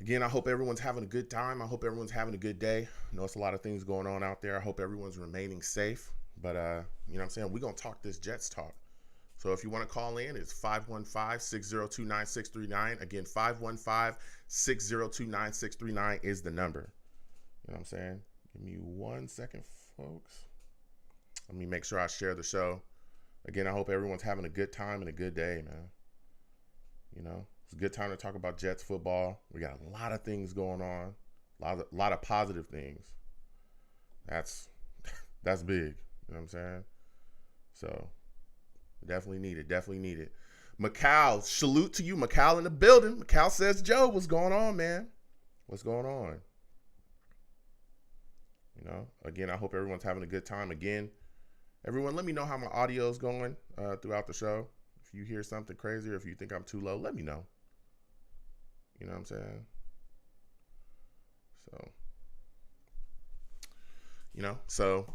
Again, I hope everyone's having a good time. I hope everyone's having a good day. I know it's a lot of things going on out there. I hope everyone's remaining safe. But, you know what I'm saying? We're going to talk this Jets talk. So if you want to call in, it's 515-602-9639. Again, 515-602-9639 is the number. You know what I'm saying? Give me 1 second, folks. Let me make sure I share the show. Again, I hope everyone's having a good time and a good day, man. You know, it's a good time to talk about Jets football. We got a lot of things going on, a lot of positive things. That's big. You know what I'm saying? So definitely need it. Definitely need it. Macau, salute to you. Macau in the building. Macau says, Joe, what's going on, man? What's going on? You know, again, I hope everyone's having a good time. Again, everyone, let me know how my audio is going throughout the show. If you hear something crazy or if you think I'm too low, let me know. You know what I'm saying? So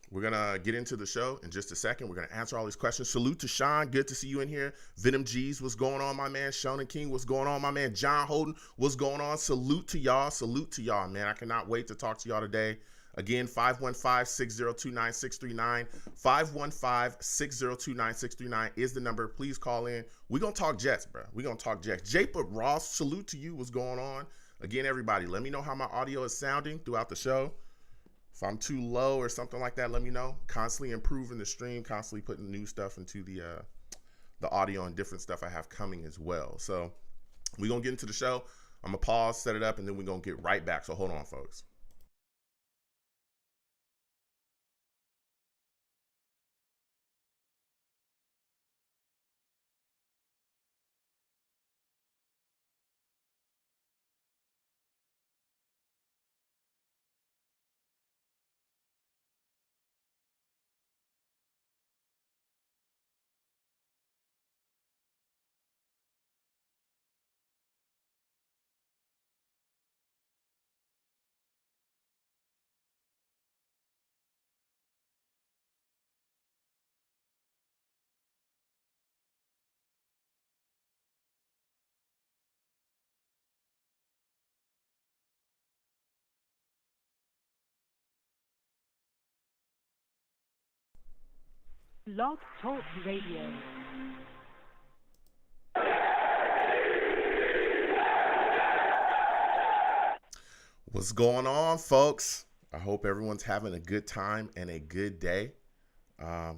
we're going to get into the show in just a second. We're going to answer all these questions. Salute to Sean. Good to see you in here. Venom G's, what's going on, my man? Shonen King, what's going on, my man? John Holden, what's going on? Salute to y'all. Salute to y'all, man. I cannot wait to talk to y'all today. Again, 515-602-9639. 515-602-9639 is the number. Please call in. We're going to talk Jets, bro. We're going to talk Jets. Jacob Ross, salute to you. What's going on? Again, everybody, let me know how my audio is sounding throughout the show. If I'm too low or something like that, let me know. Constantly improving the stream, constantly putting new stuff into the audio and different stuff I have coming as well. So we're going to get into the show. I'm going to pause, set it up, and then we're going to get right back. So hold on, folks. Blog Talk Radio. What's going on, folks? I hope everyone's having a good time and a good day.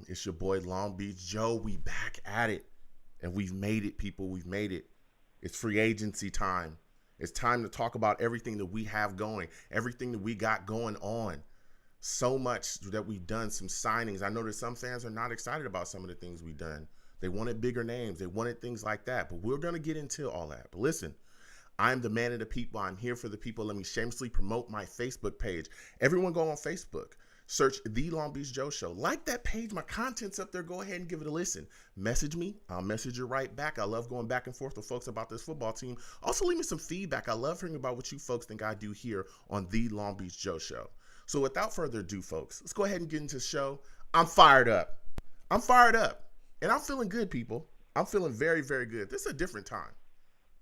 It's your boy Long Beach Joe. We back at it, and we've made it, people. We've made it. It's free agency time. It's time to talk about everything that we have going, everything that we got going on. So much that we've done, some signings. I know that some fans are not excited about some of the things we've done. They wanted bigger names. They wanted things like that. But we're going to get into all that. But listen, I'm the man of the people. I'm here for the people. Let me shamelessly promote my Facebook page. Everyone go on Facebook. Search The Long Beach Joe Show. Like that page. My content's up there. Go ahead and give it a listen. Message me. I'll message you right back. I love going back and forth with folks about this football team. Also, leave me some feedback. I love hearing about what you folks think I do here on The Long Beach Joe Show. So without further ado, folks, let's go ahead and get into the show. I'm fired up. I'm fired up. And I'm feeling good, people. I'm feeling very, very good. This is a different time.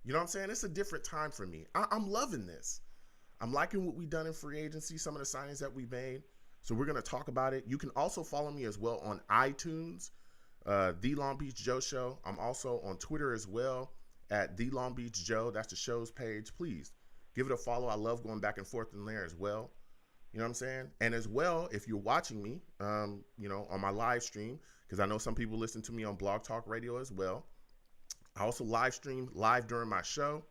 You know what I'm saying? It's a different time for me. I'm loving this. I'm liking what we've done in free agency, some of the signings that we made. So we're going to talk about it. You can also follow me as well on iTunes, The Long Beach Joe Show. I'm also on Twitter as well at The Long Beach Joe. That's the show's page. Please give it a follow. I love going back and forth in there as well. You know what I'm saying? And as well, if you're watching me, you know, on my live stream, because I know some people listen to me on Blog Talk Radio as well. I also live stream live during my show.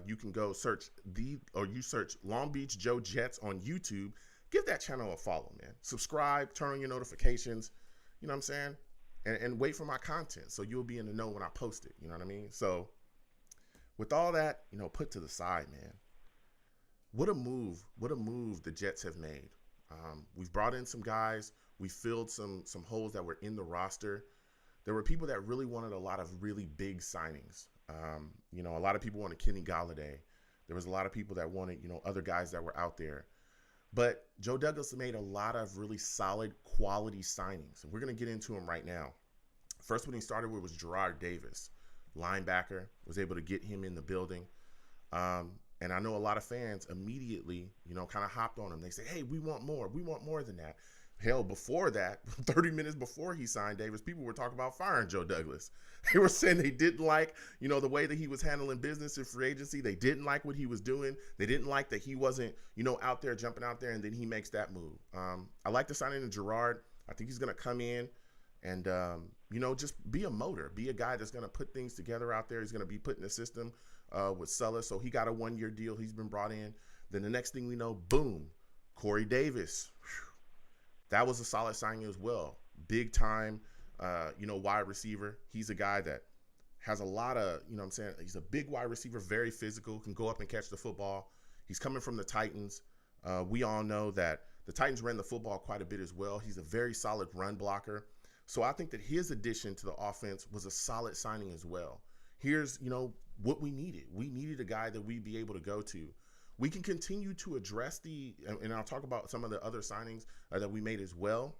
You can go search you search Long Beach Joe Jets on YouTube. Give that channel a follow, man. Subscribe, turn on your notifications. You know what I'm saying? And wait for my content so you'll be in the know when I post it. You know what I mean? So with all that, you know, put to the side, man. What a move the Jets have made. We've brought in some guys. We filled some holes that were in the roster. There were people that really wanted a lot of really big signings. You know, a lot of people wanted Kenny Golladay. There was a lot of people that wanted, you know, other guys that were out there. But Joe Douglas made a lot of really solid quality signings. And we're going to get into them right now. First one he started with was Gerard Davis, linebacker. Was able to get him in the building. And I know a lot of fans immediately, kind of hopped on him. They say, hey, we want more. We want more than that. Hell, before that, 30 minutes before he signed Davis, people were talking about firing Joe Douglas. They were saying they didn't like, the way that he was handling business in free agency. They didn't like what he was doing. They didn't like that he wasn't, out there jumping out there, and then he makes that move. I like the signing of Gerard. I think he's going to come in and, just be a motor, be a guy that's going to put things together out there. He's going to be put in the system with Sulla. So he got a 1-year deal. He's been brought in. Then the next thing we know, boom, Corey Davis. Whew. That was a solid signing as well. Big time, wide receiver. He's a guy that has a lot of, he's a big wide receiver, very physical, can go up and catch the football. He's coming from the Titans. We all know that the Titans ran the football quite a bit as well. He's a very solid run blocker. So I think that his addition to the offense was a solid signing as well. Here's, what we needed. We needed a guy that we'd be able to go to. We can continue to address and I'll talk about some of the other signings that we made as well.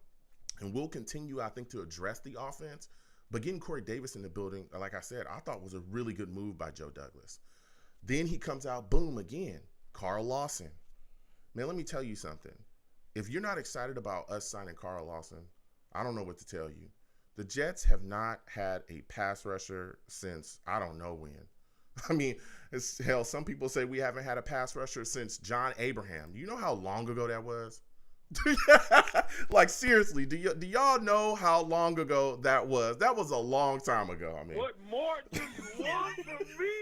And we'll continue, I think, to address the offense. But getting Corey Davis in the building, like I said, I thought was a really good move by Joe Douglas. Then he comes out, boom, again, Carl Lawson. Man, let me tell you something. If you're not excited about us signing Carl Lawson, I don't know what to tell you. The Jets have not had a pass rusher since I don't know when. I mean, hell, some people say we haven't had a pass rusher since John Abraham. Do you know how long ago that was? Like, seriously, do y'all know how long ago that was? That was a long time ago. I mean, what more do you want from me?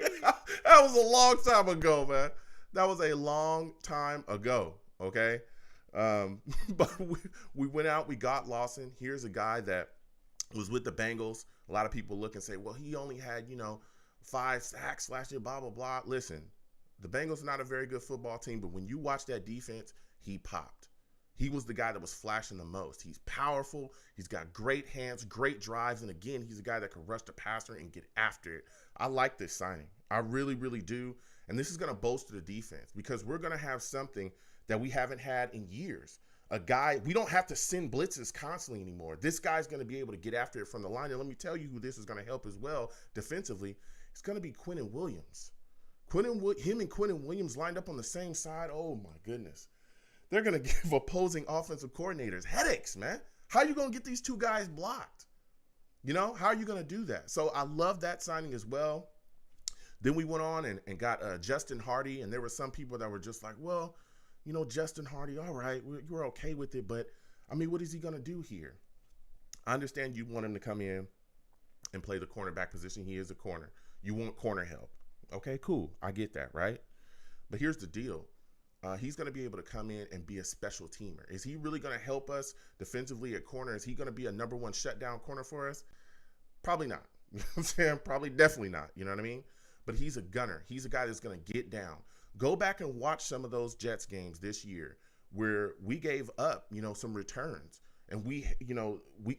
That was a long time ago, man. That was a long time ago, okay? But we went out, we got Lawson. Here's a guy that was with the Bengals. A lot of people look and say, well, he only had, 5 sacks last year, blah, blah, blah. Listen, the Bengals are not a very good football team, but when you watch that defense, he popped. He was the guy that was flashing the most. He's powerful. He's got great hands, great drives. And again, he's a guy that can rush the passer and get after it. I like this signing. I really, really do. And this is going to bolster the defense because we're going to have something that we haven't had in years. A guy, we don't have to send blitzes constantly anymore. This guy's going to be able to get after it from the line. And let me tell you who this is going to help as well defensively. It's going to be Quinnen Williams. Him and Quinnen Williams lined up on the same side. Oh, my goodness. They're going to give opposing offensive coordinators headaches, man. How are you going to get these two guys blocked? How are you going to do that? So I love that signing as well. Then we went on and got Justin Hardy, and there were some people that were just like, well, Justin Hardy, all right, you're okay with it, but, I mean, what is he going to do here? I understand you want him to come in and play the cornerback position. He is a corner. You want corner help. Okay, cool. I get that, right? But here's the deal. He's going to be able to come in and be a special teamer. Is he really going to help us defensively at corner? Is he going to be a number one shutdown corner for us? Probably not. You know what I'm saying? Probably definitely not. You know what I mean? But he's a gunner. He's a guy that's going to get down. Go back and watch some of those Jets games this year where we gave up, some returns. And we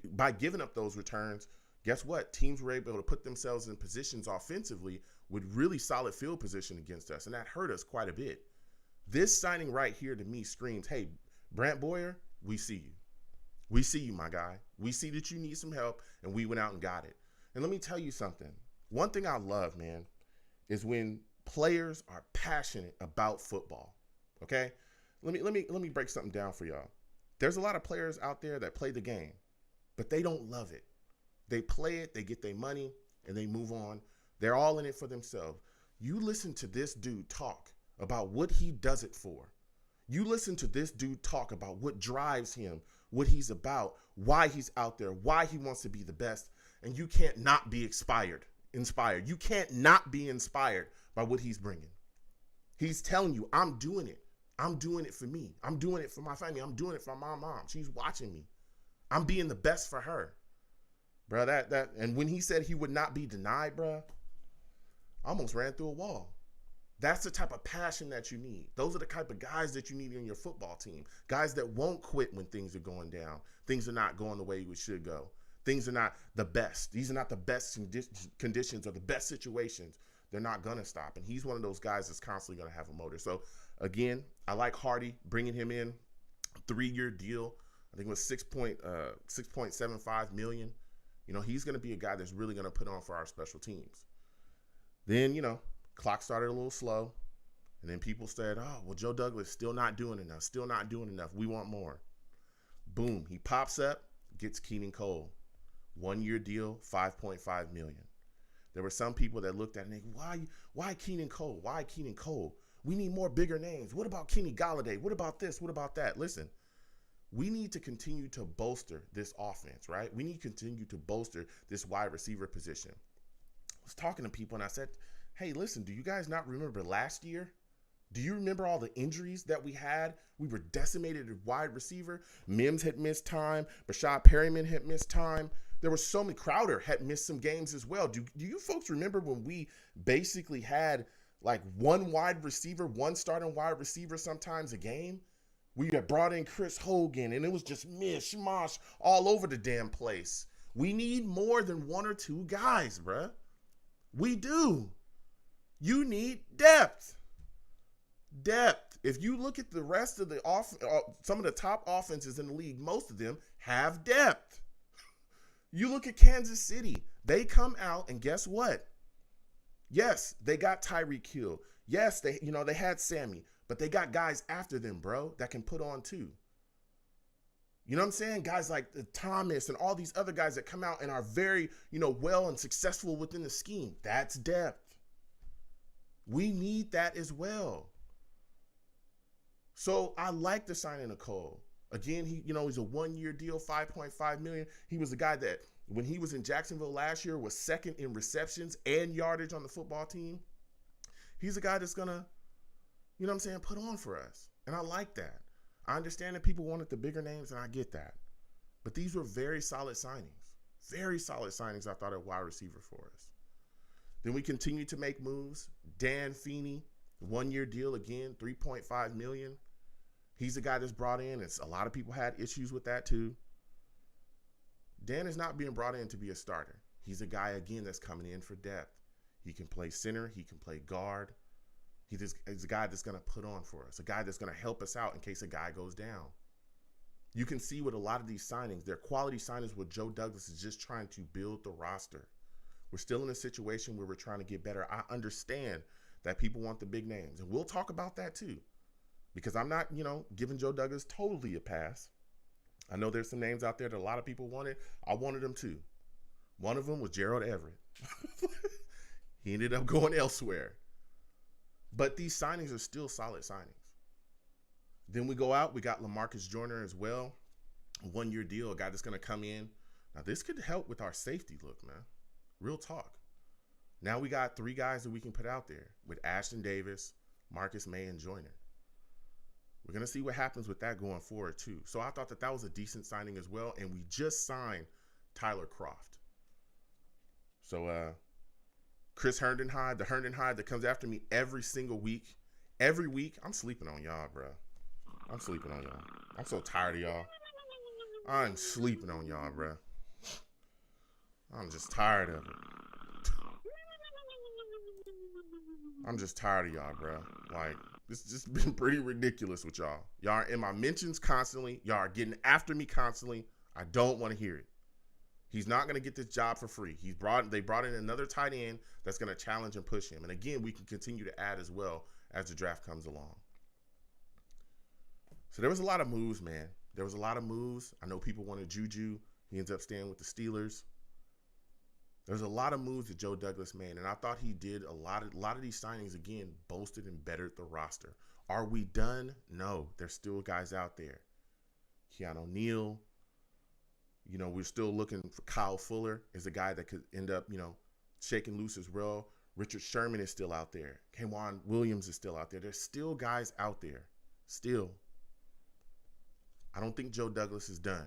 by giving up those returns, guess what? Teams were able to put themselves in positions offensively with really solid field position against us. And that hurt us quite a bit. This signing right here to me screams, hey, Brant Boyer, we see you. We see you, my guy. We see that you need some help, and we went out and got it. And let me tell you something. One thing I love, man, is when players are passionate about football. Okay? Let me break something down for y'all. There's a lot of players out there that play the game, but they don't love it. They play it, they get their money, and they move on. They're all in it for themselves. You listen to this dude talk about what he does it for. You listen to this dude talk about what drives him, what he's about, why he's out there, why he wants to be the best, and you can't not be inspired. You can't not be inspired by what he's bringing. He's telling you, I'm doing it. I'm doing it for me. I'm doing it for my family. I'm doing it for my mom. She's watching me. I'm being the best for her. Bro, and when he said he would not be denied, bro, I almost ran through a wall. That's the type of passion that you need. Those are the type of guys that you need in your football team. Guys that won't quit when things are going down. Things are not going the way we should go. Things are not the best. These are not the best conditions or the best situations. They're not going to stop. And he's one of those guys that's constantly going to have a motor. So, again, I like Hardy, bringing him in. 3-year deal. I think it was $6.75 million. He's going to be a guy that's really going to put on for our special teams. Then, Clock started a little slow. And then people said, oh, well, Joe Douglas still not doing enough. We want more. Boom. He pops up, gets Keenan Cole. 1-year deal, $5.5 million. There were some people that looked at it and they, why Keenan Cole? Why Keenan Cole? We need more bigger names. What about Kenny Golladay? What about this? What about that? Listen, we need to continue to bolster this offense, right? We need to continue to bolster this wide receiver position. I was talking to people and I said, hey, listen, do you guys not remember last year? Do you remember all the injuries that we had? We were decimated at wide receiver. Mims had missed time. Brashad Perryman had missed time. There were so many. Crowder had missed some games as well. Do you folks remember when we basically had like one starting wide receiver sometimes a game? We had brought in Chris Hogan and it was just mish-mosh all over the damn place. We need more than one or two guys, bruh. We do. You need depth. If you look at the rest of the some of the top offenses in the league, most of them have depth. You look at Kansas City, they come out and guess what? Yes, they got Tyreek Hill. Yes, they had Sammy, but they got guys after them, bro, that can put on too. You know what I'm saying? Guys like Thomas and all these other guys that come out and are very, well and successful within the scheme. That's depth. We need that as well. So I like the signing of Cole. Again, he's a 1-year deal, $5.5 million. He was the guy that, when he was in Jacksonville last year, was second in receptions and yardage on the football team. He's a guy that's gonna, put on for us. And I like that. I understand that people wanted the bigger names, and I get that. But these were very solid signings. Very solid signings, I thought, at wide receiver for us. Then we continued to make moves. Dan Feeney, 1-year deal again, $3.5 million. He's a guy that's brought in. A lot of people had issues with that too. Dan is not being brought in to be a starter. He's a guy, again, that's coming in for depth. He can play center. He can play guard. He's a guy that's going to put on for us, a guy that's going to help us out in case a guy goes down. You can see with a lot of these signings, they're quality signings where Joe Douglas is just trying to build the roster. We're still in a situation where we're trying to get better. I understand that people want the big names, and we'll talk about that too. Because I'm not, giving Joe Douglas totally a pass. I know there's some names out there that a lot of people wanted. I wanted them too. One of them was Gerald Everett. He ended up going elsewhere. But these signings are still solid signings. Then we go out. We got LaMarcus Joyner as well. A 1-year deal, a guy that's going to come in. Now, this could help with our safety look, man. Real talk. Now we got 3 guys that we can put out there with Ashton Davis, Marcus May, and Joyner. We're going to see what happens with that going forward, too. So I thought that was a decent signing as well. And we just signed Tyler Kroft. So Chris Herndon-Hyde, the Herndon-Hyde that comes after me every single week. Every week, I'm sleeping on y'all, bro. I'm sleeping on y'all. I'm so tired of y'all. I'm sleeping on y'all, bro. I'm just tired of it. I'm just tired of y'all, bro. Like, it's just been pretty ridiculous with y'all. Y'all are in my mentions constantly. Y'all are getting after me constantly. I don't want to hear it. He's not going to get this job for free. They brought in another tight end that's going to challenge and push him. And again, we can continue to add as well as the draft comes along. So there was a lot of moves, man. There was a lot of moves. I know people wanted Juju. He ends up staying with the Steelers. There's a lot of moves that Joe Douglas made, and I thought he did a lot of these signings, again, bolstered and bettered the roster. Are we done? No. There's still guys out there. Keanu Neal. We're still looking for Kyle Fuller as a guy that could end up, shaking loose as well. Richard Sherman is still out there. K'Waun Williams is still out there. There's still guys out there. Still. I don't think Joe Douglas is done.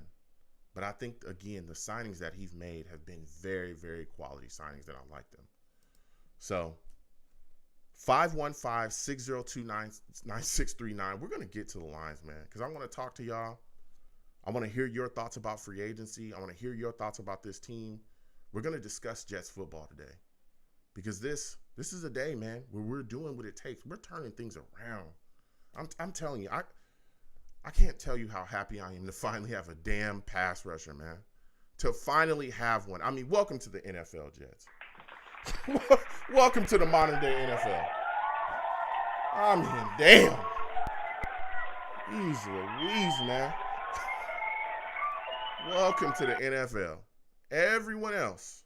But I think, again, the signings that he's made have been very, very quality signings, and I like them. So, 515-602-9639. We're going to get to the lines, man, because I want to talk to y'all. I want to hear your thoughts about free agency. I want to hear your thoughts about this team. We're going to discuss Jets football today because this is a day, man, where we're doing what it takes. We're turning things around. I'm telling you, I can't tell you how happy I am to finally have a damn pass rusher, man. To finally have one. I mean, welcome to the NFL, Jets. Welcome to the modern day NFL. I mean, damn. Jeez Louise, man. Welcome to the NFL. Everyone else,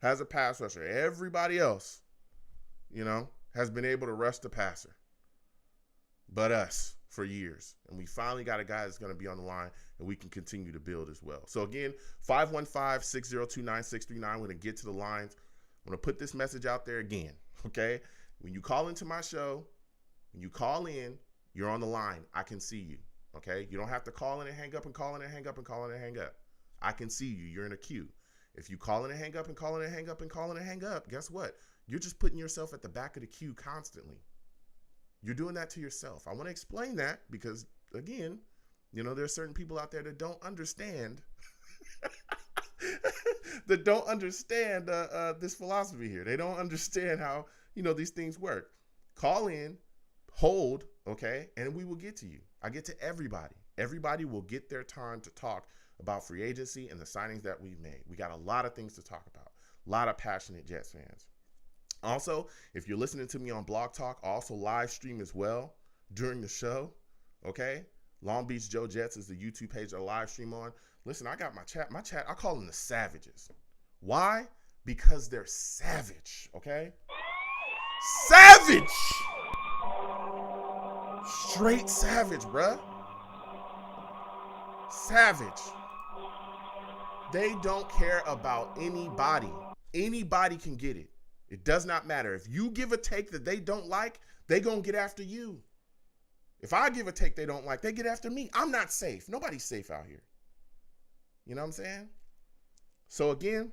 has a pass rusher. Everybody else, has been able to rush the passer. But us for years. And we finally got a guy that's going to be on the line and we can continue to build as well. So again, 515-602-9639. We're going to get to the lines. I'm going to put this message out there again, okay? When you call into my show, when you call in, you're on the line. I can see you, okay? You don't have to call in and hang up and call in and hang up and call in and hang up. I can see you. You're in a queue. If you call in and hang up and call in and hang up and call in and hang up, guess what? You're just putting yourself at the back of the queue constantly. You're doing that to yourself. I want to explain that because, again, there are certain people out there that don't understand this philosophy here. They don't understand how, these things work. Call in, hold, okay, and we will get to you. I get to everybody. Everybody will get their time to talk about free agency and the signings that we've made. We got a lot of things to talk about. A lot of passionate Jets fans. Also, if you're listening to me on Blog Talk, I also live stream as well during the show, okay? Long Beach Joe Jets is the YouTube page I live stream on. Listen, I got my chat. My chat, I call them the Savages. Why? Because they're savage, okay? Savage! Straight savage, bruh. Savage. They don't care about anybody. Anybody can get it. It does not matter. If you give a take that they don't like, they gonna get after you. If I give a take they don't like, they get after me. I'm not safe. Nobody's safe out here. You know what I'm saying? So again,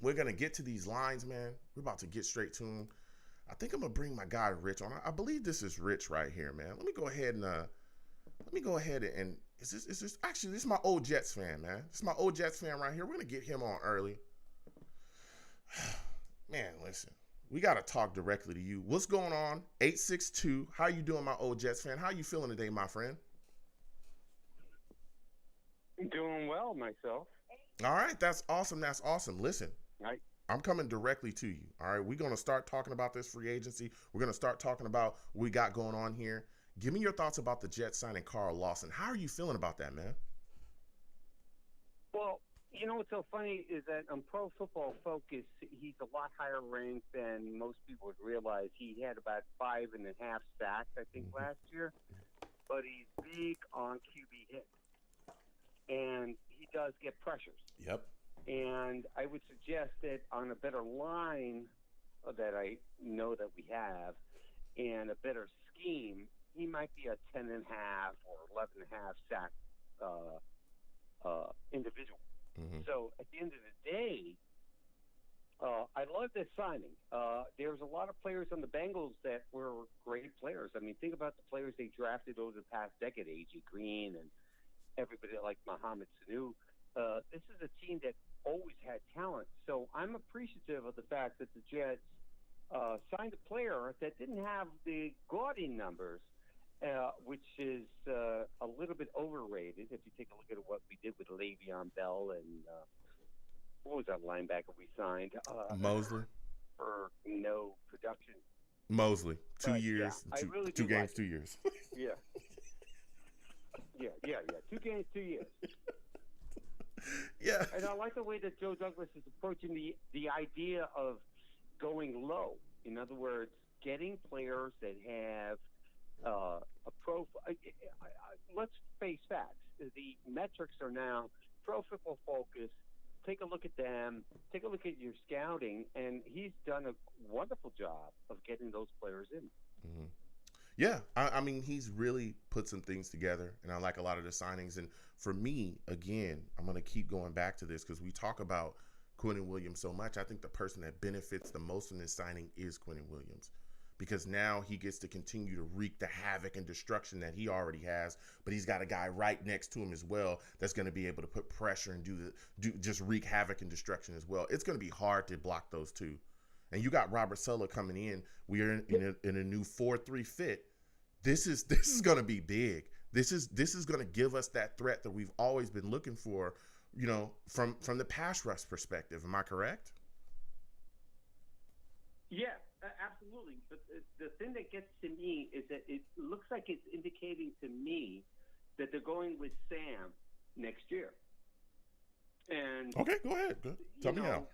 we're gonna get to these lines, man. We're about to get straight to them. I think I'm gonna bring my guy Rich on. I believe this is Rich right here, man. Let me go ahead and is this actually, this is my old Jets fan, man. This is my old Jets fan right here. We're gonna get him on early. Man, listen, we got to talk directly to you. What's going on? 862. How you doing, my old Jets fan? How you feeling today, my friend? Doing well myself. All right. That's awesome. That's awesome. Listen, Right. I'm coming directly to you. All right. We're going to start talking about this free agency. We're going to start talking about what we got going on here. Give me your thoughts about the Jets signing Carl Lawson. How are you feeling about that, man? Well, what's so funny is that on Pro Football Focus, he's a lot higher ranked than most people would realize. He had about 5.5 sacks, I think, last year. But he's big on QB hits. And he does get pressures. Yep. And I would suggest that on a better line that I know that we have and a better scheme, he might be a 10.5 or 11.5 sack individual. Mm-hmm. So at the end of the day, I love this signing. There's a lot of players on the Bengals that were great players. I mean, think about the players they drafted over the past decade, A.J. Green and everybody like Mohamed Sanu. This is a team that always had talent. So I'm appreciative of the fact that the Jets signed a player that didn't have the gaudy numbers, which is a little bit overrated. If you take a look at what we did with Le'Veon Bell and what was that linebacker we signed? Mosley. For no production. Mosley. 2 But, years. yeah, I really two do games, like 2 years. Yeah. Yeah. 2 games, 2 years. Yeah. And I like the way that Joe Douglas is approaching the idea of going low. In other words, getting players that have a profile. Let's face facts. The metrics are now Pro Football Focus. Take a look at them. Take a look at your scouting, and he's done a wonderful job of getting those players in. Mm-hmm. Yeah, I mean, he's really put some things together, and I like a lot of the signings. And for me, again, I'm going to keep going back to this because we talk about Quinnen Williams so much. I think the person that benefits the most in this signing is Quinnen Williams because now he gets to continue to wreak the havoc and destruction that he already has, but he's got a guy right next to him as well that's going to be able to put pressure and just wreak havoc and destruction as well. It's going to be hard to block those two. And you got Robert Saleh coming in. We are in a new 4-3 fit. This is going to be big. This is going to give us that threat that we've always been looking for, from the pass rush perspective. Am I correct? Yeah, absolutely. But the thing that gets to me is that it looks like it's indicating to me that they're going with Sam next year. And Okay, go ahead. Tell me how.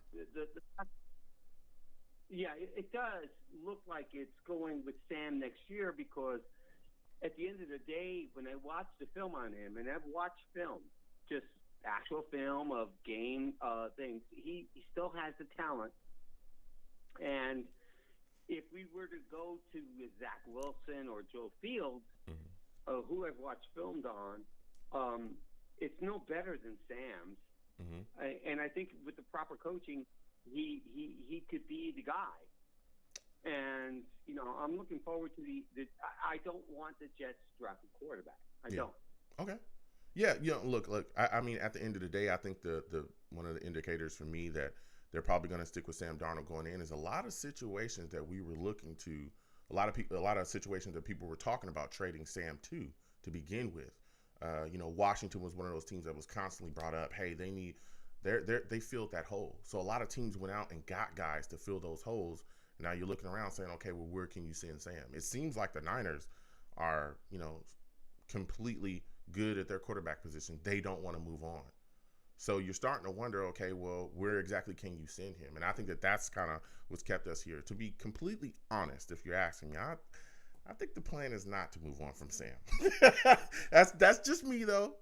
It does look like it's going with Sam next year because at the end of the day, when I watch the film on him, and I've watched film, just actual film of game things, he still has the talent. And if we were to go to Zach Wilson or Joe Fields, who I've watched filmed on, it's no better than Sam's. And I think with the proper coaching, he could be the guy. And, I'm looking forward to I don't want the Jets to draft a quarterback. I don't. Okay. Yeah, look, I mean, at the end of the day, I think the one of the indicators for me that they're probably going to stick with Sam Darnold going in is a lot of situations that we were looking to, a lot of situations that people were talking about trading Sam to begin with. Washington was one of those teams that was constantly brought up. Hey, they filled that hole. So a lot of teams went out and got guys to fill those holes. Now you're looking around saying, okay, well, where can you send Sam? It seems like the Niners are, completely good at their quarterback position. They don't want to move on. So you're starting to wonder, okay, well, where exactly can you send him? And I think that's kind of what's kept us here. To be completely honest, if you're asking me, I think the plan is not to move on from Sam. That's just me, though,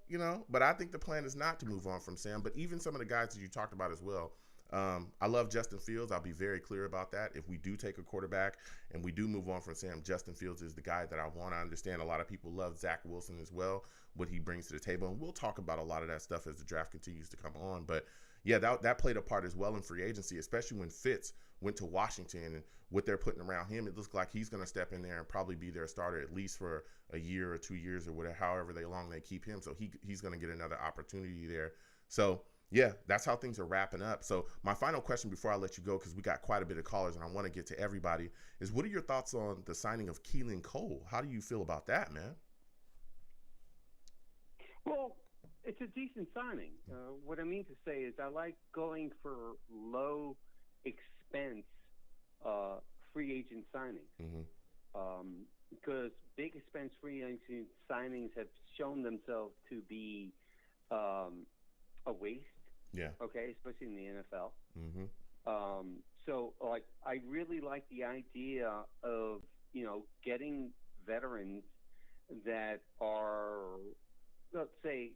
But I think the plan is not to move on from Sam. But even some of the guys that you talked about as well, I love Justin Fields. I'll be very clear about that. If we do take a quarterback and we do move on from Sam, Justin Fields is the guy that I want. I understand a lot of people love Zach Wilson as well, what he brings to the table. And we'll talk about a lot of that stuff as the draft continues to come on. But, yeah, that played a part as well in free agency, especially when Fitz went to Washington and what they're putting around him. It looks like he's going to step in there and probably be their starter at least for a year or 2 years or whatever, however long they keep him. So he's going to get another opportunity there. So, yeah, that's how things are wrapping up. So my final question before I let you go, because we got quite a bit of callers and I want to get to everybody, is what are your thoughts on the signing of Keelan Cole? How do you feel about that, man? Well, it's a decent signing. What I mean to say is I like going for low expense free agent signings because big expense free agent signings have shown themselves to be a waste. Yeah. Okay, especially in the NFL. So, I really like the idea of getting veterans that are, let's say,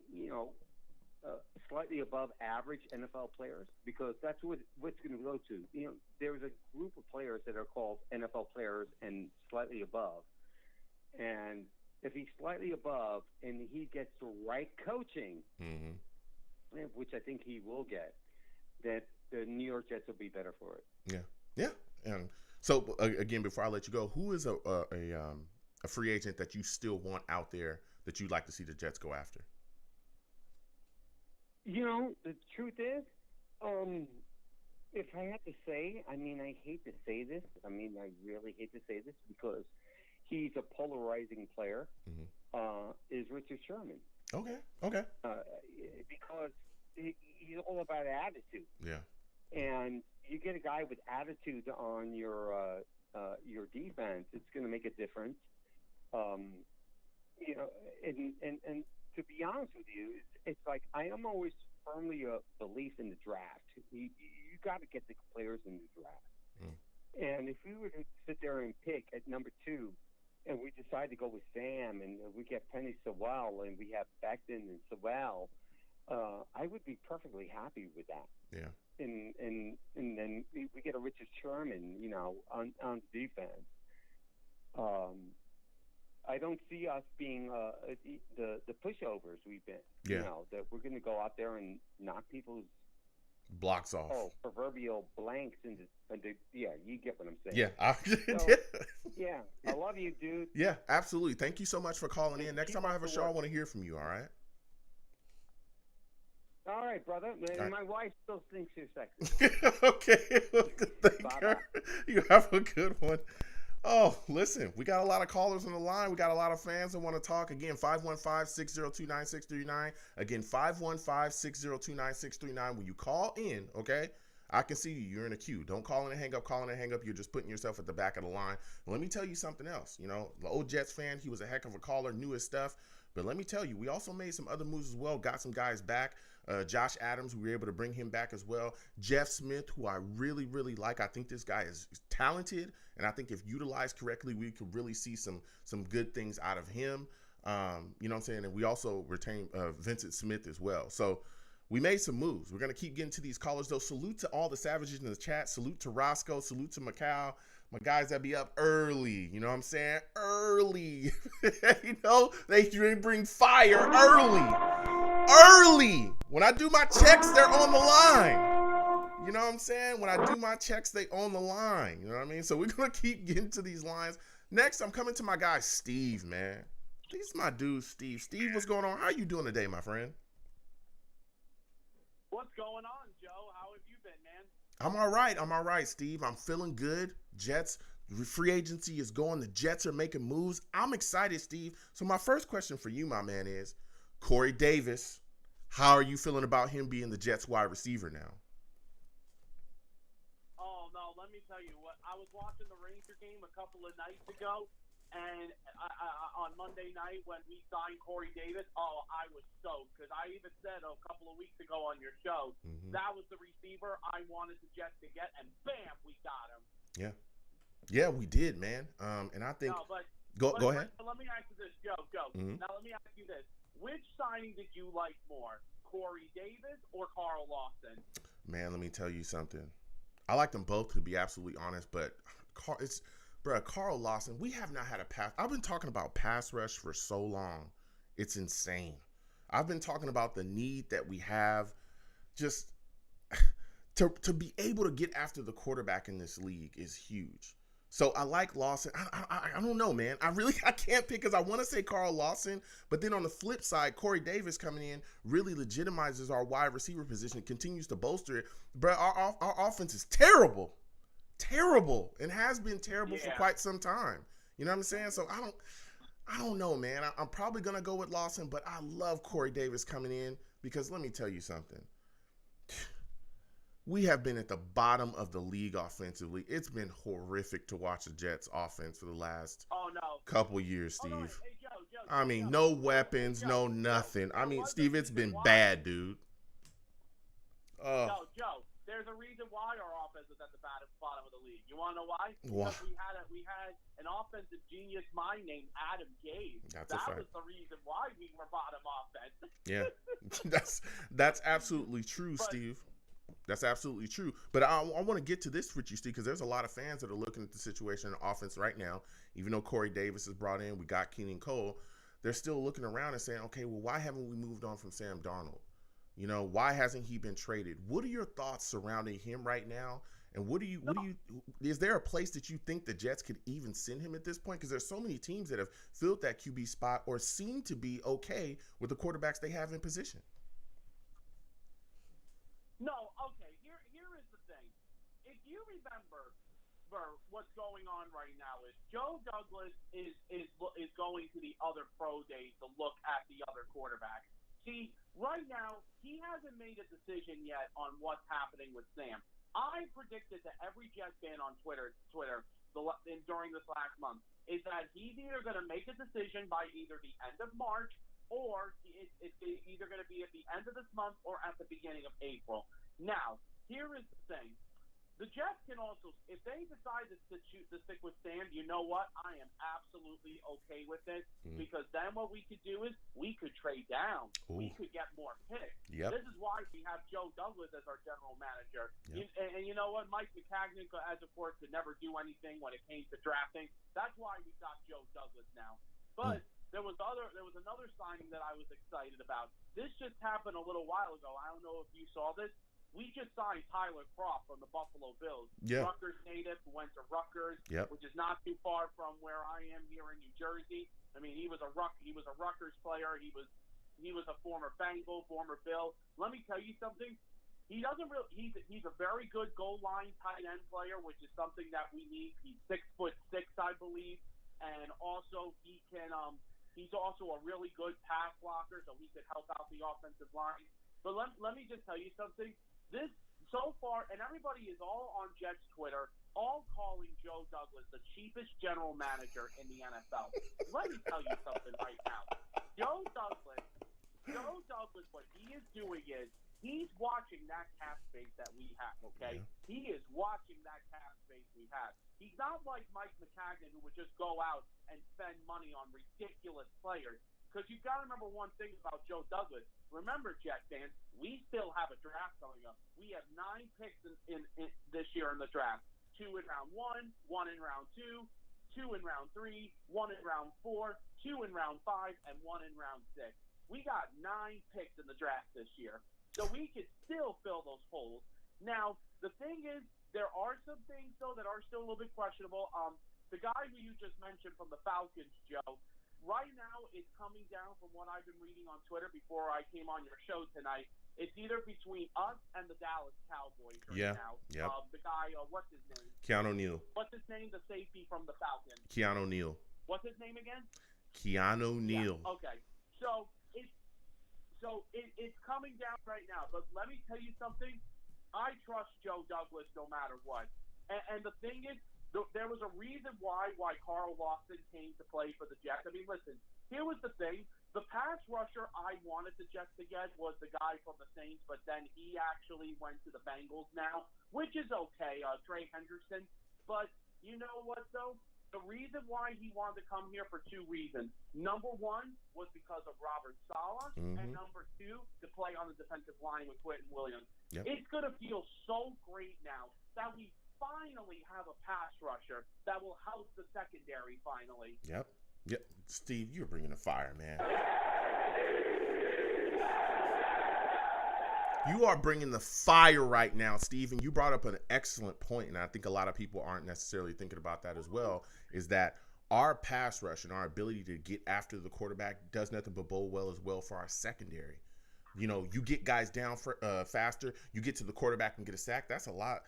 slightly above average NFL players, because that's what's going to go to. There's a group of players that are called NFL players and slightly above, and if he's slightly above and he gets the right coaching. Which I think he will get, that the New York Jets will be better for it. Yeah. And so again, before I let you go, who is a free agent that you still want out there that you'd like to see the Jets go after? The truth is, if I had to say, I hate to say this. I really hate to say this because he's a polarizing player. Is Richard Sherman. Okay. Because he's all about attitude. Yeah. And you get a guy with attitude on your defense, it's going to make a difference. And to be honest with you, it's like I am always firmly a belief in the draft. You got to get the players in the draft. And if we were to sit there and pick at number 2, and we decide to go with Sam, and we get Penny Sewell, and we have Becton and Sewell, I would be perfectly happy with that. Yeah. And then we get a Richard Sherman, on defense. I don't see us being the pushovers we've been. Yeah. That we're going to go out there and knock people's blocks off. Proverbial blanks into yeah, you get what I'm saying. Yeah. Yeah, I love you, dude. Yeah, absolutely. Thank you so much for calling in. Next time I have a show, I want to hear from you, all right? All right, brother. And my wife still thinks you're sexy. Okay. Thank her. You have a good one. Oh, listen, we got a lot of callers on the line. We got a lot of fans that want to talk. Again, 515-602-9639. Again, 515-602-9639. When you call in, okay, I can see you. You're in a queue. Don't call in and hang up. Call in and hang up. You're just putting yourself at the back of the line. Let me tell you something else. You know, the old Jets fan, he was a heck of a caller, knew his stuff. But let me tell you, we also made some other moves as well. Got some guys back. Josh Adams, we were able to bring him back as well. Jeff Smith, who I really, really like. I think this guy is talented, and I think if utilized correctly, we could really see some good things out of him. You know what I'm saying? And we also retained Vincent Smith as well. So we made some moves. We're going to keep getting to these callers, though. Salute to all the savages in the chat. Salute to Roscoe. Salute to Macau. My guys that be up early. You know what I'm saying? Early. You know, they bring fire early. When I do my checks, they're on the line. You know what I'm saying? When I do my checks, they on the line. You know what I mean? So we're going to keep getting to these lines. Next, I'm coming to my guy, Steve, man. He's my dude, Steve. Steve, what's going on? How you doing today, my friend? What's going on, Joe? How have you been, man? I'm all right, Steve. I'm feeling good. Jets, free agency is going. The Jets are making moves. I'm excited, Steve. So my first question for you, my man, is Corey Davis. How are you feeling about him being the Jets wide receiver now? Oh, no, let me tell you what. I was watching the Ranger game a couple of nights ago, and on Monday night when we signed Corey Davis, I was stoked because I even said a couple of weeks ago on your show, that was the receiver I wanted the Jets to get, and bam, we got him. Yeah, we did, man. And I think go ahead. Let me ask you this, Joe. Now let me ask you this: which signing did you like more, Corey Davis or Carl Lawson? Man, let me tell you something. I like them both, to be absolutely honest, but Carl Lawson, we have not had a pass. I've been talking about pass rush for so long. It's insane. I've been talking about the need that we have just to be able to get after the quarterback in this league is huge. So I like Lawson. I don't know, man. I can't pick because I want to say Carl Lawson, but then on the flip side, Corey Davis coming in really legitimizes our wide receiver position, continues to bolster it. But our offense is terrible, and has been terrible for quite some time. You know what I'm saying? So I don't know, man. I'm probably gonna go with Lawson, but I love Corey Davis coming in because let me tell you something. We have been at the bottom of the league offensively. It's been horrific to watch the Jets offense for the last couple years, Steve. Oh, no. Hey, Joe, I mean, no weapons, no nothing. I mean, Steve, it's been bad, dude. Joe, there's a reason why our offense is at the bottom of the league. You want to know why? Why? Because we had an offensive genius mind named Adam Gase. That was the reason why we were bottom offense. Yeah, that's absolutely true, Steve. That's absolutely true. But I want to get to this with you, Steve, because there's a lot of fans that are looking at the situation in the offense right now. Even though Corey Davis is brought in, we got Keenan Cole, they're still looking around and saying, okay, well, why haven't we moved on from Sam Darnold? You know, why hasn't he been traded? What are your thoughts surrounding him right now? And is there a place that you think the Jets could even send him at this point? Because there's so many teams that have filled that QB spot or seem to be okay with the quarterbacks they have in position. No, okay. Here is the thing. If you remember, what's going on right now is Joe Douglas is going to the other pro days to look at the other quarterback. See, right now he hasn't made a decision yet on what's happening with Sam. I predicted to every Jets fan on Twitter during this last month is that he's either going to make a decision by either the end of March or it's either going to be at the end of this month or at the beginning of April. Now, here is the thing. The Jets can also, if they decide to stick with Sam, you know what? I am absolutely okay with it because then what we could do is we could trade down. Ooh. We could get more picks. Yep. This is why we have Joe Douglas as our general manager. Yep. And you know what? Mike Maccagnan, as of course, could never do anything when it came to drafting. That's why we got Joe Douglas now. But there was another signing that I was excited about. This just happened a little while ago. I don't know if you saw this. We just signed Tyler Kroft from the Buffalo Bills. Yeah. Rutgers native who went to Rutgers, which is not too far from where I am here in New Jersey. I mean, he was a Rutgers player. He was a former Bengal, former Bill. Let me tell you something. He's a very good goal line tight end player, which is something that we need. He's 6'6", I believe, and also he can. He's also a really good pass blocker, so he could help out the offensive line. But let me just tell you something. This so far, and everybody is all on Jets Twitter, all calling Joe Douglas the cheapest general manager in the NFL. Let me tell you something right now. Joe Douglas, what he is doing is he's watching that cap space that we have, okay? Yeah. He is watching that cap space we have. He's not like Mike McCagnon, who would just go out and spend money on ridiculous players. Because you've got to remember one thing about Joe Douglas. Remember, Jet fans, we still have a draft coming up. We have 9 picks in this year in the draft. 2 in round 1, 1 in round 2, 2 in round 3, 1 in round 4, 2 in round 5, and 1 in round 6. We got 9 picks in the draft this year. So we could still fill those holes. Now, the thing is, there are some things, though, that are still a little bit questionable. The guy who you just mentioned from the Falcons, Joe, right now it's coming down from what I've been reading on Twitter before I came on your show tonight. It's either between us and the Dallas Cowboys right now. Yeah. The guy, what's his name? Keanu Neal. What's his name? The safety from the Falcons. Keanu Neal. What's his name again? Keanu Neal. Yeah. Okay. So it's coming down right now. But let me tell you something. I trust Joe Douglas no matter what. And the thing is, there was a reason why Carl Lawson came to play for the Jets. I mean, listen, here was the thing. The pass rusher I wanted the Jets to get was the guy from the Saints, but then he actually went to the Bengals now, which is okay, Trey Hendrickson. But you know what, though? The reason why he wanted to come here for 2 reasons. Number 1 was because of Robert Saleh, and number 2, to play on the defensive line with Quentin Williams. Yep. It's going to feel so great now that we finally have a pass rusher that will help the secondary finally. Yep. Steve, you're bringing the fire, man. You are bringing the fire right now, Steve, and you brought up an excellent point, and I think a lot of people aren't necessarily thinking about that as well, is that our pass rush and our ability to get after the quarterback does nothing but bode well as well for our secondary. You know, you get guys down faster, you get to the quarterback and get a sack. That's a lot,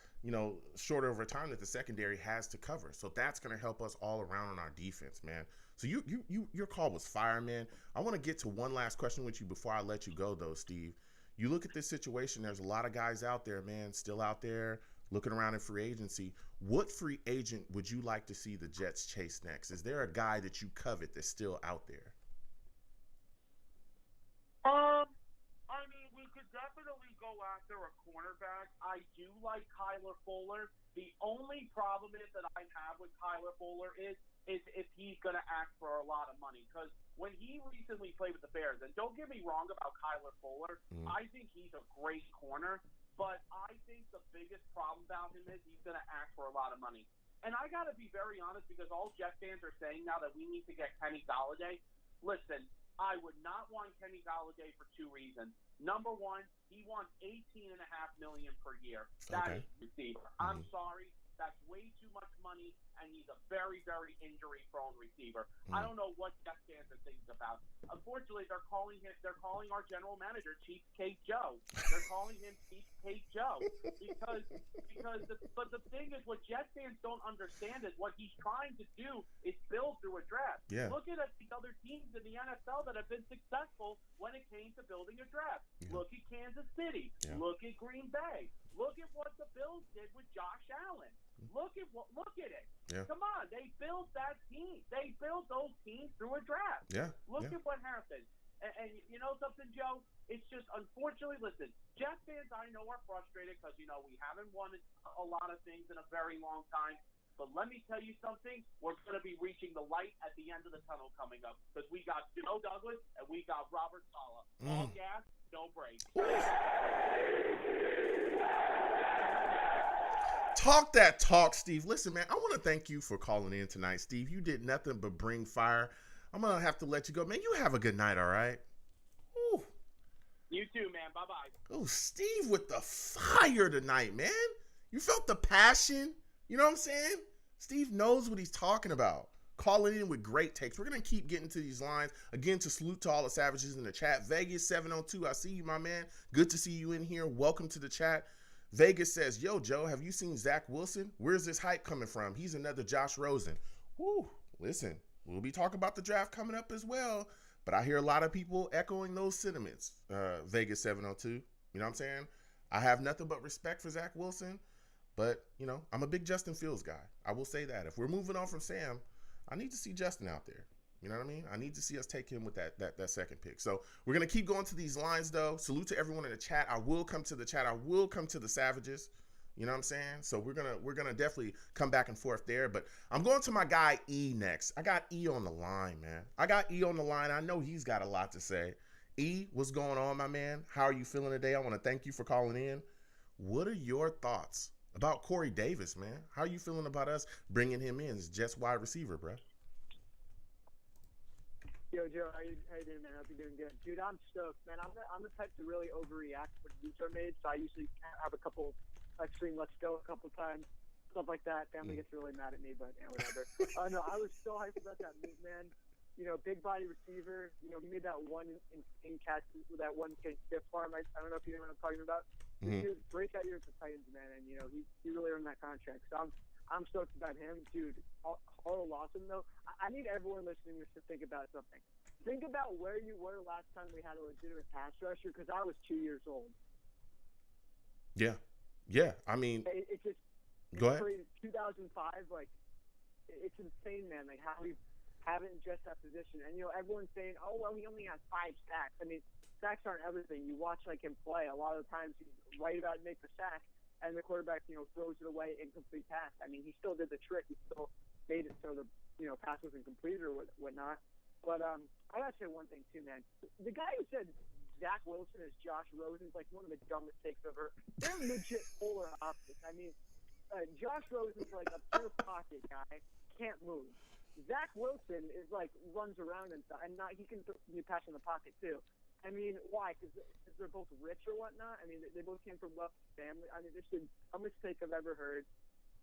shorter of a time that the secondary has to cover. So that's going to help us all around on our defense, man. So your call was fire, man. I want to get to one last question with you before I let you go, though, Steve. You look at this situation, there's a lot of guys out there, man, still out there looking around in free agency. What free agent would you like to see the Jets chase next? Is there a guy that you covet that's still out there? I mean, we could definitely go after a cornerback. I do like Kyler Fuller. The only problem is that I have with Kyler Fuller is if he's going to ask for a lot of money. Because when he recently played with the Bears, and don't get me wrong about Kyler Fuller, I think he's a great corner. But I think the biggest problem about him is he's going to ask for a lot of money. And I got to be very honest, because all Jet fans are saying now that we need to get Kenny Golladay. Listen, I would not want Kenny Golladay for 2 reasons. Number 1, he wants $18.5 million per year. That is receiver. I'm sorry, that's way too much money, and he's a very, very injury-prone receiver. I don't know what Jet fans are thinking about. Unfortunately, they're calling our general manager Cheapskate Joe. They're calling him Cheapskate Joe but the thing is, what Jet fans don't understand is what he's trying to do is build through a draft. Yeah. Look at the other teams in the NFL that have been successful when it came to building a draft. Yeah. Look at Kansas City. Yeah. Look at Green Bay. Look at what the Bills did with Josh Allen. Look at it. Yeah. Come on, they built that team. They built those teams through a draft. Yeah. Look at what happened. And you know something, Joe? It's just, unfortunately, listen, Jets fans I know are frustrated because, we haven't won a lot of things in a very long time. But let me tell you something. We're going to be reaching the light at the end of the tunnel coming up, because we got Joe Douglas and we got Robert Saleh. All gas, no brakes. Talk that talk, Steve. Listen, man, I want to thank you for calling in tonight, Steve. You did nothing but bring fire. I'm going to have to let you go. Man, you have a good night, all right? Ooh. You too, man. Bye-bye. Oh, Steve with the fire tonight, man. You felt the passion. You know what I'm saying? Steve knows what he's talking about. Calling in with great takes. We're going to keep getting to these lines. Again, to salute to all the savages in the chat. Vegas 702, I see you, my man. Good to see you in here. Welcome to the chat. Vegas says, yo, Joe, have you seen Zach Wilson? Where's this hype coming from? He's another Josh Rosen. Woo, listen, we'll be talking about the draft coming up as well, but I hear a lot of people echoing those sentiments. Vegas 702, you know what I'm saying? I have nothing but respect for Zach Wilson, but, I'm a big Justin Fields guy. I will say that. If we're moving on from Sam, I need to see Justin out there. You know what I mean? I need to see us take him with that second pick. So we're going to keep going to these lines, though. Salute to everyone in the chat. I will come to the chat. I will come to the Savages. You know what I'm saying? So we're gonna definitely come back and forth there. But I'm going to my guy E next. I got E on the line, man. I know he's got a lot to say. E, what's going on, my man? How are you feeling today? I want to thank you for calling in. What are your thoughts about Corey Davis, man? How are you feeling about us bringing him in as Jets wide receiver, bro? Yo, Joe, how you doing, man? Hope you're doing good. Dude, I'm stoked, man. I'm the type to really overreact when moves are made, so I usually have a couple extreme let's go a couple times, stuff like that. Family gets really mad at me, but whatever. No, I was so hyped about that move, man. Big body receiver. He made that one insane catch with that one stiff arm. I don't know if you know what I'm talking about. He was great that year at the Titans, man, and he really earned that contract. So I'm stoked about him, dude. All Lawson, though, I need everyone listening to think about something. Think about where you were last time we had a legitimate pass rusher, because I was 2 years old. Yeah. I mean, it just go ahead. 2005, like, it's insane, man. Like, how we haven't addressed that position, and everyone's saying, "Oh, well, he only has 5 sacks." I mean, sacks aren't everything. You watch him play. A lot of the times he's right about to make the sack, and the quarterback, throws it away, incomplete pass. I mean, he still did the trick. He still made it so the pass wasn't completed or whatnot. But I gotta say one thing too, man. The guy who said Zach Wilson is Josh Rosen is like one of the dumbest takes I've ever. They're legit polar opposites. I mean, Josh Rosen's like a pure pocket guy, can't move. Zach Wilson is like runs around and stuff, and he can pass in the pocket too. I mean, why? Because they're both rich or whatnot. I mean, they both came from wealthy family. I mean, this is the dumbest take I've ever heard,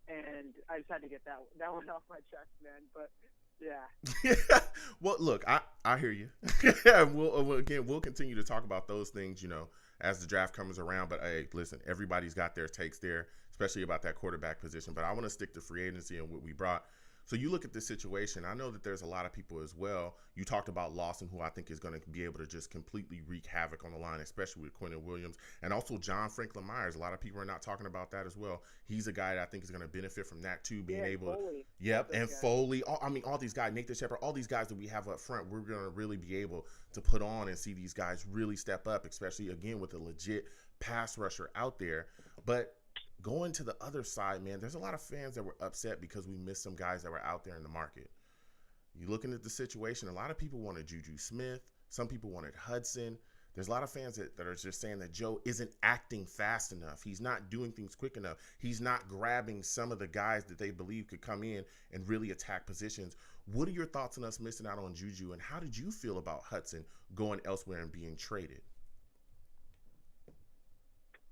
and I just had to get that one off my chest, man. But yeah. Well, look, I hear you. We'll continue to talk about those things, as the draft comes around. But hey, listen, everybody's got their takes there, especially about that quarterback position. But I want to stick to free agency and what we brought. So you look at this situation. I know that there's a lot of people as well. You talked about Lawson, who I think is going to be able to just completely wreak havoc on the line, especially with Quinnen Williams, and also John Franklin Myers. A lot of people are not talking about that as well. He's a guy that I think is going to benefit from that too, being able Foley. to. Yep, and Foley. All these guys, Nathan Shepard, all these guys that we have up front, we're going to really be able to put on and see these guys really step up, especially again with a legit pass rusher out there. But going to the other side, man, there's a lot of fans that were upset because we missed some guys that were out there in the market. You looking at the situation, a lot of people wanted Juju Smith. Some people wanted Hudson. There's a lot of fans that are just saying that Joe isn't acting fast enough. He's not doing things quick enough. He's not grabbing some of the guys that they believe could come in and really attack positions. What are your thoughts on us missing out on Juju, and how did you feel about Hudson going elsewhere and being traded?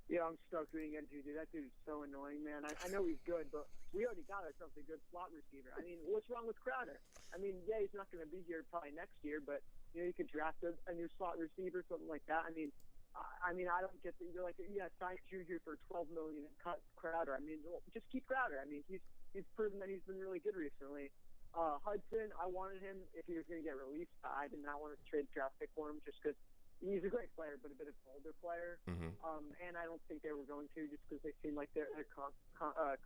Yeah, I'm stoked we didn't get Juju. That dude's so annoying, man. I know he's good, but we already got ourselves a good slot receiver. I mean, what's wrong with Crowder? I mean, yeah, he's not going to be here probably next year, but you could draft a new slot receiver, something like that. I mean, I don't get that. You're like, yeah, sign Juju for $12 million and cut Crowder. I mean, just keep Crowder. I mean, he's proven that he's been really good recently. Hudson, I wanted him if he was going to get released. I did not want to trade draft pick for him just because he's a great player, but a bit of an older player. Mm-hmm. And I don't think they were going to just because they seem like they're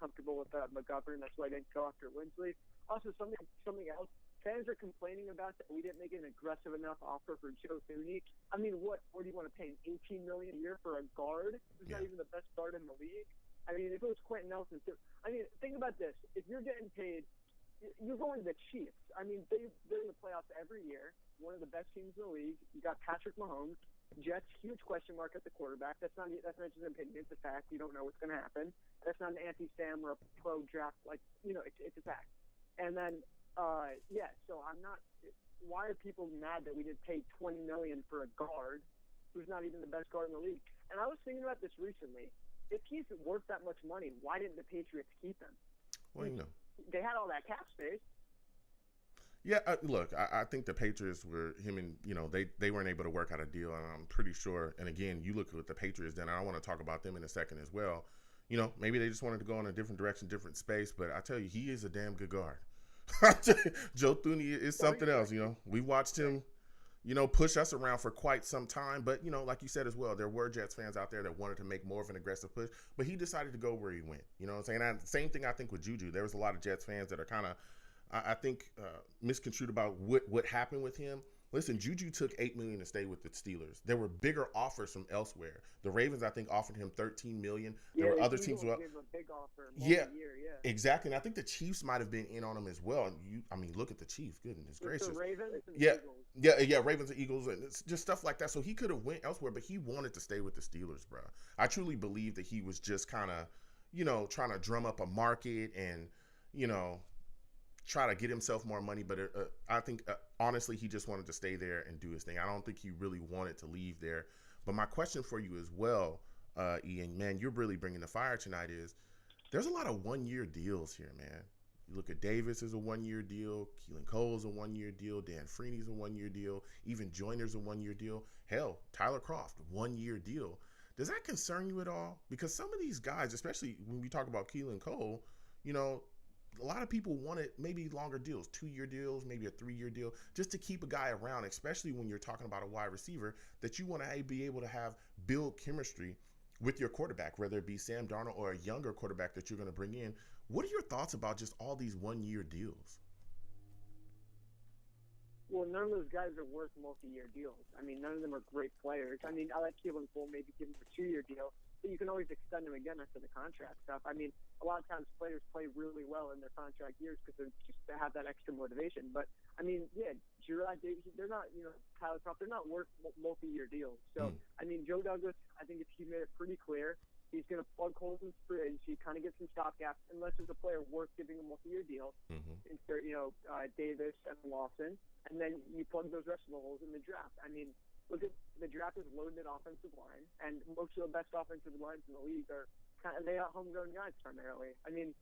comfortable with McGovern. That's why they didn't go after Winsley. Also, something else. Fans are complaining about that we didn't make an aggressive enough offer for Joe Thuney. I mean, what do you want to pay him $18 million a year for a guard who's not even the best guard in the league? I mean, if it was Quentin Nelson, I mean, think about this. If you're getting paid, you're going to the Chiefs. I mean, they're in the playoffs every year. One of the best teams in the league. You got Patrick Mahomes. Jets, huge question mark at the quarterback. That's not just an opinion. It's a fact. You don't know what's going to happen. That's not an anti-Sam or a pro draft. It's a fact. And then, so I'm not – why are people mad that we did pay $20 million for a guard who's not even the best guard in the league? And I was thinking about this recently. If he's worth that much money, why didn't the Patriots keep him? Well, they had all that cap space. Yeah, look, I think the Patriots were him and, they weren't able to work out a deal. And I'm pretty sure. And again, you look at the Patriots, then I want to talk about them in a second as well. Maybe they just wanted to go in a different direction, different space. But I tell you, he is a damn good guard. Joe Thuney is something else. We watched him push us around for quite some time. But, like you said as well, there were Jets fans out there that wanted to make more of an aggressive push. But he decided to go where he went. You know what I'm saying? And same thing I think with Juju. There was a lot of Jets fans that are kind of, I think, misconstrued about what happened with him. Listen, Juju took $8 million to stay with the Steelers. There were bigger offers from elsewhere. The Ravens, I think, offered him $13 million. There were other teams. Gave a big offer, yeah, yeah, exactly. And I think the Chiefs might have been in on him as well. And look at the Chiefs. Goodness gracious. The Ravens and yeah, Eagles. yeah, Ravens and Eagles, and it's just stuff like that. So he could have went elsewhere, but he wanted to stay with the Steelers, bro. I truly believe that he was just kind of, trying to drum up a market and, try to get himself more money. But I think, honestly, he just wanted to stay there and do his thing. I don't think he really wanted to leave there. But my question for you as well, Ian, man, you're really bringing the fire tonight, is there's a lot of one-year deals here, man. You look at Davis is a one-year deal. Keelan Cole's a one-year deal. Dan Freeney's a one-year deal. Even Joyner's a one-year deal. Hell, Tyler Kroft, one-year deal. Does that concern you at all? Because some of these guys, especially when we talk about Keelan Cole, a lot of people wanted maybe longer deals, 2-year deals, maybe a 3-year deal, just to keep a guy around, especially when you're talking about a wide receiver that you want to be able to build chemistry with your quarterback, whether it be Sam Darnold or a younger quarterback that you're going to bring in. What are your thoughts about just all these one-year deals? Well, none of those guys are worth multi-year deals. I mean, none of them are great players. I mean, I like Keelan Cole, maybe give him a 2-year deal, but you can always extend them again after the contract stuff. I mean, a lot of times players play really well in their contract years because they have that extra motivation. But, I mean, yeah, Gerard Davis, they're not, Tyler Kroft, they're not worth multi-year deals. So, I mean, Joe Douglas, I think he made it pretty clear. He's going to plug holes in free agency, kind of get some stopgaps, unless there's a player worth giving a multi-year deal. Insert, Davis and Lawson, and then you plug those rest of the holes in the draft. I mean, look at the draft is loaded offensive line, and most of the best offensive lines in the league are they got homegrown guys primarily. I mean,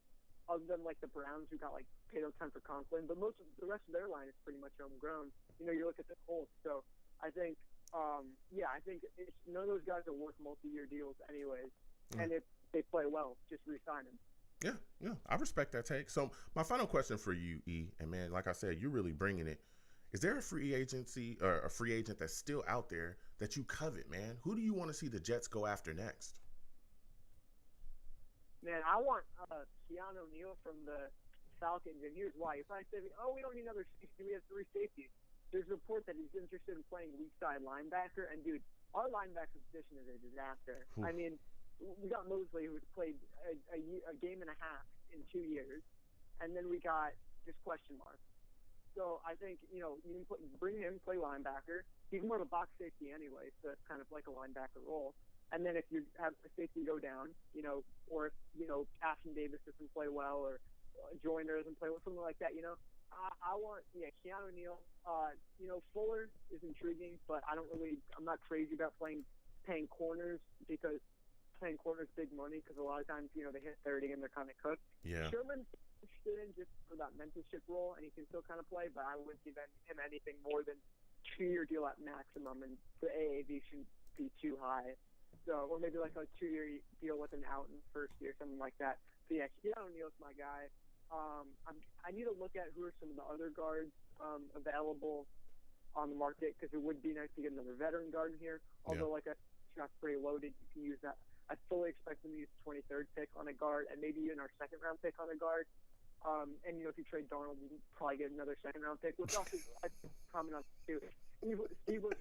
other than like the Browns who got like paid a ton for Conklin, but most of the rest of their line is pretty much homegrown. You look at the Colts. So I think, I think none of those guys are worth multi-year deals anyways. And if they play well, just re-sign them. Yeah, I respect that take. So my final question for you, E, and man, like I said, you're really bringing it. Is there a free agency or a free agent that's still out there that you covet, man? Who do you want to see the Jets go after next? Man, I want Keanu O'Neal from the Falcons, and here's why. If I say, we don't need another safety, we have 3 safeties. There's a report that he's interested in playing weak side linebacker, and dude, our linebacker position is a disaster. I mean, we got Mosley, who's played a game and a half in 2 years, and then we got just question marks. So I think, you can bring him, play linebacker. He's more of a box safety anyway, so it's kind of like a linebacker role. And then if you have a safety go down, or if, Ashton Davis doesn't play well, or Joyner doesn't play well, something like that, I want, Keanu O'Neal. Fuller is intriguing, but I'm not crazy about paying corners, because paying corners big money, because a lot of times, they hit 30 and they're kind of cooked. Yeah. Sherman's interested in just for that mentorship role, and he can still kind of play, but I wouldn't give him anything more than 2-year deal at maximum, and the AAV shouldn't be too high. So, or maybe like a 2-year deal with an out in the first year, something like that. But yeah, Keanu O'Neal's my guy. I need to look at who are some of the other guards available on the market, because it would be nice to get another veteran guard in here. Although, like I said, pretty loaded, you can use that. I fully expect them to use 23rd pick on a guard, and maybe even our 2nd-round pick on a guard. And if you trade Darnold, you can probably get another 2nd-round pick, which also I comment on too. Steve was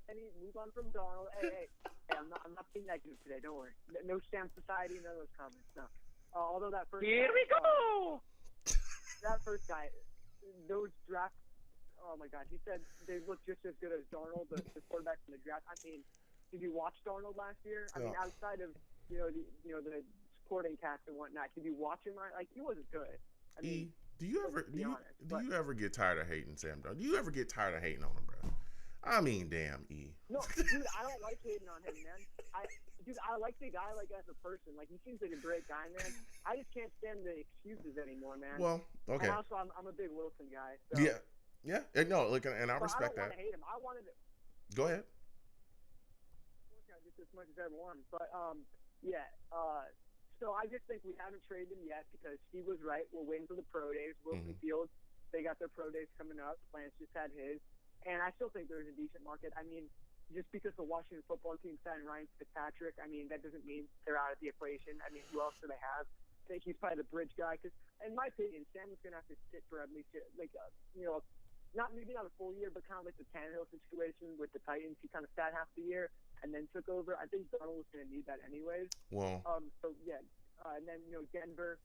any move on from Darnold. Hey, I'm not being negative today. Don't worry. No Stamp Society, none of those comments. No. Although that first Here we go. That first guy, those drafts. Oh my God, he said they look just as good as Darnold, the quarterback in the draft. I mean, did you watch Darnold last year? I mean, outside of the supporting cast and whatnot, did you watch him? Like, he wasn't good. I mean, do you ever get tired of hating Sam Darnold? Do you ever get tired of hating on him, bro? I mean, damn, E. No, dude, I don't like hating on him, man. I like the guy as a person. Like, he seems like a great guy, man. I just can't stand the excuses anymore, man. Well, okay. And also, I'm a big Wilson guy. So. Yeah. No, look, and I respect that. I don't want to hate him. I wanted to. Go ahead. Just as much as everyone, but so I just think we haven't traded him yet, because Steve was right. We're waiting for the pro days. Wilson Fields, they got their pro days coming up. Lance just had his. And I still think there's a decent market. I mean, just because the Washington football team signed Ryan Fitzpatrick, I mean, that doesn't mean they're out of the equation. I mean, who else do they have? I think he's probably the bridge guy. Because, in my opinion, Sam was going to have to sit for at least, maybe not a full year, but kind of like the Tannehill situation with the Titans. He kind of sat half the year and then took over. I think Darnold was going to need that anyways. Well, And then, Denver,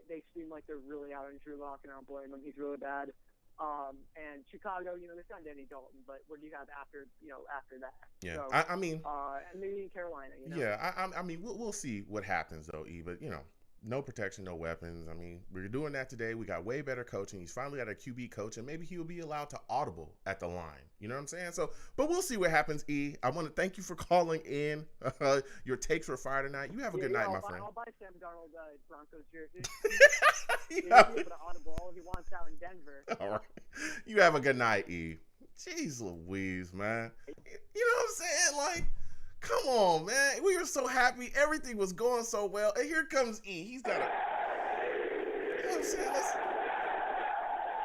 they seem like they're really out on Drew Lock, and I don't blame them. He's really bad. And Chicago, they signed Andy Dalton, but what do you have after that? yeah, So, I mean, and maybe in Carolina, yeah, I mean, we'll see what happens though, E. But no protection, no weapons. I mean, we're doing that today. We got way better coaching. He's finally got a QB coach, and maybe he'll be allowed to audible at the line. You know what I'm saying? So, but we'll see what happens, E. I want to thank you for calling in. Your takes were fire tonight. You have a good night, my friend. I'll buy Sam Darnold Broncos jersey. Yeah. He'll be able to audible all he wants out in Denver. All right. You have a good night, E. Jeez Louise, man. You know what I'm saying? Like, come on, man. We were so happy. Everything was going so well. And here comes E. He's got a... You know what I'm saying?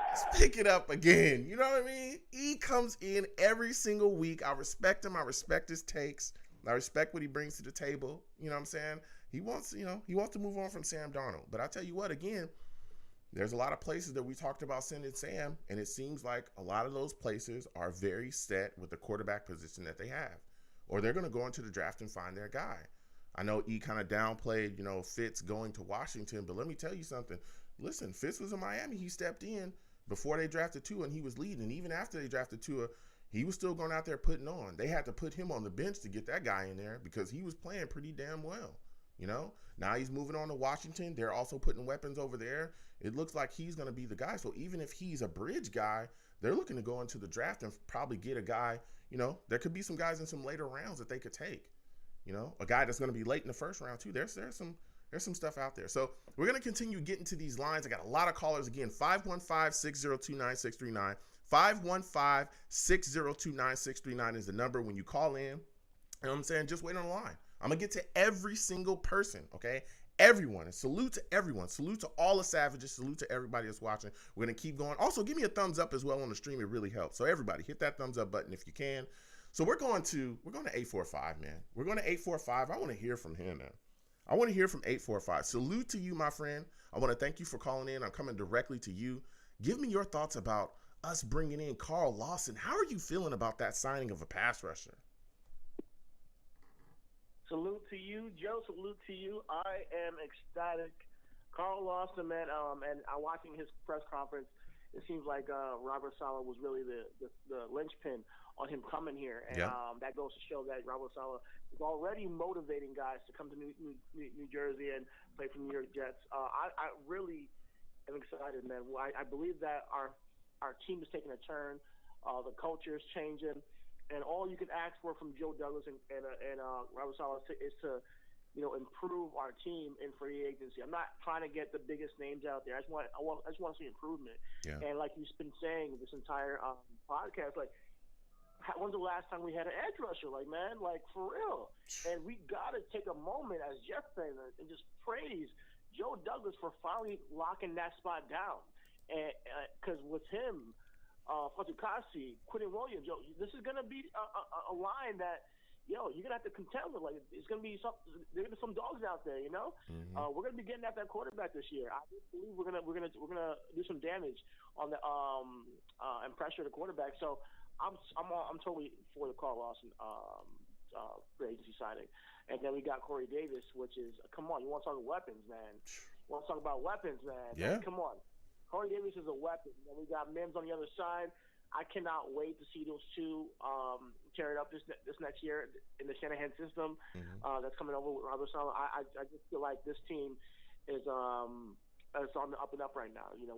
Let's pick it up again. You know what I mean? E comes in every single week. I respect him. I respect his takes. I respect what he brings to the table. You know what I'm saying? He wants to move on from Sam Darnold. But I tell you what, again, there's a lot of places that we talked about sending Sam, and it seems like a lot of those places are very set with the quarterback position that they have. Or they're going to go into the draft and find their guy. I know E kind of downplayed, Fitz going to Washington, but let me tell you something. Listen, Fitz was in Miami. He stepped in before they drafted Tua, and he was leading. And even after they drafted Tua, he was still going out there putting on. They had to put him on the bench to get that guy in there because he was playing pretty damn well. Now he's moving on to Washington. They're also putting weapons over there. It looks like he's going to be the guy. So even if he's a bridge guy, they're looking to go into the draft and probably get a guy. There could be some guys in some later rounds that they could take. A guy that's going to be late in the first round too. There's some stuff out there. So we're going to continue getting to these lines. I got a lot of callers again. 515-602-9639. 515-602-9639 is the number when you call in. You know what I'm saying? Just wait on the line. I'm going to get to every single person, okay? Everyone. And salute to everyone. Salute to all the savages. Salute to everybody that's watching. We're going to keep going. Also, give me a thumbs up as well on the stream. It really helps. So everybody, hit that thumbs up button if you can. So we're going to 845, man. We're going to 845. I want to hear from him, man. I want to hear from 845. Salute to you, my friend. I want to thank you for calling in. I'm coming directly to you. Give me your thoughts about us bringing in Carl Lawson. How are you feeling about that signing of a pass rusher? Salute to you, Joe. Salute to you. I am ecstatic. Carl Lawson, man, and watching his press conference, it seems like Robert Saleh was really the linchpin on him coming here. And that goes to show that Robert Saleh is already motivating guys to come to New Jersey and play for New York Jets. I really am excited, man. I believe that our team is taking a turn. The culture is changing. And all you can ask for from Joe Douglas and Robert Saleh is to, improve our team in free agency. I'm not trying to get the biggest names out there. I just want to see improvement. Yeah. And like you've been saying this entire podcast, like, when's the last time we had an edge rusher? Like, man, like, for real. And we got to take a moment as Jets fans and just praise Joe Douglas for finally locking that spot down. And because with him, Fatukasi, Quentin Williams, this is going to be a line that, you're going to have to contend with. Like, it's going to be some dogs out there, Mm-hmm. We're going to be getting at that quarterback this year. I believe we're going to do some damage on the and pressure the quarterback. So I'm totally for the Carl Lawson free agency signing. And then we got Corey Davis, which is, come on, you want to talk weapons, man? You want to talk about weapons, man? Yeah. Like, come on. Corey Davis is a weapon. And we got Mims on the other side. I cannot wait to see those two tear it up this next year in the Shanahan system. Mm-hmm. That's coming over with Robert Saleh. I just feel like this team is on the up and up right now. We're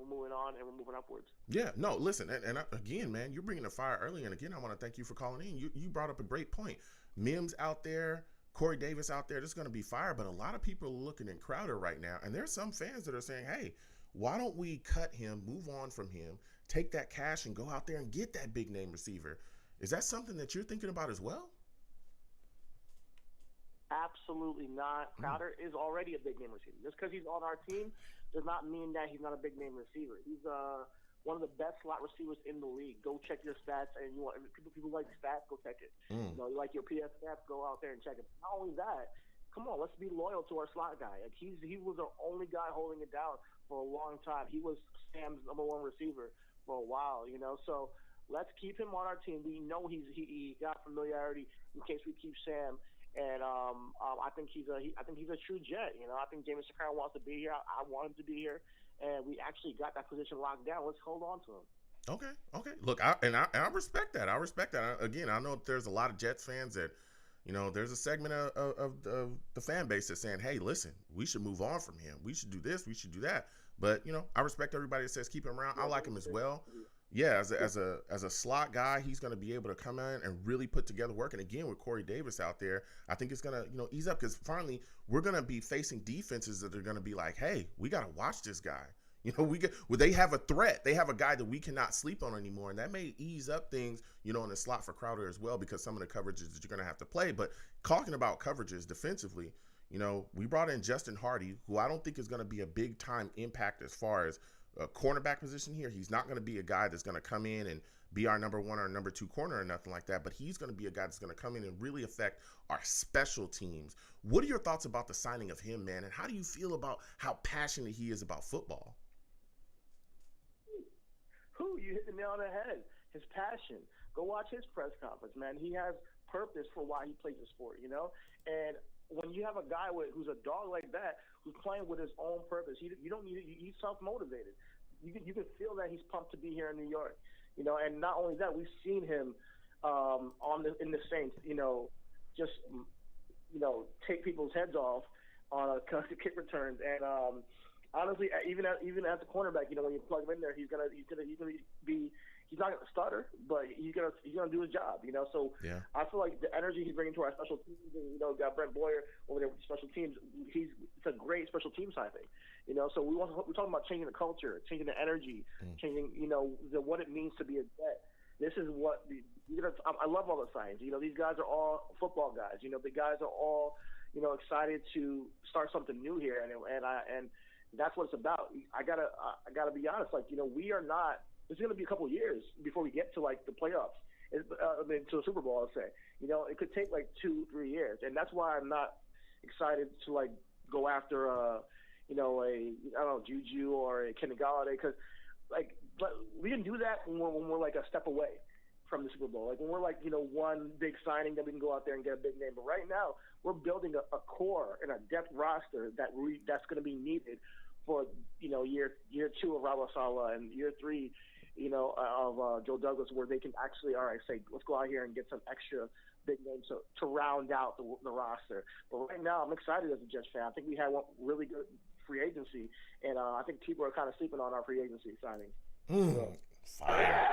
moving on, and we're moving upwards. Yeah, no, listen, and again, man, you're bringing the fire early, and again, I want to thank you for calling in. You brought up a great point. Mims out there, Corey Davis out there. There's going to be fire, but a lot of people are looking at Crowder right now, and there's some fans that are saying, hey, why don't we cut him, move on from him, take that cash and go out there and get that big name receiver? Is that something that you're thinking about as well? Absolutely not. Crowder is already a big name receiver. Just because he's on our team does not mean that he's not a big name receiver. He's one of the best slot receivers in the league. Go check your stats, and you want people like stats, go check it. You know, you like your PS stats, go out there and check it. Not only that, come on, let's be loyal to our slot guy. Like he was the only guy holding it down for a long time. He was Sam's number one receiver for a while, you know. So let's keep him on our team. We know he got familiarity in case we keep Sam. And I think he's a true Jet. You know, I think Jameson Crowder wants to be here. I want him to be here, and we actually got that position locked down. Let's hold on to him. Okay. Look, I respect that. Again, I know there's a lot of Jets fans that, you know, there's a segment of the fan base that's saying, hey, listen, we should move on from him. We should do this. We should do that. But, you know, I respect everybody that says keep him around. I like him as well. Yeah, as a slot guy, he's going to be able to come in and really put together work. And again, with Corey Davis out there, I think it's going to, you know, ease up because finally we're going to be facing defenses that are going to be like, hey, we got to watch this guy. You know, they have a threat. They have a guy that we cannot sleep on anymore. And that may ease up things, you know, in the slot for Crowder as well, because some of the coverages that you're going to have to play. But talking about coverages defensively, you know, we brought in Justin Hardy, who I don't think is going to be a big time impact as far as a cornerback position here. He's not going to be a guy that's going to come in and be our number one or number two corner or nothing like that, but he's going to be a guy that's going to come in and really affect our special teams. What are your thoughts about the signing of him, man? And how do you feel about how passionate he is about football? You hit the nail on the head. His passion. Go watch his press conference, man. He has purpose for why he plays the sport, you know? And when you have a guy who's a dog like that, who's playing with his own purpose, you don't need he's self-motivated. You can feel that he's pumped to be here in New York, you know. And not only that, we've seen him in the Saints, you know, just take people's heads off on kick returns. And honestly, even at the cornerback, you know, when you plug him in there, he's gonna be. He's not going to stutter, but he's gonna do his job, you know. So yeah. I feel like the energy he's bringing to our special teams, and, you know, got Brent Boyer over there with special teams. It's a great special teams signing, you know. So we're talking about changing the culture, changing the energy, changing, you know, what it means to be a Jet. This is what I love all the signs. You know, these guys are all football guys. You know, the guys are all, you know, excited to start something new here, and that's what it's about. I gotta be honest. Like, you know, we are not. It's going to be a couple of years before we get to, like, the playoffs, to a Super Bowl, I'll say. You know, it could take, like, 2-3 years. And that's why I'm not excited to, like, go after, Juju or a Kenny Galladay. Because, like, we can do that when we're, like, a step away from the Super Bowl. Like, when we're, like, you know, one big signing that we can go out there and get a big name. But right now, we're building a core and a depth roster that's going to be needed for, you know, year 2 of Robert Saleh and year 3, you know, of Joe Douglas, where they can actually, all right, say, let's go out here and get some extra big names to round out the roster. But right now, I'm excited as a Jets fan. I think we had one really good free agency, and I think people are kind of sleeping on our free agency signing. Fire.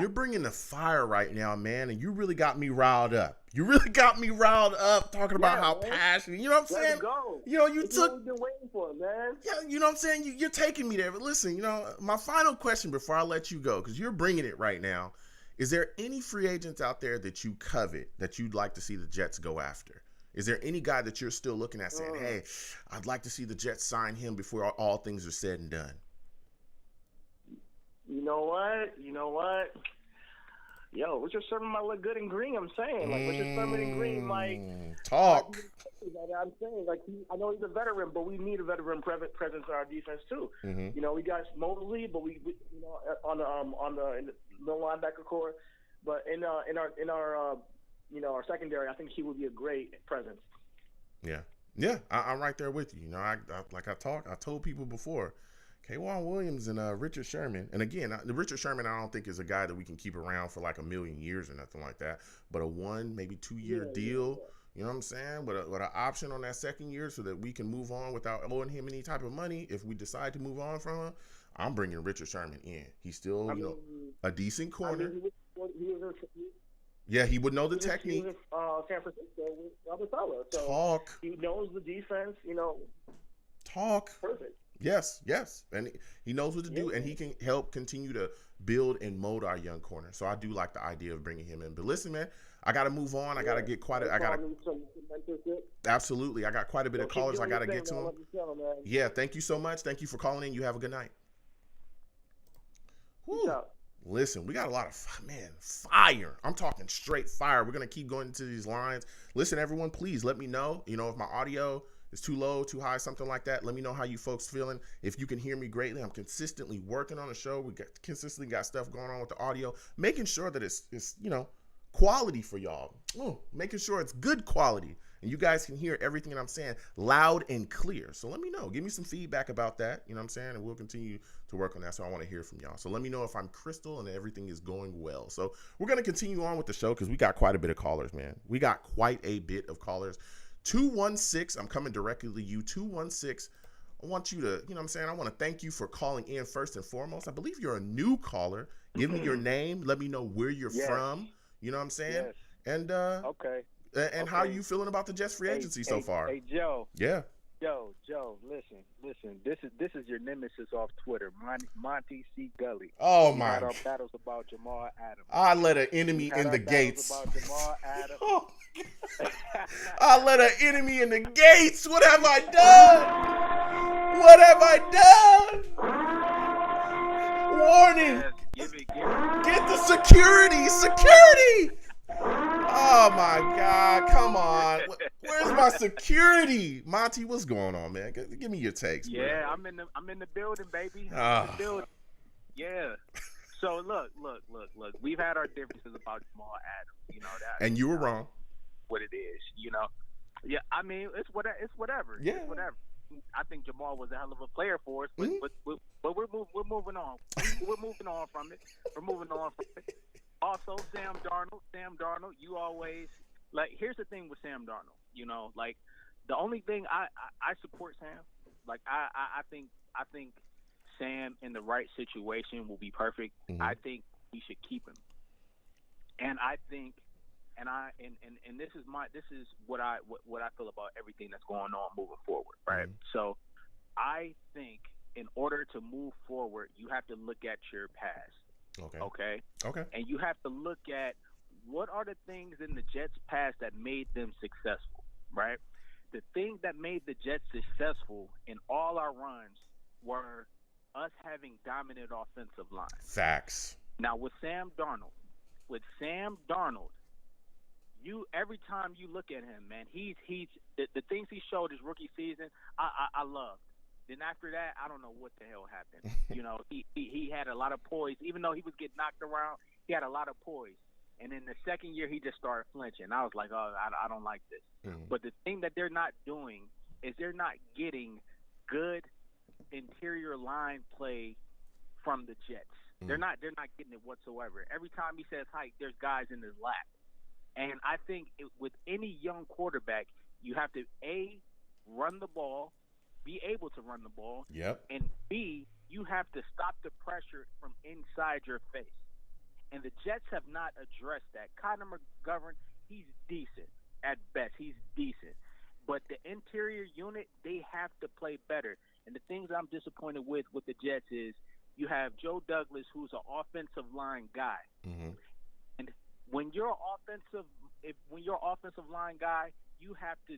You're bringing the fire right now, man, and you really got me riled up. Talking about how passionate. You know what I'm saying? Go. You know, you That's took. What we've been waiting for, man. Yeah, you know what I'm saying? You're taking me there. But listen, you know, my final question before I let you go, because you're bringing it right now. Is there any free agents out there that you covet that you'd like to see the Jets go after? Is there any guy that you're still looking at saying, hey, I'd like to see the Jets sign him before all things are said and done? You know what? Yo, Richard Sherman might look good in green. I'm saying, like, Richard Sherman in green, like, talk. I'm saying, like, I know he's a veteran, but we need a veteran presence in our defense too. Mm-hmm. You know, we got Mosley, but we you know, on the linebacker core, but in our you know, our secondary, I think he would be a great presence. Yeah, I'm right there with you. You know, I told people before. K'Waun Williams and Richard Sherman. And again, the Richard Sherman, I don't think is a guy that we can keep around for like a million years or nothing like that. But a 1, maybe 2-year deal, you know what I'm saying? With an option on that second year so that we can move on without owing him any type of money. If we decide to move on from him, I'm bringing Richard Sherman in. He's still, a decent corner. He would know the technique. He was in San Francisco with Robert Saleh. So talk. He knows the defense, you know. Talk. Perfect. Yes. And he knows what to do, and he can help continue to build and mold our young corner. So I do like the idea of bringing him in. But listen, man, I got to move on. I got to get quite a, I got to, absolutely. I got quite a bit of callers I got to get to them. Yeah, thank you so much. Thank you for calling in. You have a good night. Whew. Listen, we got a lot of, fire. I'm talking straight fire. We're going to keep going into these lines. Listen, everyone, please let me know, if my audio is too low, too high, something like that. Let me know how you folks feeling. If you can hear me greatly, I'm consistently working on the show. We consistently got stuff going on with the audio, making sure that it's quality for y'all. Making sure it's good quality. And you guys can hear everything that I'm saying loud and clear. So let me know. Give me some feedback about that. You know what I'm saying? And we'll continue to work on that. So I want to hear from y'all. So let me know if I'm crystal and everything is going well. So we're going to continue on with the show because we got quite a bit of callers, man. We got quite a bit of callers. 216, I'm coming directly to you. 216, I want you to, you know what I'm saying? I want to thank you for calling in first and foremost. I believe you're a new caller. Give me your name. Let me know where you're from. You know what I'm saying? Yes. And okay. And how are you feeling about the Jets free agency so far? Hey, Joe. Yeah. Joe, listen. This is your nemesis off Twitter, Monty C. Gully. Oh, we my. had our battles about Jamal Adams. I let an enemy in the gates. About Jamal Adams. Oh, I let an enemy in the gates. What have I done? What have I done? Warning. Yes, Get the security. Security. Oh, my God. Come on. Where's my security? Monty, what's going on, man? Give me your takes. Yeah, bro. I'm in the building, baby. Oh. In the building. Yeah. So, look. We've had our differences about Jamal Adams. You know that. And you were wrong. What it is, Yeah, I mean, it's whatever. Yeah. It's whatever. I think Jamal was a hell of a player for us, but we're moving on. We're moving on from it. Also, Sam Darnold, you always here's the thing with Sam Darnold, the only thing I support Sam. I think Sam in the right situation will be perfect. Mm-hmm. I think we should keep him. And I think and this is what I feel about everything that's going on moving forward, right? Mm-hmm. So I think in order to move forward, you have to look at your past. Okay. And you have to look at what are the things in the Jets' past that made them successful, right? The things that made the Jets successful in all our runs were us having dominant offensive line. Facts. Now with Sam Darnold, you every time you look at him, man, he's the things he showed his rookie season, I loved. Then after that, I don't know what the hell happened. He had a lot of poise. Even though he was getting knocked around, he had a lot of poise. And in the second year, he just started flinching. I was like, oh, I don't like this. Mm-hmm. But the thing that they're not doing is they're not getting good interior line play from the Jets. Mm-hmm. They're not getting it whatsoever. Every time he says hike, there's guys in his lap. And I think with any young quarterback, you have to, A, run the ball, be able to run the ball, yep. And B, you have to stop the pressure from inside your face. And the Jets have not addressed that. Connor McGovern, he's decent at best. He's decent. But the interior unit, they have to play better. And the things I'm disappointed with the Jets is you have Joe Douglas, who's an offensive line guy. Mm-hmm. And when you're offensive line guy, you have to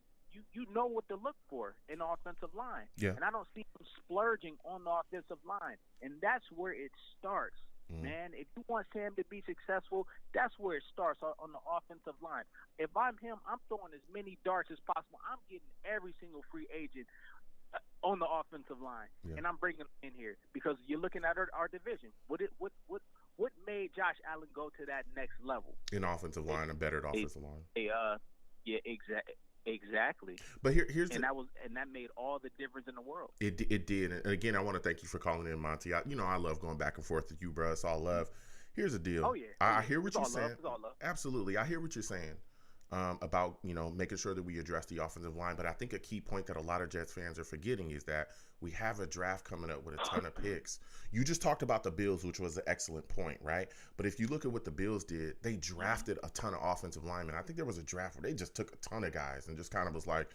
you know what to look for in the offensive line. Yeah. And I don't see him splurging on the offensive line. And that's where it starts. Mm-hmm. Man, if you want Sam to be successful, that's where it starts on the offensive line. If I'm him, I'm throwing as many darts as possible. I'm getting every single free agent on the offensive line, and I'm bringing them in here because you're looking at our division. What made Josh Allen go to that next level? An offensive line, a better offensive line. Yeah, exactly. But here's that made all the difference in the world. It did. And again, I want to thank you for calling in, Monty. I love going back and forth with you, bro. It's all love. Here's the deal. Oh yeah. I hear what you're saying. It's all love. Absolutely, I hear what you're saying about making sure that we address the offensive line. But I think a key point that a lot of Jets fans are forgetting is that we have a draft coming up with a ton of picks. You just talked about the Bills, which was an excellent point, right? But if you look at what the Bills did, they drafted a ton of offensive linemen. I think there was a draft where they just took a ton of guys and just kind of was like,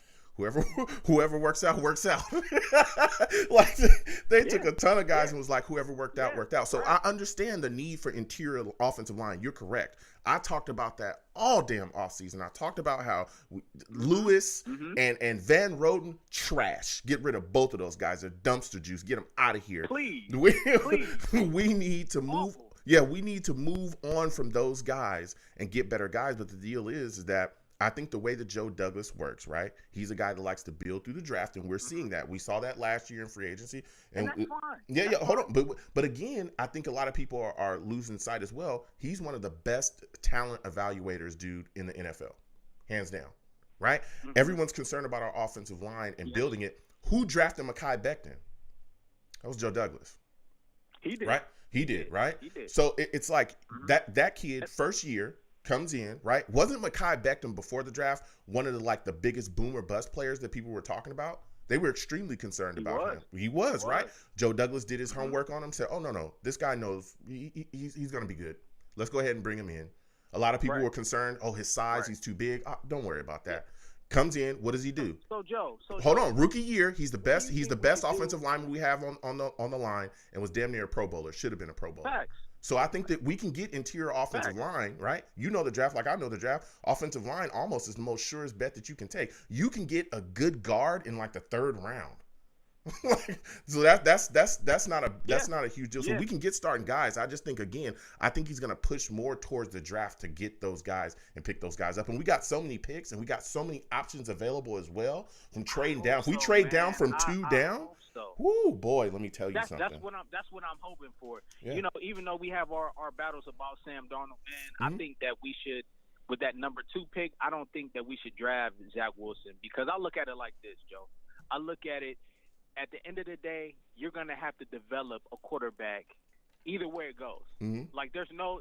whoever works out works out. Like they took a ton of guys and was like, whoever worked out worked out. So I understand the need for interior offensive line. You're correct. I talked about that all damn offseason. I talked about how Lewis and Van Roten, trash. Get rid of both of those guys. They're dumpster juice. Get them out of here. Please. We need to move. Yeah, we need to move on from those guys and get better guys. But the deal is that I think the way that Joe Douglas works, right? He's a guy that likes to build through the draft, and we're seeing that. We saw that last year in free agency. And that's fine. Yeah, hold on. But again, I think a lot of people are losing sight as well. He's one of the best talent evaluators, dude, in the NFL. Hands down, right? Everyone's concerned about our offensive line and building it. Who drafted Mekhi Becton? That was Joe Douglas. He did. Right? He did, right? He did. So it's like that kid, first year, comes in, right? Wasn't Mekhi Becton before the draft one of the biggest boom or bust players that people were talking about? They were extremely concerned about him. He was, right? Joe Douglas did his homework on him, said, oh, no, this guy knows he's going to be good. Let's go ahead and bring him in. A lot of people were concerned, his size, he's too big. Don't worry about that. Comes in, what does he do? So Joe, hold on, rookie year, he's the best. He's the best offensive lineman we have on the line, and was damn near a Pro Bowler. Should have been a Pro Bowler. Facts. So I think that we can get interior offensive line, right? You know the draft like I know the draft. Offensive line almost is the most surest bet that you can take. You can get a good guard in the third round. So that's not a huge deal. So we can get starting guys. I just think I think he's gonna push more towards the draft to get those guys and pick those guys up. And we got so many picks and we got so many options available as well from trading down. If we trade down from two down. Woo, boy, let me tell you something. That's what I'm hoping for. Yeah. You know, even though we have our battles about Sam Darnold, man, I think that we should, with that number 2 pick, I don't think that we should draft Zach Wilson, because I look at it like this, Joe. I look at it, at the end of the day, you're going to have to develop a quarterback either way it goes. Like there's no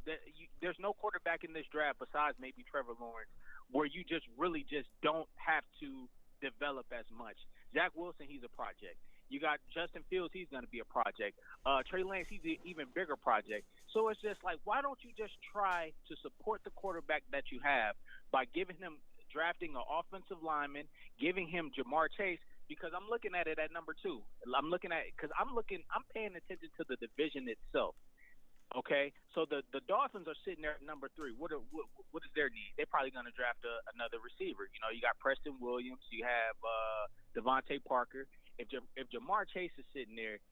quarterback in this draft besides maybe Trevor Lawrence where you just really just don't have to develop as much. Zach Wilson, he's a project. You got Justin Fields, he's going to be a project. Trey Lance, he's an even bigger project. So it's just like, why don't you just try to support the quarterback that you have by drafting an offensive lineman, giving him Jamar Chase, because I'm looking at it at number 2. I'm paying attention to the division itself. Okay, so the Dolphins are sitting there at number 3. What is their need? They're probably going to draft another receiver. You know, you got Preston Williams, you have Devontae Parker. If Jamar Chase is sitting there,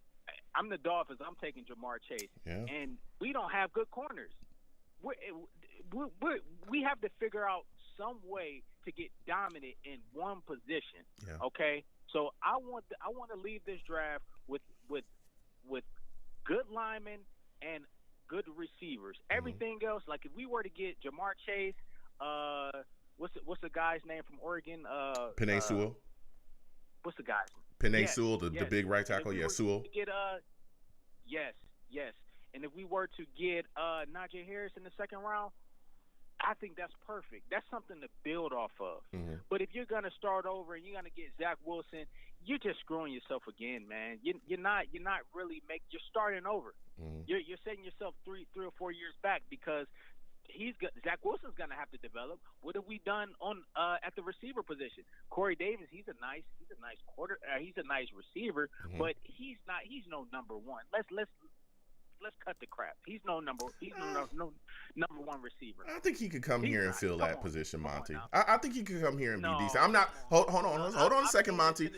I'm the Dolphins. I'm taking Jamar Chase, and we don't have good corners. We have to figure out some way to get dominant in one position. Okay, so I want to leave this draft with good linemen and good receivers. Everything else, like if we were to get Jamar Chase, what's the guy's name from Oregon? Penei Sewell. What's the guy's name? Penei Sewell, the big right tackle. Sewell. Yes. And if we were to get Najee Harris in the second round, I think that's perfect. That's something to build off of. But if you're gonna start over and you're gonna get Zach Wilson, you're just screwing yourself again, man. You're not really you're starting over. You're setting yourself three or 4 years back, because Zach Wilson's gonna have to develop. What have we done on at the receiver position? Corey Davis, he's a nice receiver, but he's no number 1. Let's cut the crap. He's no number 1 receiver. I think he could come here and fill that position, Monty. I think he could come here and be decent. I'm not. Hold on a second, Monty.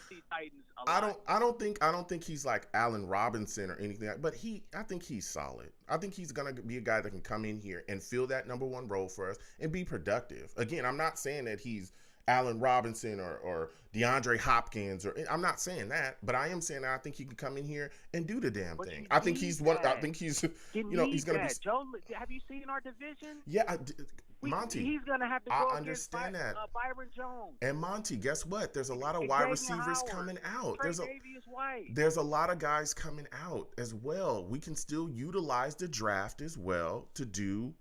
I don't think he's like Allen Robinson or anything. But I think he's solid. I think he's gonna be a guy that can come in here and fill that number 1 role for us and be productive. Again, I'm not saying that he's Allen Robinson or DeAndre Hopkins, or I'm not saying that, but I am saying that I think he can come in here and do the damn thing. I think he's one. I think he's he's going to be. Joe, have you seen our division? Yeah, Monty. He's going to have to go I understand that. Byron Jones. And Monty, guess what? There's a lot of wide receivers coming out. There's a lot of guys coming out as well. We can still utilize the draft as well to do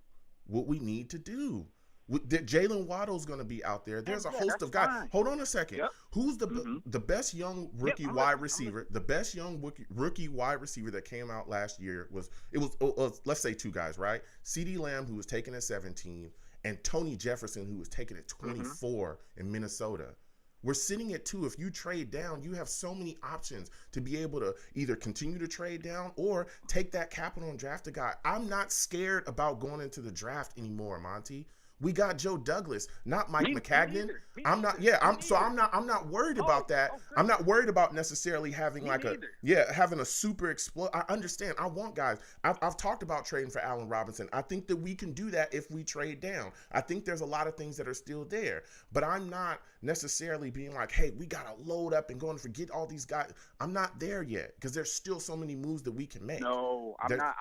what we need to do. Jalen Waddle's going to be out there. There's a host of guys. Fine. Hold on a second. Who's the best young rookie wide receiver? The best young rookie wide receiver that came out last year was let's say 2 guys, right? CeeDee Lamb, who was taken at 17, and Tony Jefferson, who was taken at 24 in Minnesota. We're sitting at 2. If you trade down, you have so many options to be able to either continue to trade down or take that capital and draft a guy. I'm not scared about going into the draft anymore, Monty. We got Joe Douglas, not Mike McCagnon. I'm not worried about that. I'm not worried about necessarily having having a super explode. I understand. I want guys. I've talked about trading for Allen Robinson. I think that we can do that if we trade down. I think there's a lot of things that are still there, but I'm not necessarily being like, hey, we got to load up and go and forget all these guys. I'm not there yet because there's still so many moves that we can make. No, I'm not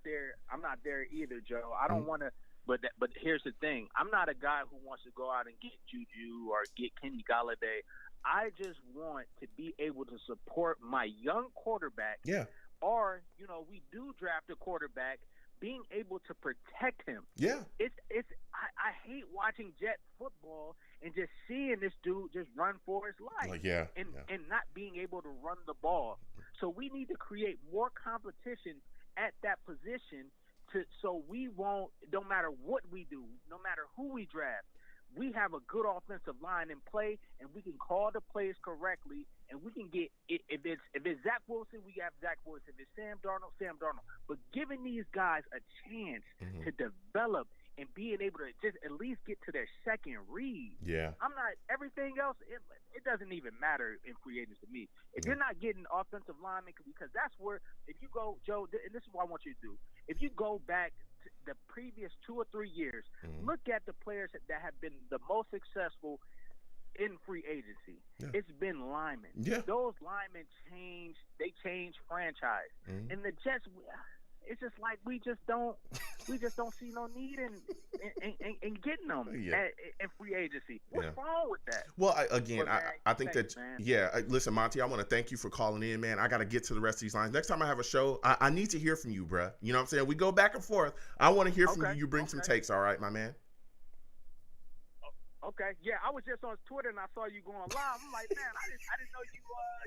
there. I'm not there either, Joe. I don't want to. But here's the thing. I'm not a guy who wants to go out and get Juju or get Kenny Golladay. I just want to be able to support my young quarterback. Yeah. Or, we do draft a quarterback, being able to protect him. Yeah. I hate watching Jet football and just seeing this dude just run for his life. And not being able to run the ball. So we need to create more competition at that position so we won't, no matter what we do, no matter who we draft, we have a good offensive line in play, and we can call the plays correctly, and we can get if it's Zach Wilson, we have Zach Wilson. If it's Sam Darnold. But giving these guys a chance to develop and being able to just at least get to their second read. Yeah. I'm not everything else. It doesn't even matter in free agents to me. If you're not getting offensive linemen, because that's where if you go, Joe, and this is what I want you to do. If you go back to the previous 2 or 3 years, look at the players that have been the most successful in free agency. Yeah. It's been linemen. Yeah. Those linemen change franchise. And the Jets, it's just like we just don't see no need in getting them in free agency. What's wrong with that? Well, I think that listen, Monty, I want to thank you for calling in, man. I got to get to the rest of these lines. Next time I have a show, I need to hear from you, bruh. You know what I'm saying? We go back and forth. I want to hear from you. You bring some takes, all right, my man? Okay, yeah, I was just on Twitter and I saw you going live. I'm like, man, I didn't know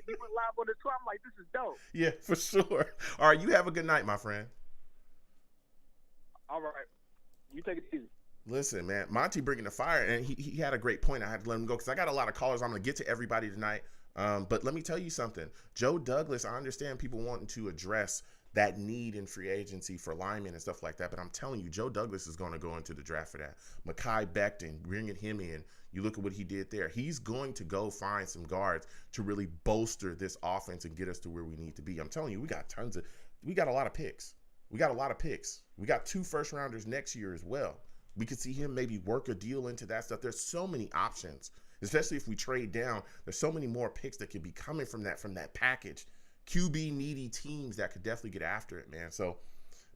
you went live on the Twitter. I'm like, this is dope. Yeah, for sure. All right, you have a good night, my friend. All right, you take it easy. Listen, man, Monty bringing the fire, and he had a great point. I had to let him go because I got a lot of callers. I'm going to get to everybody tonight. But let me tell you something. Joe Douglas, I understand people wanting to address that need in free agency for linemen and stuff like that. But I'm telling you, Joe Douglas is going to go into the draft for that. Mekhi Becton, bringing him in. You look at what he did there. He's going to go find some guards to really bolster this offense and get us to where we need to be. I'm telling you, we got a lot of picks. We got 2 first rounders next year as well. We could see him maybe work a deal into that stuff. There's so many options, especially if we trade down. There's so many more picks that could be coming from that package. QB needy teams that could definitely get after it, man. So,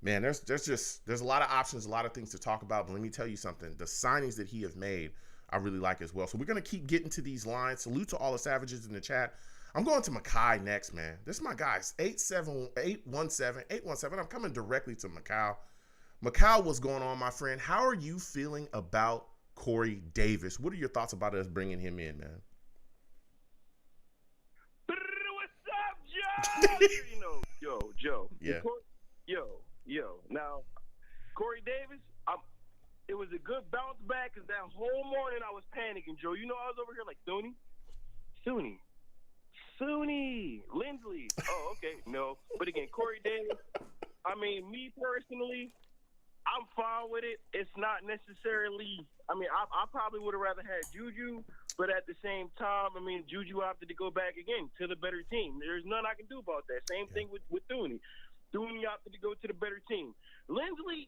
man, there's a lot of options, a lot of things to talk about. But let me tell you something. The signings that he has made, I really like as well. So we're going to keep getting to these lines. Salute to all the savages in the chat. I'm going to Mekhi next, man. This is my guys, 817. I'm coming directly to Mekhi. Mekhi, what's going on, my friend? How are you feeling about Corey Davis? What are your thoughts about us bringing him in, man? Joe. Yeah. Yo. Now, Corey Davis, it was a good bounce back because that whole morning I was panicking, Joe. You know, I was over here like, Suni, Lindsley. Oh, okay. No. But again, Corey Davis, I mean, me personally, I'm fine with it. It's not necessarily, I probably would have rather had Juju, but at the same time, Juju opted to go back again to the better team. There's nothing I can do about that. Same thing with Thuney. Thuney opted to go to the better team. Lindsley,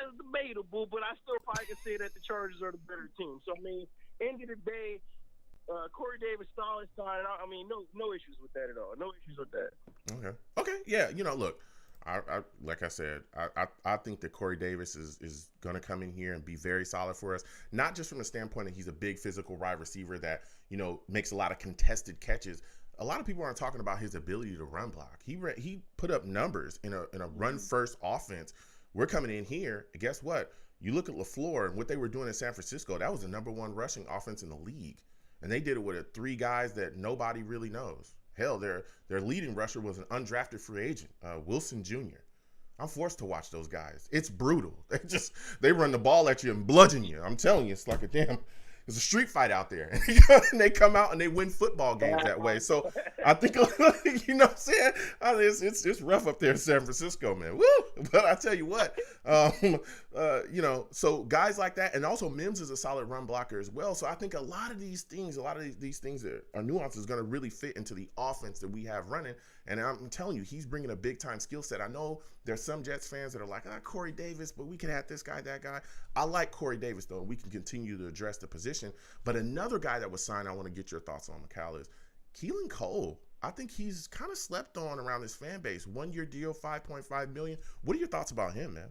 that's debatable, but I still probably can say that the Chargers are the better team. So, end of the day, Corey Davis, solid sign. No issues with that at all. No issues with that. Okay. Yeah, look. I like I said, I think that Corey Davis is going to come in here and be very solid for us, not just from the standpoint that he's a big physical wide receiver that, makes a lot of contested catches. A lot of people aren't talking about his ability to run block. He put up numbers in a run-first offense. We're coming in here, and guess what? You look at LaFleur and what they were doing in San Francisco, that was the number 1 rushing offense in the league. And they did it with 3 guys that nobody really knows. Hell, their leading rusher was an undrafted free agent, Wilson Jr. I'm forced to watch those guys. It's brutal. They run the ball at you and bludgeon you. I'm telling you, it's like a damn It's a street fight out there. And they come out and they win football games that way. So I think, you know what I'm saying? It's rough up there in San Francisco, man. Woo! But I tell you what, you know, so guys like that, and also Mims is a solid run blocker as well. So I think a lot of these things that are nuances, going to really fit into the offense that we have running. And I'm telling you, he's bringing a big time skill set. I know there's some Jets fans that are like, Corey Davis, but we could have this guy, that guy. I like Corey Davis, though. We can continue to address the position. But another guy that was signed, I want to get your thoughts on, Mikal, is Keelan Cole. I think he's kind of slept on around his fan base. 1 year deal, $5.5 million. What are your thoughts about him, man?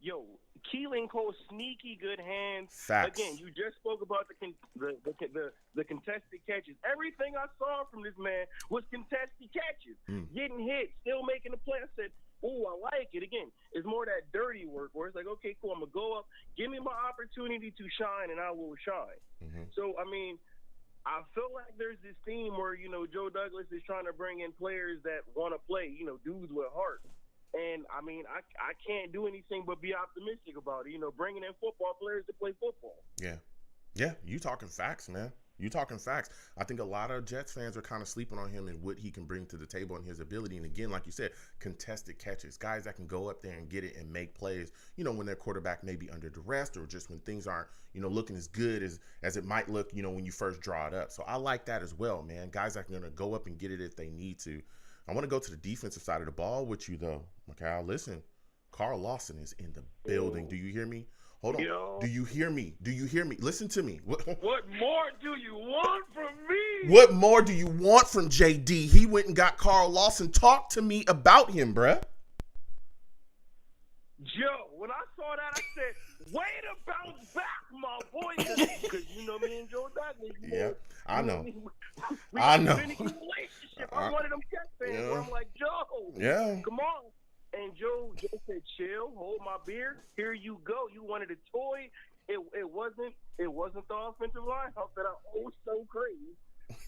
Yo, Keelan Cole, sneaky good hands. Facts. Again, you just spoke about the contested catches. Everything I saw from this man was contested catches. Getting hit, still making the play. I said, oh, I like it. Again, it's more that dirty work where it's like, okay, cool, I'm going to go up, give me my opportunity to shine, and I will shine. So, I mean, I feel like there's this theme where, you know, Joe Douglas is trying to bring in players that want to play, you know, dudes with heart. And, I mean, I can't do anything but be optimistic about it, you know, bringing in football players to play football. Yeah. Yeah, you talking facts, man. You talking facts. I think a lot of Jets fans are kind of sleeping on him and what he can bring to the table and his ability. And again, like you said, contested catches, guys that can go up there and get it and make plays, you know, when their quarterback may be under duress or just when things aren't, you know, looking as good as it might look, you know, when you first draw it up. So I like that as well, man. Guys that are going to go up and get it if they need to. I want to go to the defensive side of the ball with you, though, Mikal. Listen, Carl Lawson is in the building. Do you hear me? Hold on. Yo. Do you hear me? Do you hear me? Listen to me. What more do you want from me? What more do you want from JD? He went and got Carl Lawson. Talk to me about him, bruh. Joe, when I saw that, I said, way to bounce back, my boy. Because you know me and Joe Douglas. Yeah, I know. We I got know. a finicky relationship. I'm one of them Jets fans where I'm like, Joe, come on. And Joe said, chill, hold my beer. Here you go. You wanted a toy. It wasn't the offensive line help that I owe so crazy.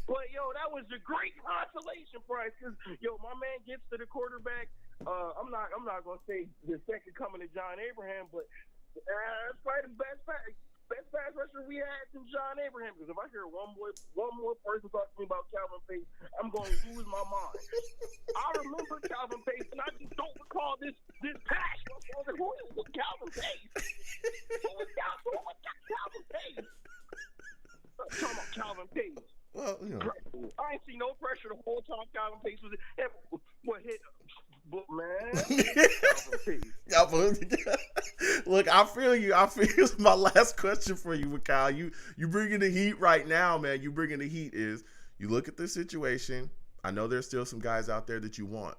But, yo, that was a great consolation prize because, yo, my man gets to the quarterback. I'm not going to say the second coming of John Abraham, but it's probably the best pass rusher we had since John Abraham. Because if I hear one more person talk to me about Calvin Pace, I'm going to lose my mind. I remember Calvin Pace, and I just don't recall this pass. I was like, who is Calvin Pace? Who was Calvin Pace? I'm talking about Calvin Pace. Well, you know. I ain't see no pressure the whole time Calvin Pace was hit. But man, look, I feel you. Here's my last question for you, Mikal. You bringing the heat right now, man. You bringing the heat is you look at this situation. I know there's still some guys out there that you want.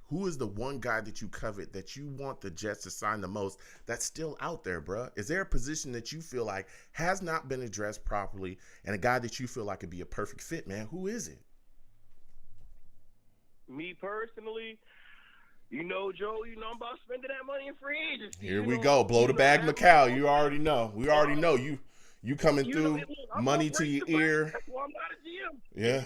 Who is the one guy that you covet that you want the Jets to sign the most that's still out there, bro? Is there a position that you feel like has not been addressed properly and a guy that you feel like could be a perfect fit, man? Who is it? Me personally, you know, Joe, you know I'm about spending that money in free agency. Here we go. Blow the bag, Mikal. You already know. We already know. You coming through, money to your ear. That's why I'm not a GM. Yeah.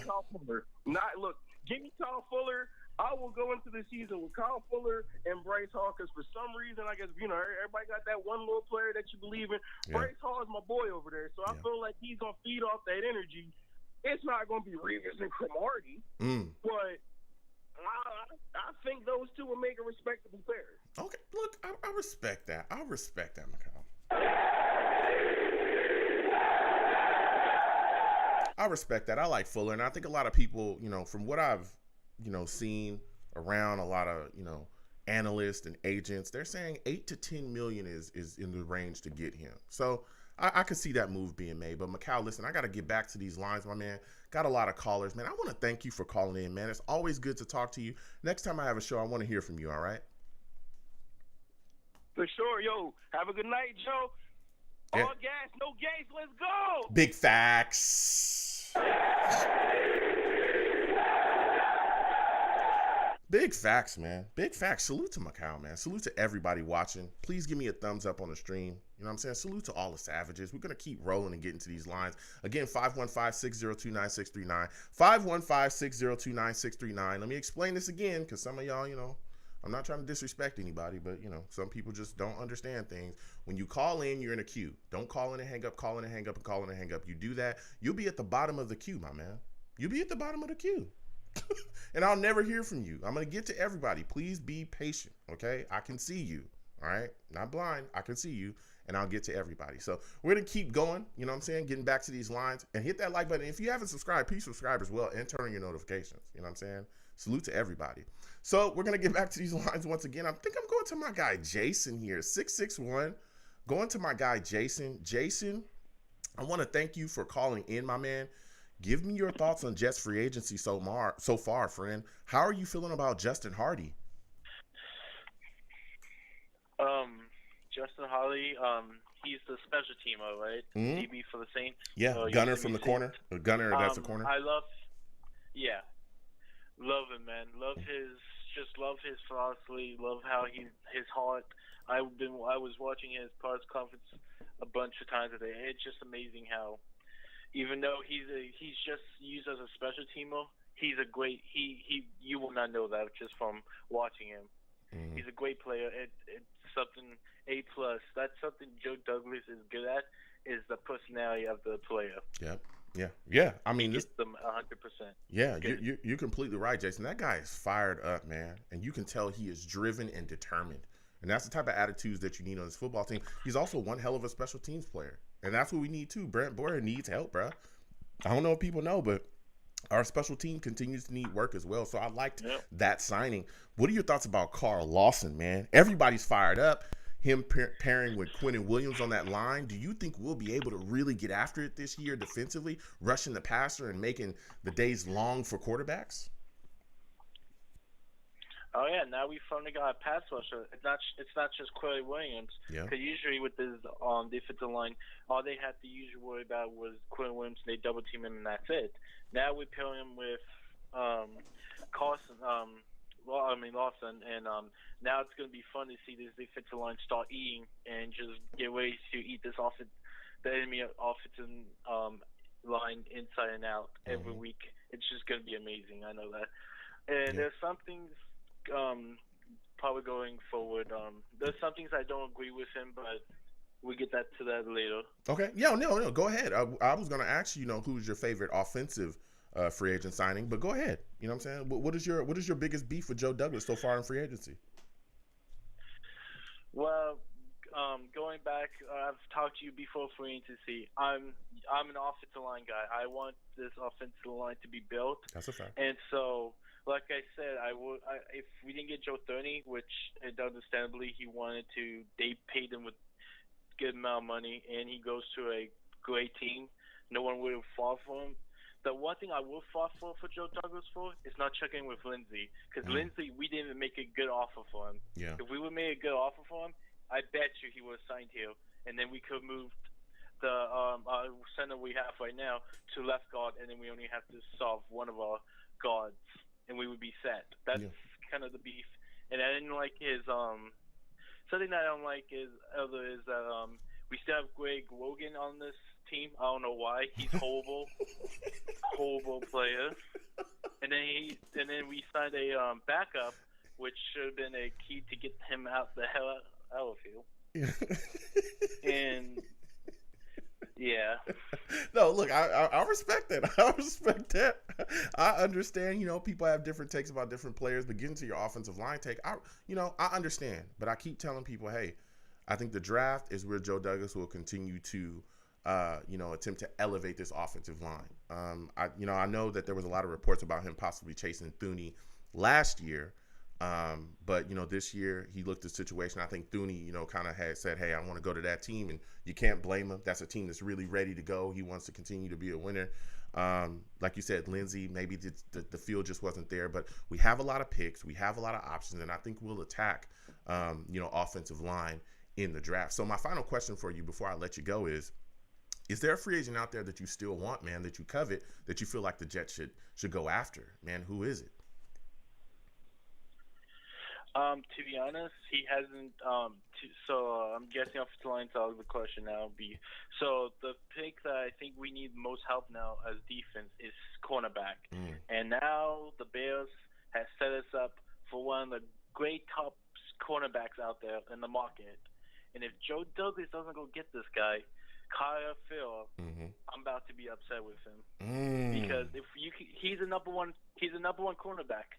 Give me Kyle Fuller. I will go into the season with Kyle Fuller and Bryce Hall because for some reason, I guess, you know, everybody got that one little player that you believe in. Yeah. Bryce Hall is my boy over there, so I feel like he's going to feed off that energy. It's not going to be Reeves and Cromartie, but I think those two will make a respectable pair. Okay, look, I respect that. I respect that, Mikal. I respect that. I like Fuller, and I think a lot of people, you know, from what I've, you know, seen around a lot of, you know, analysts and agents, they're saying $8 to $10 million is in the range to get him. So I could see that move being made. But Mikal, listen, I got to get back to these lines, my man. Got a lot of callers, man. I want to thank you for calling in, man. It's always good to talk to you. Next time I have a show, I want to hear from you, all right? For sure. Yo, have a good night, Joe. Yeah. All gas, no gas. Let's go. Big facts. Big facts, man. Big facts. Salute to Mikal, man. Salute to everybody watching. Please give me a thumbs up on the stream. You know what I'm saying? Salute to all the savages. We're going to keep rolling and getting to these lines. Again, 515-602-9639. 515-602-9639. Let me explain this again because some of y'all, you know, I'm not trying to disrespect anybody, but, you know, some people just don't understand things. When you call in, you're in a queue. Don't call in and hang up, call in and hang up, and call in and hang up. You do that, you'll be at the bottom of the queue, my man. You'll be at the bottom of the queue. And I'll never hear from you. I'm going to get to everybody. Please be patient, okay? I can see you, all right? Not blind. I can see you, and I'll get to everybody. So we're going to keep going, you know what I'm saying, getting back to these lines. And hit that like button. If you haven't subscribed, please subscribe as well and turn on your notifications, you know what I'm saying? Salute to everybody. So we're going to get back to these lines once again. I think I'm going to my guy Jason here, 661. Going to my guy Jason. Jason, I want to thank you for calling in, my man. Give me your thoughts on Jets free agency so far, friend. How are you feeling about Justin Hardy? Justin Hardy, he's the special teamer, right? Mm-hmm. DB for the Saints. Yeah, gunner from the corner. Gunner, that's the corner. Love him, man. Love his philosophy. Love how his heart. I was watching his press conference a bunch of times today. It's just amazing how, even though he's just used as a special teamer, he's a great. You will not know that just from watching him. Mm-hmm. He's a great player. It's something A+. That's something Joe Douglas is good at, is the personality of the player. Yeah. I mean, this them 100%. Yeah, you're completely right, Jason. That guy is fired up, man, and you can tell he is driven and determined. And that's the type of attitudes that you need on this football team. He's also one hell of a special teams player, and that's what we need too. Brent Boyer needs help, bro. I don't know if people know, but our special team continues to need work as well. So I liked that signing. What are your thoughts about Carl Lawson, man? Everybody's fired up. Him pairing with Quinnen Williams on that line. Do you think we'll be able to really get after it this year defensively, rushing the passer and making the days long for quarterbacks? Oh yeah, now we finally got a pass rusher. It's not just Quinnen Williams. Yeah. Because usually with this defensive line, all they had to usually worry about was Quinnen Williams. They double team him and that's it. Now we're pairing him with Lawson, and now it's going to be fun to see this defensive line start eating and just get ready to eat the enemy offensive line inside and out every week. It's just going to be amazing. I know that. And there's some things probably going forward. There's some things I don't agree with him, but we get to that later. Okay. Yeah, no. Go ahead. I was going to ask you, who's your favorite offensive free agent signing, but go ahead. You know what I'm saying? What is your biggest beef with Joe Douglas so far in free agency? Well, going back, I've talked to you before free agency. I'm an offensive line guy. I want this offensive line to be built. That's a fact. And so, like I said, if we didn't get Joe Thuney, which understandably they paid him with good amount of money, and he goes to a great team. No one would have fought for him. The one thing I will fight for Joe Douglas is not checking with Lindsey, because Lindsey, we didn't even make a good offer for him. Yeah. If we would have made a good offer for him, I bet you he would have signed here, and then we could move the center we have right now to left guard, and then we only have to solve one of our guards, and we would be set. That's kind of the beef. And I didn't like his something that I don't like is that we still have Greg Logan on this team. I don't know why. He's horrible. Horrible player. And then we signed a backup, which should have been a key to get him out the hell out of field. And yeah. No, look, I respect that. I respect that. I understand, people have different takes about different players, but getting to your offensive line take, I understand. But I keep telling people, hey, I think the draft is where Joe Douglas will continue to attempt to elevate this offensive line. I know that there was a lot of reports about him possibly chasing Thuney last year. But this year he looked at the situation. I think Thuney, kind of had said, hey, I want to go to that team, and you can't blame him. That's a team that's really ready to go. He wants to continue to be a winner. Like you said, Lindsey, maybe the field just wasn't there, but we have a lot of picks. We have a lot of options, and I think we'll attack, offensive line in the draft. So my final question for you before I let you go is there a free agent out there that you still want, man, that you covet, that you feel like the Jets should go after? Man, who is it? To be honest, he hasn't. So I'm guessing offensive line's out of the question now. So the pick that I think we need most help now as defense is cornerback. And now the Bears has set us up for one of the great top cornerbacks out there in the market. And if Joe Douglas doesn't go get this guy, Kyle Phil, I'm about to be upset with him because he's a number one cornerback.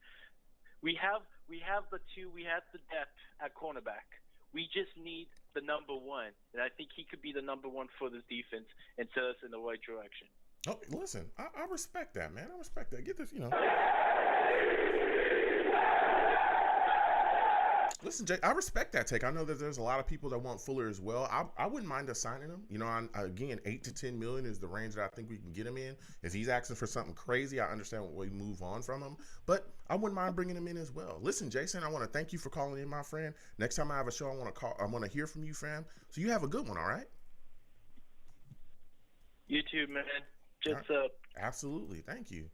We have the two. We have the depth at cornerback. We just need the number one, and I think he could be the number one for this defense and set us in the right direction. Oh, listen, I respect that, man. I respect that. Get this, Listen, Jay, I respect that take. I know that there's a lot of people that want Fuller as well. I wouldn't mind us signing him. Again, $8 to $10 million is the range that I think we can get him in. If he's asking for something crazy, I understand what we move on from him. But I wouldn't mind bringing him in as well. Listen, Jason, I want to thank you for calling in, my friend. Next time I have a show, I want to hear from you, fam. So you have a good one, all right? You too, man. Just up. Absolutely. Thank you.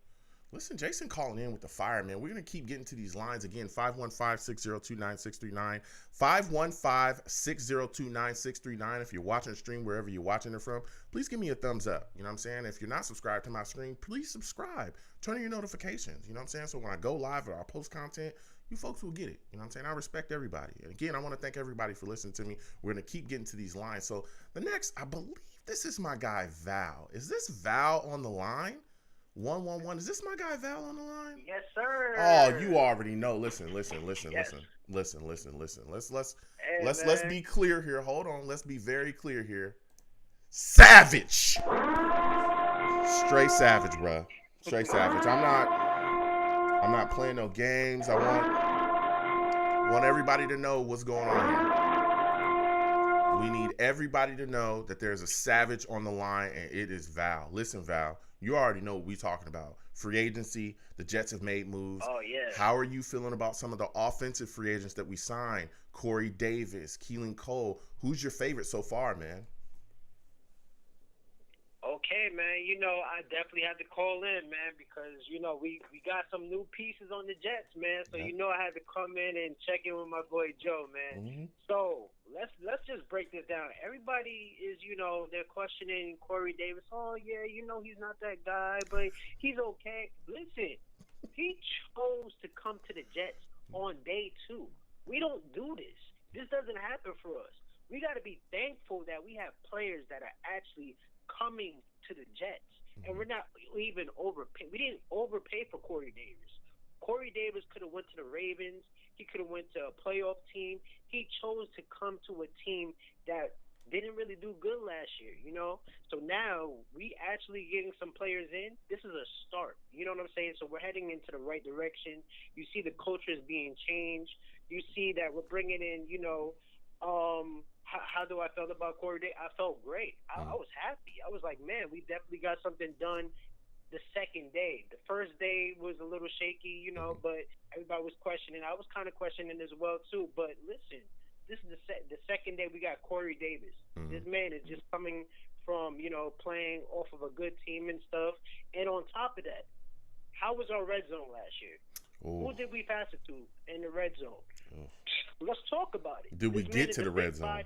Listen, Jason calling in with the fire, man. We're going to keep getting to these lines again. 515-602-9639. 515-602-9639. If you're watching the stream, wherever you're watching it from, please give me a thumbs up. You know what I'm saying? If you're not subscribed to my stream, please subscribe. Turn on your notifications. You know what I'm saying? So when I go live or I post content, you folks will get it. You know what I'm saying? I respect everybody. And again, I want to thank everybody for listening to me. We're going to keep getting to these lines. So the next, I believe this is my guy, Val. Is this Val on the line? 111. Is this my guy Val on the line? Yes, sir. Oh, you already know. Listen. Yes. Let's be clear here. Hold on. Let's be very clear here. Savage. Straight savage, bruh. Straight savage. I'm not playing no games. I want everybody to know what's going on here. We need everybody to know that there's a savage on the line, and it is Val. Listen, Val, you already know what we're talking about. Free agency, the Jets have made moves. Oh, yeah. How are you feeling about some of the offensive free agents that we signed? Corey Davis, Keelan Cole. Who's your favorite so far, man? Okay, man. I definitely had to call in, man, because, we got some new pieces on the Jets, man. So, I had to come in and check in with my boy Joe, man. Mm-hmm. So, let's just break this down. Everybody is, they're questioning Corey Davis. Oh, yeah, he's not that guy, but he's okay. Listen, he chose to come to the Jets on day 2. We don't do this. This doesn't happen for us. We got to be thankful that we have players that are actually coming to the Jets, and we're not even overpay. We didn't overpay for Corey Davis. Corey Davis could have went to the Ravens. He could have went to a playoff team. He chose to come to a team that didn't really do good last year, So now we actually getting some players in. This is a start. You know what I'm saying? So we're heading into the right direction. You see the culture is being changed. You see that we're bringing in, how do I feel about Corey Davis? I felt great. I was happy. I was like, man, we definitely got something done the second day. The first day was a little shaky, but everybody was questioning. I was kind of questioning as well, too. But listen, this is the second day we got Corey Davis. This man is just coming from, playing off of a good team and stuff. And on top of that, how was our red zone last year? Ooh. Who did we pass it to in the red zone? Ooh. Let's talk about it. Did we get to the red zone?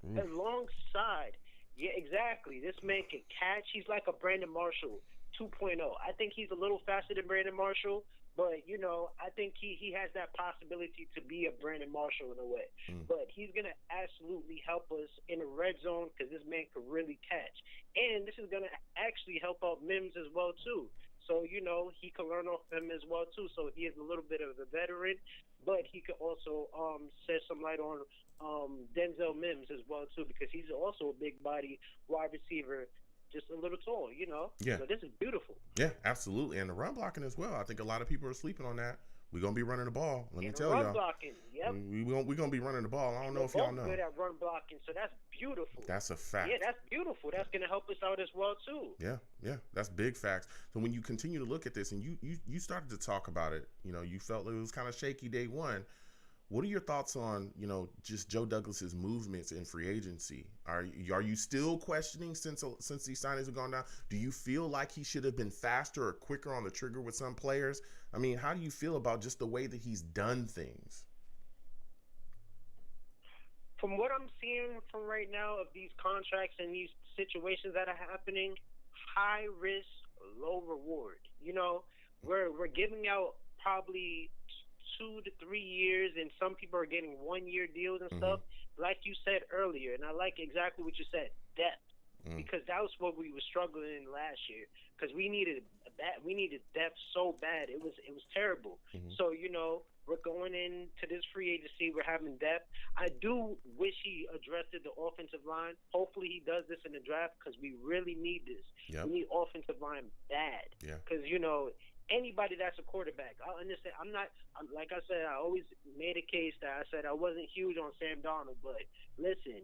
Alongside, yeah, exactly. This man can catch. He's like a Brandon Marshall 2.0. I think he's a little faster than Brandon Marshall, but I think he has that possibility to be a Brandon Marshall in a way. But he's gonna absolutely help us in the red zone because this man can really catch, and this is gonna actually help out Mims as well too. So, he can learn off him as well, too. So, he is a little bit of a veteran, but he could also shed some light on Denzel Mims as well, too, because he's also a big body wide receiver, just a little tall, Yeah. So, this is beautiful. Yeah, absolutely. And the run blocking as well. I think a lot of people are sleeping on that. We're going to be running the ball. Let me tell y'all. Run blocking, yep. We're going to be running the ball. I don't know if y'all know. We're good at run blocking, so that's beautiful. That's a fact. Yeah, that's beautiful. That's going to help us out as well, too. Yeah, that's big facts. So when you continue to look at this and you started to talk about it, you felt it was kind of shaky day 1. What are your thoughts on, just Joe Douglas's movements in free agency? Are you still questioning since these signings have gone down? Do you feel like he should have been faster or quicker on the trigger with some players? I mean, how do you feel about just the way that he's done things? From what I'm seeing from right now of these contracts and these situations that are happening, high risk, low reward. We're giving out probably 2 to 3 years, and some people are getting 1-year deals and stuff. like you said earlier, and I like exactly what you said, depth. Because that was what we were struggling in last year. Because we needed depth so bad, it was terrible. So we're going into this free agency, we're having depth. I do wish he addressed the offensive line. Hopefully he does this in the draft because we really need this. Yep. We need offensive line bad. Because anybody that's a quarterback, I understand. Like I said, I always made a case that I said I wasn't huge on Sam Darnold, but listen.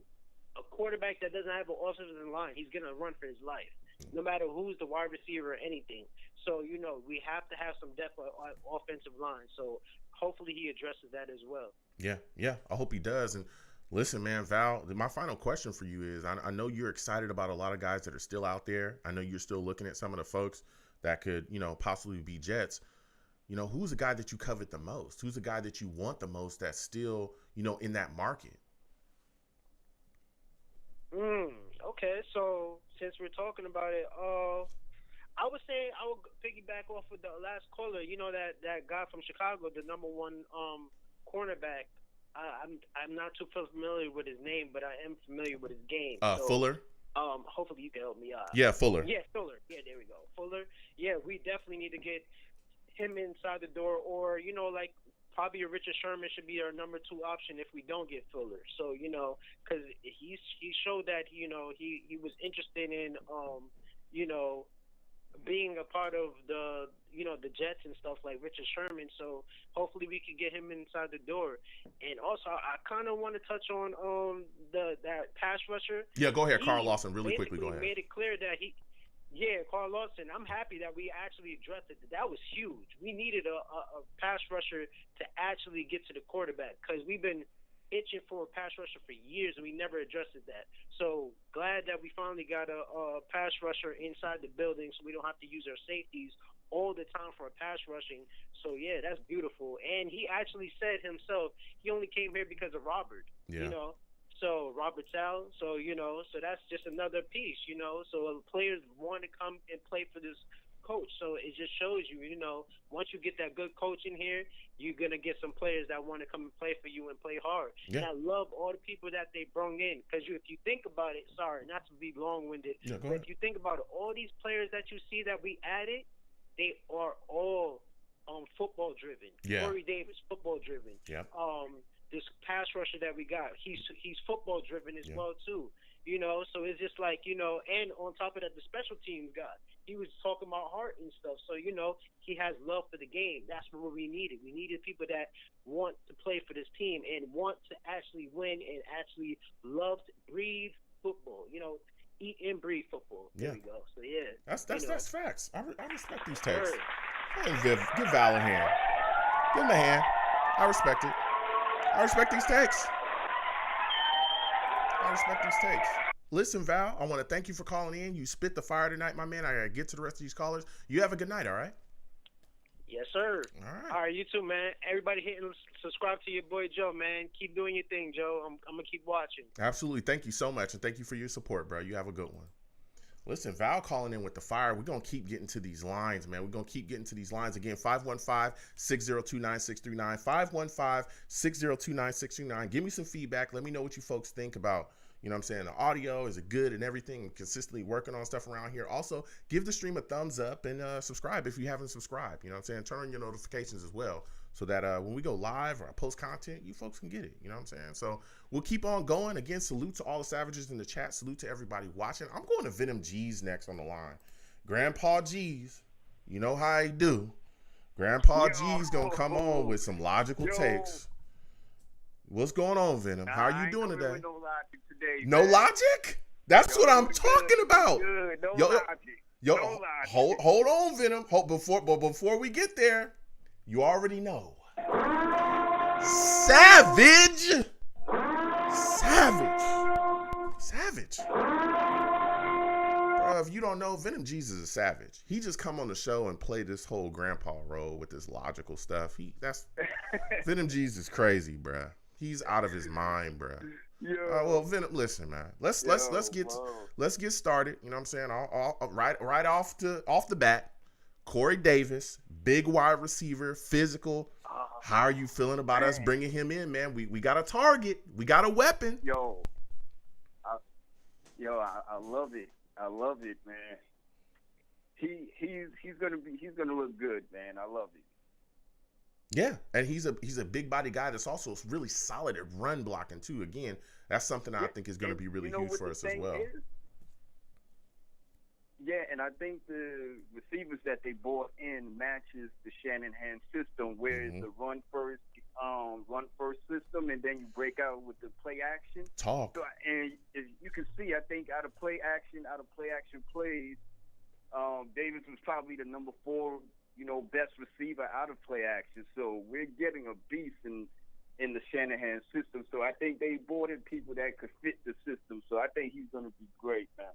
A quarterback that doesn't have an offensive line, he's going to run for his life, no matter who's the wide receiver or anything. So, we have to have some depth on offensive line. So, hopefully he addresses that as well. Yeah, I hope he does. And listen, man, Val, my final question for you is, I know you're excited about a lot of guys that are still out there. I know you're still looking at some of the folks that could, possibly be Jets. Who's the guy that you covet the most? Who's the guy that you want the most that's still, in that market? Okay, so since we're talking about it, I would say I would piggyback off of the last caller. That guy from Chicago, the number one cornerback. I'm not too familiar with his name, but I am familiar with his game. Fuller. Hopefully you can help me out. Yeah, Fuller. Yeah, Fuller. Yeah, there we go. Fuller. Yeah, we definitely need to get him inside the door, or probably a Richard Sherman should be our number 2 option if we don't get Fuller. So, because he showed that, he was interested in, being a part of the Jets and stuff like Richard Sherman. So hopefully we can get him inside the door. And also, I kind of want to touch on that pass rusher. Yeah, go ahead, Carl Lawson, really quickly. Go ahead. Made it clear that Carl Lawson, I'm happy that we actually addressed it. That was huge. We needed a pass rusher to actually get to the quarterback because we've been itching for a pass rusher for years and we never addressed that. So glad that we finally got a pass rusher inside the building so we don't have to use our safeties all the time for a pass rushing. So, yeah, that's beautiful. And he actually said himself he only came here because of Robert, So Robert Sal, so that's just another piece, So players want to come and play for this coach. So it just shows you, once you get that good coach in here, you're gonna get some players that want to come and play for you and play hard. Yeah. And I love all the people that they brought in because if you think about it, sorry, not to be long-winded, but if you think about it, all these players that you see that we added, they are all football driven. Yeah. Corey Davis, football driven. Yeah. This pass rusher that we got, he's football driven as well too, So it's just like and on top of that, the special teams guy, he was talking about heart and stuff. So he has love for the game. That's what we needed. We needed people that want to play for this team and want to actually win and actually love to breathe football. Eat and breathe football. There we go. So yeah, that's facts. I respect these takes. Give Val a hand. Give him a hand. I respect it. I respect these takes. Listen, Val, I want to thank you for calling in. You spit the fire tonight, my man. I got to get to the rest of these callers. You have a good night, all right? Yes, sir. All right, you too, man. Everybody hit and subscribe to your boy Joe, man. Keep doing your thing, Joe. I'm going to keep watching. Absolutely. Thank you so much, and thank you for your support, bro. You have a good one. Listen, Val calling in with the fire. We're going to keep getting to these lines, man. We're going to keep getting to these lines. Again, 515-602-9639. 515-602-9639. Give me some feedback. Let me know what you folks think about, the audio. Is it good and everything? Consistently working on stuff around here. Also, give the stream a thumbs up and subscribe if you haven't subscribed. Turn on your notifications as well so that when we go live or I post content, you folks can get it. So we'll keep on going. Again, salute to all the savages in the chat. Salute to everybody watching. I'm going to Venom G's next on the line. Grandpa G's, you know how he do. Grandpa G's going to come on with some logical takes. What's going on, Venom? How are you doing today? No logic today. No logic? That's what I'm talking about. Good. No logic. No logic. Hold on, Venom. Before we get there, you already know. Savage. Bro, if you don't know, Venom Jesus is a savage. He just come on the show and play this whole grandpa role with this logical stuff. Venom Jesus is crazy, bro. He's out of his mind, bro. Well, Venom, listen, man. Let's get started. You know what I'm saying? Right off the bat, Corey Davis, big wide receiver, physical, How are you feeling about us bringing him in, man? We got a target. We got a weapon. Yo, I love it. I love it, man. He's gonna look good, man. I love it. Yeah, and he's a big body guy that's also really solid at run blocking too. Again, that's something I think is going to be really huge for us as well. Yeah, and I think the receivers that they brought in matches the Shanahan system, where it's a run first system, and then you break out with the play action. So, and as you can see, I think out of play action plays, Davis was probably the number 4, best receiver out of play action. So we're getting a beast in the Shanahan system. So I think they brought in people that could fit the system. So I think he's going to be great, man.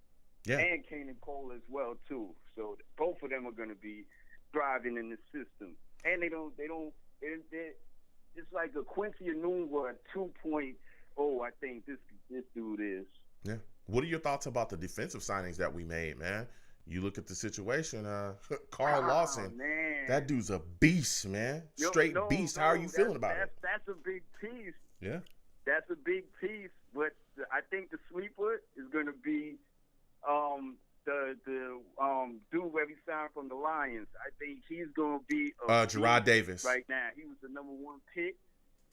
Yeah. And Kanan Cole as well too. So both of them are going to be thriving in the system. And they're it's like a Quincy Enunwa 2.0. I think this dude is. Yeah. What are your thoughts about the defensive signings that we made, man? You look at the situation, Carl Lawson, man. That dude's a beast, man. Straight beast. How are you feeling about it? That's a big piece. Yeah. That's a big piece, but I think the sleeper is going to be the dude where we signed from the Lions. I think he's going to be Gerard Davis. Right now. He was the number 1 pick.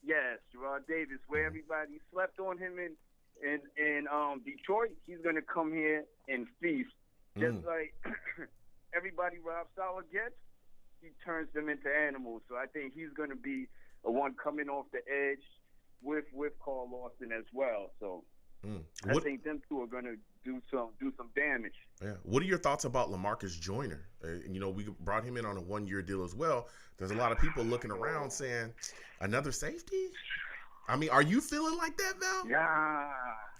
Yes, Gerard Davis, where everybody slept on him in Detroit. He's going to come here and feast. Just like everybody Rob Saleh gets, he turns them into animals. So I think he's going to be a one coming off the edge with Carl Lawson as well. So I think them two are going to do some damage. Yeah. What are your thoughts about LaMarcus Joyner? We brought him in on a 1-year deal as well. There's a lot of people looking around saying, another safety? I mean, are you feeling like that, Val? Yeah.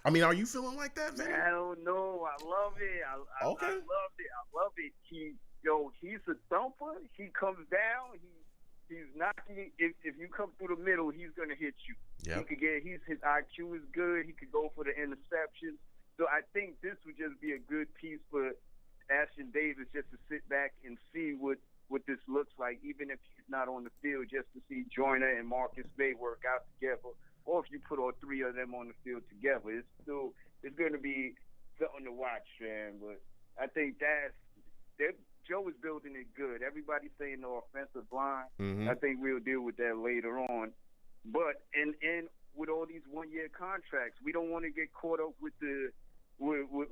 I mean, are you feeling like that, man? Hell no. I love it. I love it. He's a thumper. He comes down. He's knocking. If you come through the middle, he's gonna hit you. Yep. His IQ is good. He could go for the interceptions. So I think this would just be a good piece for Ashton Davis just to sit back and see what this looks like, even if he's not on the field, just to see Joyner and Marcus May work out together. Or if you put all 3 of them on the field together, it's going to be something to watch, man. But I think Joe is building it good. Everybody's saying the offensive line. Mm-hmm. I think we'll deal with that later on. But and with all these 1-year contracts, we don't want to get caught up with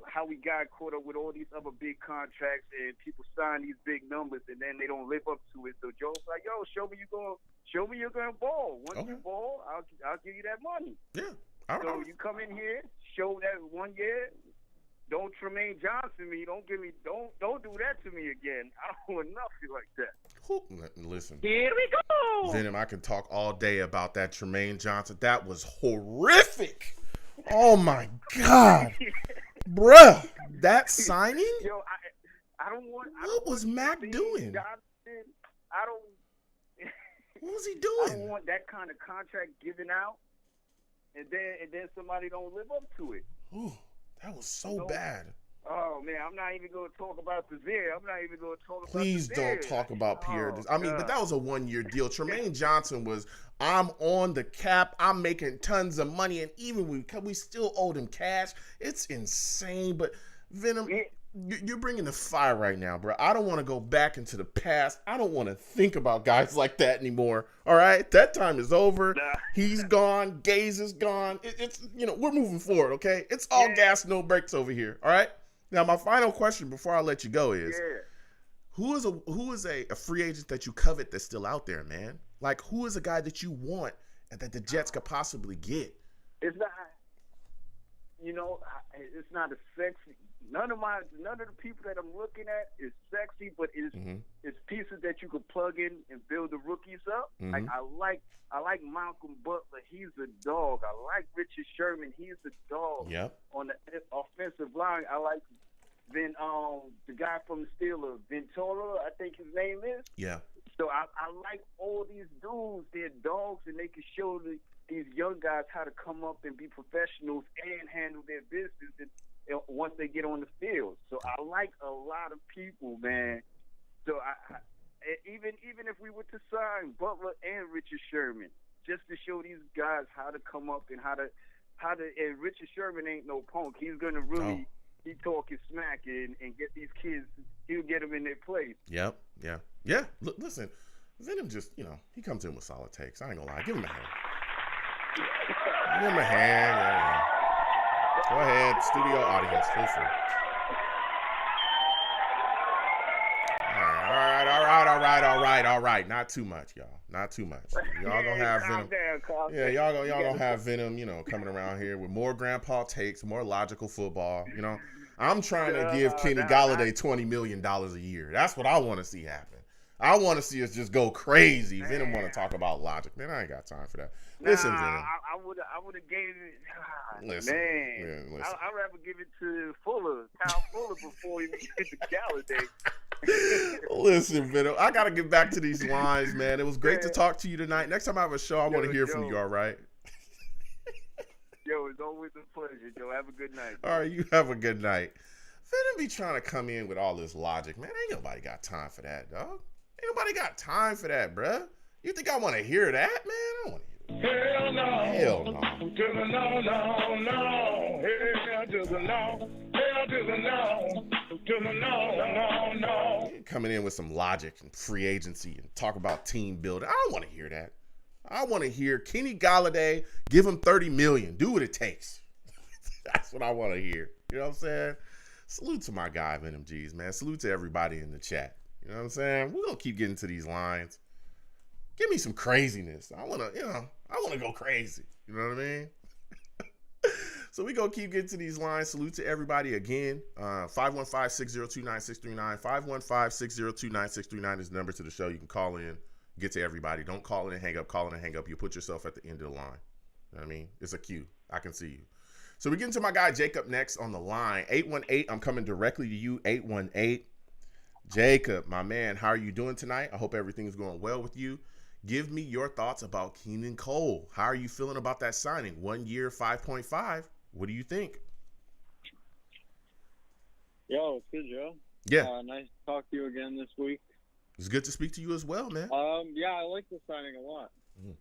how we got caught up with all these other big contracts and people sign these big numbers and then they don't live up to it. So Joe's like, yo, show me you're going to ball. Once you ball, I'll give you that money. Yeah. So you come in here, show that 1 year. Don't Tremaine Johnson me. Don't do that to me again. I don't want nothing like that. Listen. Here we go. Venom, I can talk all day about that Tremaine Johnson. That was horrific. Oh my God. Bruh, that signing? Yo, I don't want. What was Mac doing? Johnson, What was he doing? I don't want that kind of contract given out, and then somebody don't live up to it. Ooh, that was so bad. Oh man, I'm not even going to talk about Pierre. Please don't talk about Pierre. I mean, but that was a 1-year deal. Tremaine Johnson was, I'm on the cap. I'm making tons of money, and even we still owed him cash. It's insane. But Venom, you're bringing the fire right now, bro. I don't want to go back into the past. I don't want to think about guys like that anymore. All right, that time is over. He's gone. Gaze is gone. It's we're moving forward. Okay, it's all gas, no brakes over here. All right. Now, my final question before I let you go is, who is a free agent that you covet that's still out there, man? Like, who is a guy that you want and that the Jets could possibly get? It's not, it's not a sexy. None of the people that I'm looking at is sexy, but it's pieces that you could plug in and build the rookies up. Mm-hmm. Like I like Malcolm Butler. He's a dog. I like Richard Sherman. He's a dog. Yep. On the offensive line, I like the guy from the Steelers, Ventura, I think his name is. Yeah. So I like all these dudes. They're dogs, and they can show these young guys how to come up and be professionals and handle their business once they get on the field. So I like a lot of people, man. So even if we were to sign Butler and Richard Sherman, just to show these guys how to come up and how to. And Richard Sherman ain't no punk. He's gonna really he talking smack and get these kids. He'll get them in their place. Yep. Yeah. Look, listen, Venom just he comes in with solid takes. I ain't gonna lie. Give him a hand. Give him a hand. Yeah. Go ahead, studio audience, feel free. All right. Not too much, y'all. Not too much. Y'all gonna have Venom. Yeah, y'all gonna have Venom. Coming around here with more grandpa takes, more logical football. I'm trying to give Kenny Golladay $20 million a year. That's what I want to see happen. I want to see us just go crazy. Man. Venom want to talk about logic. Man, I ain't got time for that. Listen, Venom. I would have gave it. Listen. I'd rather give it to Kyle Fuller before he get to Golladay. Listen, Venom, I got to get back to these lines, man. It was great to talk to you tonight. Next time I have a show, I want to hear from you, all right? Yo, it's always a pleasure, Joe. Have a good night. All right, you have a good night. Venom be trying to come in with all this logic. Man, ain't nobody got time for that, dog. Ain't nobody got time for that, bruh. You think I want to hear that, man? I don't want to hear that. Hell no. Hell no. To the no. Hell to the no. Hell to the no. To the no. Coming in with some logic and free agency and talk about team building. I don't want to hear that. I want to hear Kenny Golladay, give him $30 million. Do what it takes. That's what I want to hear. You know what I'm saying? Salute to my guy, Venom G's, man. Salute to everybody in the chat. You know what I'm saying? We're going to keep getting to these lines. Give me some craziness. I want to go crazy. You know what I mean? So we going to keep getting to these lines. Salute to everybody again. 515-602-9639. 515-602-9639 is the number to the show. You can call in, get to everybody. Don't call in and hang up. Call in and hang up. You put yourself at the end of the line. You know what I mean? It's a cue. I can see you. So we get into my guy Jacob next on the line. 818, I'm coming directly to you. 818. Jacob, my man, how are you doing tonight? I hope everything's going well with you. Give me your thoughts about Keelan Cole. How are you feeling about that signing? 1 year, 5.5. What do you think? Yo, it's good, Joe. Yeah. Nice to talk to you again this week. It's good to speak to you as well, man. Yeah, I like the signing a lot. Mm.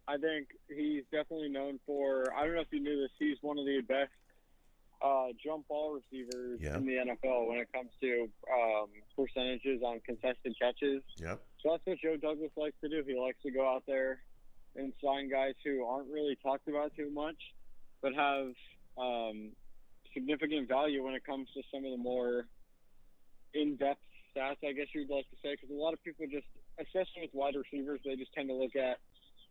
I think he's definitely known for, I don't know if you knew this, he's one of the best jump ball receivers in the NFL when it comes to percentages on contested catches. Yep. So that's what Joe Douglas likes to do. He likes to go out there and sign guys who aren't really talked about too much, but have significant value when it comes to some of the more in-depth stats, I guess you'd like to say, because a lot of people just, especially with wide receivers, they just tend to look at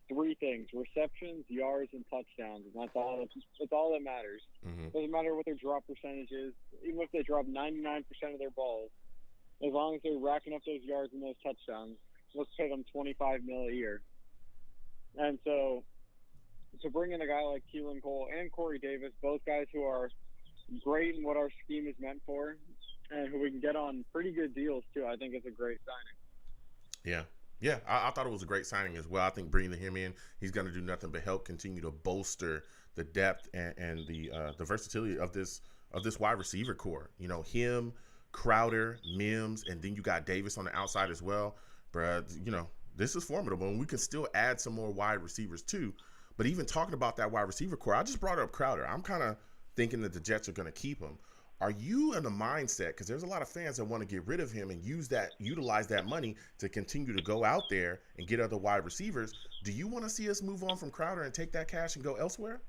three things: receptions, yards, and touchdowns, and that's all that matters. Mm-hmm. Doesn't matter what their drop percentage is, even if they drop 99% of their balls, as long as they're racking up those yards and those touchdowns, let's pay them $25 million a year. And so bring in a guy like Keelan Cole and Corey Davis, both guys who are great in what our scheme is meant for, and who we can get on pretty good deals too, I think it's a great signing. Yeah, I thought it was a great signing as well. I think bringing him in, he's going to do nothing but help continue to bolster the depth and the versatility of this wide receiver core. You know, him, Crowder, Mims, and then you got Davis on the outside as well. Bruh, you know, this is formidable, and we can still add some more wide receivers too. But even talking about that wide receiver core, I just brought up Crowder. I'm kind of thinking that the Jets are going to keep him. Are you in the mindset, because there's a lot of fans that want to get rid of him and utilize that money to continue to go out there and get other wide receivers? Do you want to see us move on from Crowder and take that cash and go elsewhere?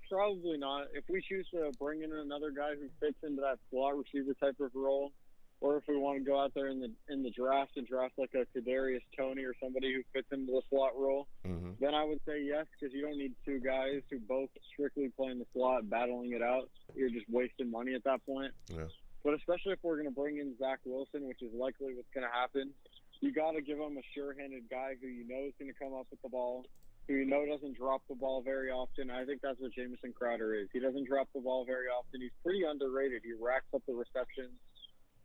Probably not. If we choose to bring in another guy who fits into that slot receiver type of role, or if we want to go out there in the draft and draft like a Kadarius Toney or somebody who fits into the slot role, then I would say yes, because you don't need two guys who both strictly play in the slot battling it out. You're just wasting money at that point. Yeah. But especially if we're going to bring in Zach Wilson, which is likely what's going to happen, you got to give him a sure-handed guy who you know is going to come up with the ball, who you know doesn't drop the ball very often. I think that's what Jamison Crowder is. He doesn't drop the ball very often. He's pretty underrated. He racks up the receptions.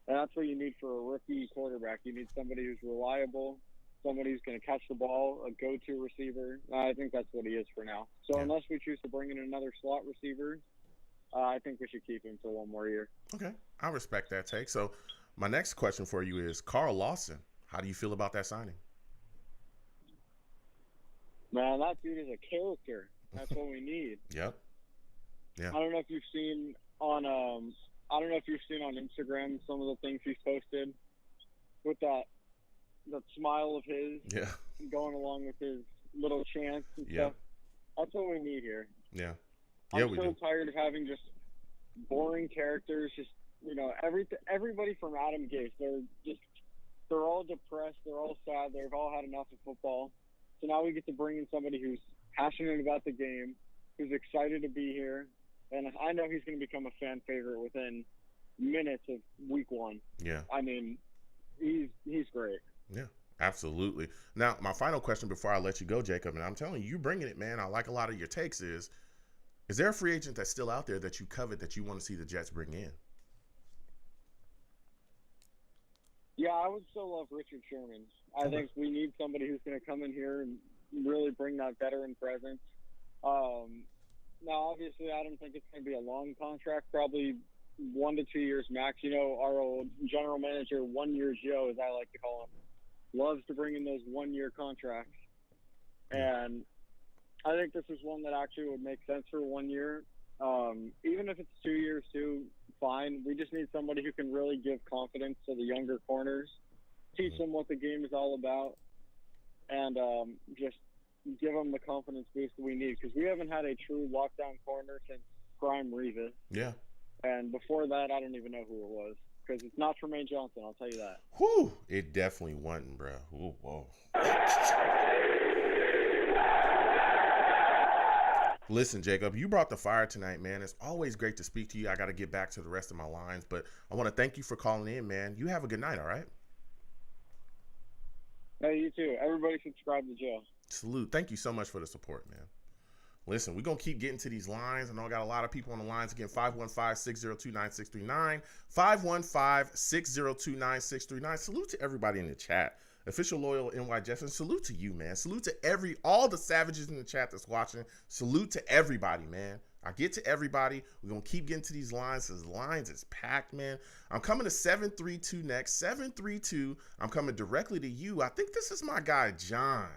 And that's what you need for a rookie quarterback. You need somebody who's reliable, somebody who's going to catch the ball, a go-to receiver. I think that's what he is for now. So unless we choose to bring in another slot receiver, I think we should keep him for one more year. Okay, I respect that take. So my next question for you is Carl Lawson. How do you feel about that signing? Man, that dude is a character. That's what we need. Yep. Yeah. I don't know if you've seen on Instagram some of the things he's posted with that smile of his. Yeah. Going along with his little chants and stuff. That's what we need here. Yeah. I'm so tired of having just boring characters. Just everybody from Adam Gase. They're all depressed. They're all sad. They've all had enough of football. So now we get to bring in somebody who's passionate about the game, who's excited to be here, and I know he's going to become a fan favorite within minutes of week 1. Yeah. I mean, he's great. Yeah, absolutely. Now, my final question before I let you go, Jacob, and I'm telling you, bringing it, man. I like a lot of your takes. Is there a free agent that's still out there that you covet that you want to see the Jets bring in? Yeah, I would still love Richard Sherman. I think we need somebody who's going to come in here and really bring that veteran presence. Now, obviously, I don't think it's going to be a long contract, probably 1 to 2 years max. Our old general manager, 1 year Joe, as I like to call him, loves to bring in those 1 year contracts. And I think this is one that actually would make sense for 1 year. Even if it's 2 years too, fine. We just need somebody who can really give confidence to the younger corners, teach them what the game is all about, and just give them the confidence boost that we need, because we haven't had a true lockdown corner since Prime Revis. Yeah. And before that, I don't even know who it was, because it's not Tremaine Johnson, I'll tell you that. Whew, it definitely wasn't, bro. Ooh, whoa. Listen, Jacob, you brought the fire tonight, man. It's always great to speak to you. I got to get back to the rest of my lines, but I want to thank you for calling in, man. You have a good night, all right? Hey, you too. Everybody subscribe to Joe. Salute. Thank you so much for the support, man. Listen, we're going to keep getting to these lines. I know I got a lot of people on the lines. Again, 515-602-9639. 515-602-9639. Salute to everybody in the chat. Official Loyal NY Jefferson, salute to you, man. Salute to all the savages in the chat that's watching. Salute to everybody, man. I get to everybody. We're going to keep getting to these lines. These lines is packed, man. I'm coming to 732 next. 732, I'm coming directly to you. I think this is my guy, John.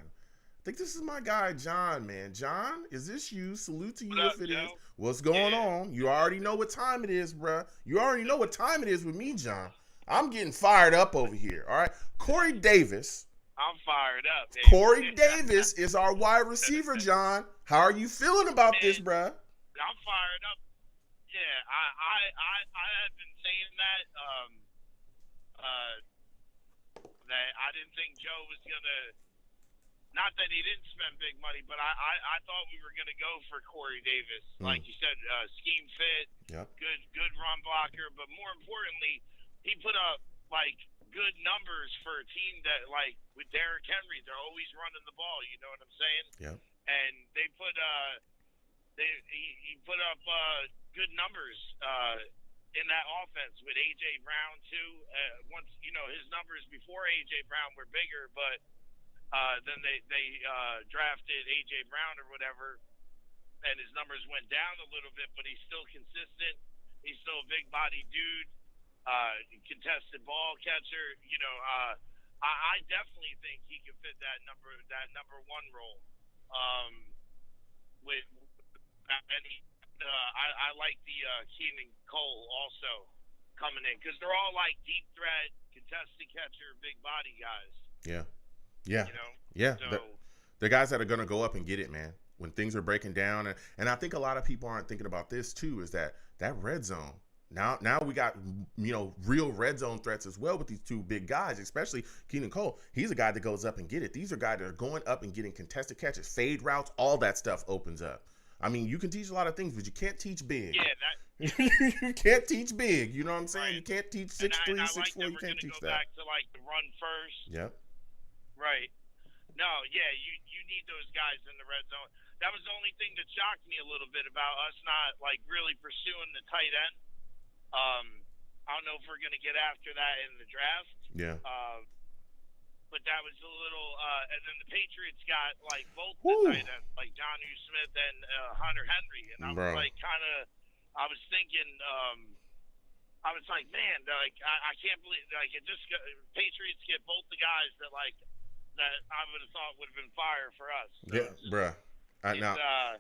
Man. John, is this you? Salute to you if it is. What's going on? You already know what time it is, bruh. You already know what time it is with me, John. I'm getting fired up over here, all right? Corey Davis. I'm fired up. Baby. Corey Davis is our wide receiver, John. How are you feeling about this, bruh? I'm fired up. Yeah, I have been saying that that I didn't think Joe was gonna. Not that he didn't spend big money, but I thought we were gonna go for Corey Davis, like you said, scheme fit, good run blocker, but more importantly, he put up good numbers for a team that with Derrick Henry, they're always running the ball. You know what I'm saying? Yeah. And they put he put up good numbers in that offense with AJ Brown too. Once his numbers before AJ Brown were bigger, but then they drafted AJ Brown or whatever, and his numbers went down a little bit. But he's still consistent. He's still a big body dude. Contested ball catcher, I definitely think he can fit that number one role. I like the Keenan Cole also coming in, because they're all deep threat, contested catcher, big body guys. Yeah. So, the guys that are gonna go up and get it, man. When things are breaking down, and I think a lot of people aren't thinking about this too, is that red zone. Now we got, real red zone threats as well with these two big guys, especially Keenan Cole. He's a guy that goes up and get it. These are guys that are going up and getting contested catches, fade routes, all that stuff opens up. I mean, you can teach a lot of things, but you can't teach big. Yeah, you can't teach big. You know what I'm saying? Right. You can't teach 6'3", 6'4". You can't teach go that. Back to the run first. Yep. Right. No, yeah, you need those guys in the red zone. That was the only thing that shocked me a little bit about us not really pursuing the tight end. I don't know if we're going to get after that in the draft. Yeah. But that was a little, and then the Patriots got both the tight ends, Jonnu Smith and Hunter Henry, and I was kind of I was thinking, I was like, man, like I can't believe like it just Patriots get both the guys that I would have thought would have been fire for us. So yeah, bruh.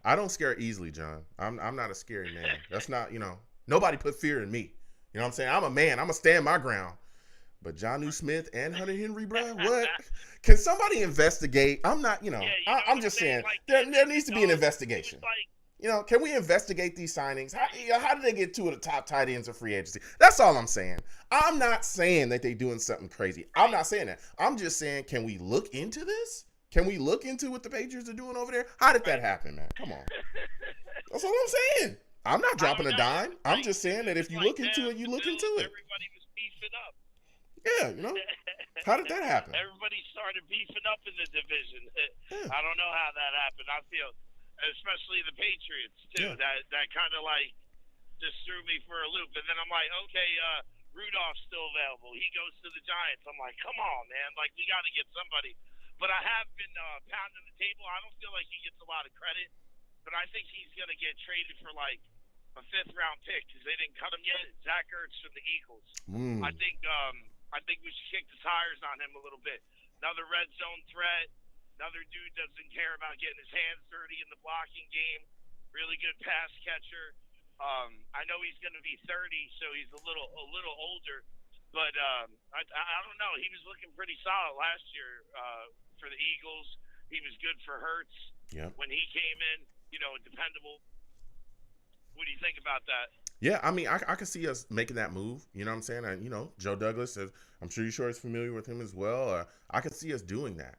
I don't scare easily, John. I'm not a scary man. That's not, nobody put fear in me. You know what I'm saying? I'm a man. I'm going to stand my ground. But Jonnu Smith and Hunter Henry, bro, what? Can somebody investigate? I'm not, I'm just saying like, there needs to be an investigation. Can we investigate these signings? How did they get two of the top tight ends of free agency? That's all I'm saying. I'm not saying that they're doing something crazy. I'm not saying that. I'm just saying, can we look into this? Can we look into what the Patriots are doing over there? How did that happen, man? Come on. That's what I'm saying. I'm not dropping a dime. I'm just saying that if you look into it, you look into it. Everybody was beefing up. Yeah, How did that happen? Everybody started beefing up in the division. Yeah. I don't know how that happened. I feel, especially the Patriots, too. Yeah. That kind of like just threw me for a loop. And then I'm like, okay, Rudolph's still available. He goes to the Giants. I'm like, come on, man. Like, we got to get somebody. But I have been pounding the table. I don't feel like he gets a lot of credit, but I think he's going to get traded for like a 5th-round pick because they didn't cut him yet. Zach Ertz from the Eagles. I think we should kick the tires on him a little bit. Another red zone threat. Another dude doesn't care about getting his hands dirty in the blocking game. Really good pass catcher. I know he's going to be 30, so he's a little older. But I don't know. He was looking pretty solid last year for the Eagles. He was good for Hurts when he came in. Dependable. What do you think about that? Yeah, I mean, I could see us making that move. You know what I'm saying? And, Joe Douglas, I'm sure you're familiar with him as well. I could see us doing that.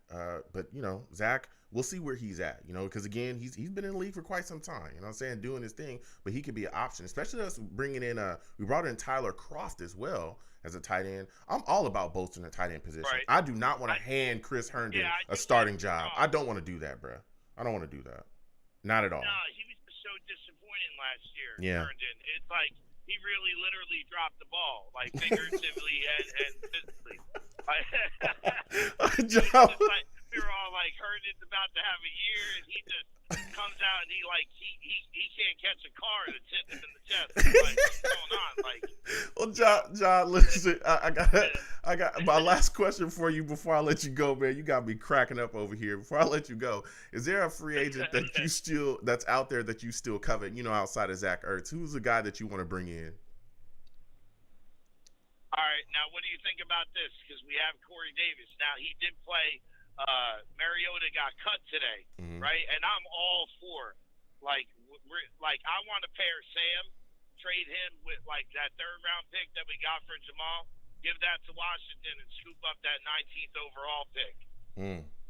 But, Zach, we'll see where he's at, because, again, he's been in the league for quite some time, you know what I'm saying, doing his thing. But he could be an option, especially us bringing in we brought in Tyler Kroft as well as a tight end. I'm all about bolstering the tight end position. Right. I do not want to hand Chris Herndon a starting job. I don't want to do that, bro. I don't want to do that. Not at all. No, he was just so disappointing last year, Herndon. It's like he really literally dropped the ball, like figuratively and physically. John. We were all like, Herndon's about to have a year, and he just comes out and he can't catch a car and it's hitting him in the chest. Like, what's going on? Like, well, John, listen, I got my last question for you before I let you go, man. You got me cracking up over here. Before I let you go, is there a free agent that that's out there that you still covet? Outside of Zach Ertz, who's the guy that you want to bring in? All right, now what do you think about this? Because we have Corey Davis. Now he did play. Mariota got cut today, right? And I'm all for I want to pair Sam, trade him with like that 3rd-round pick that we got for Jamal, give that to Washington and scoop up that 19th overall pick.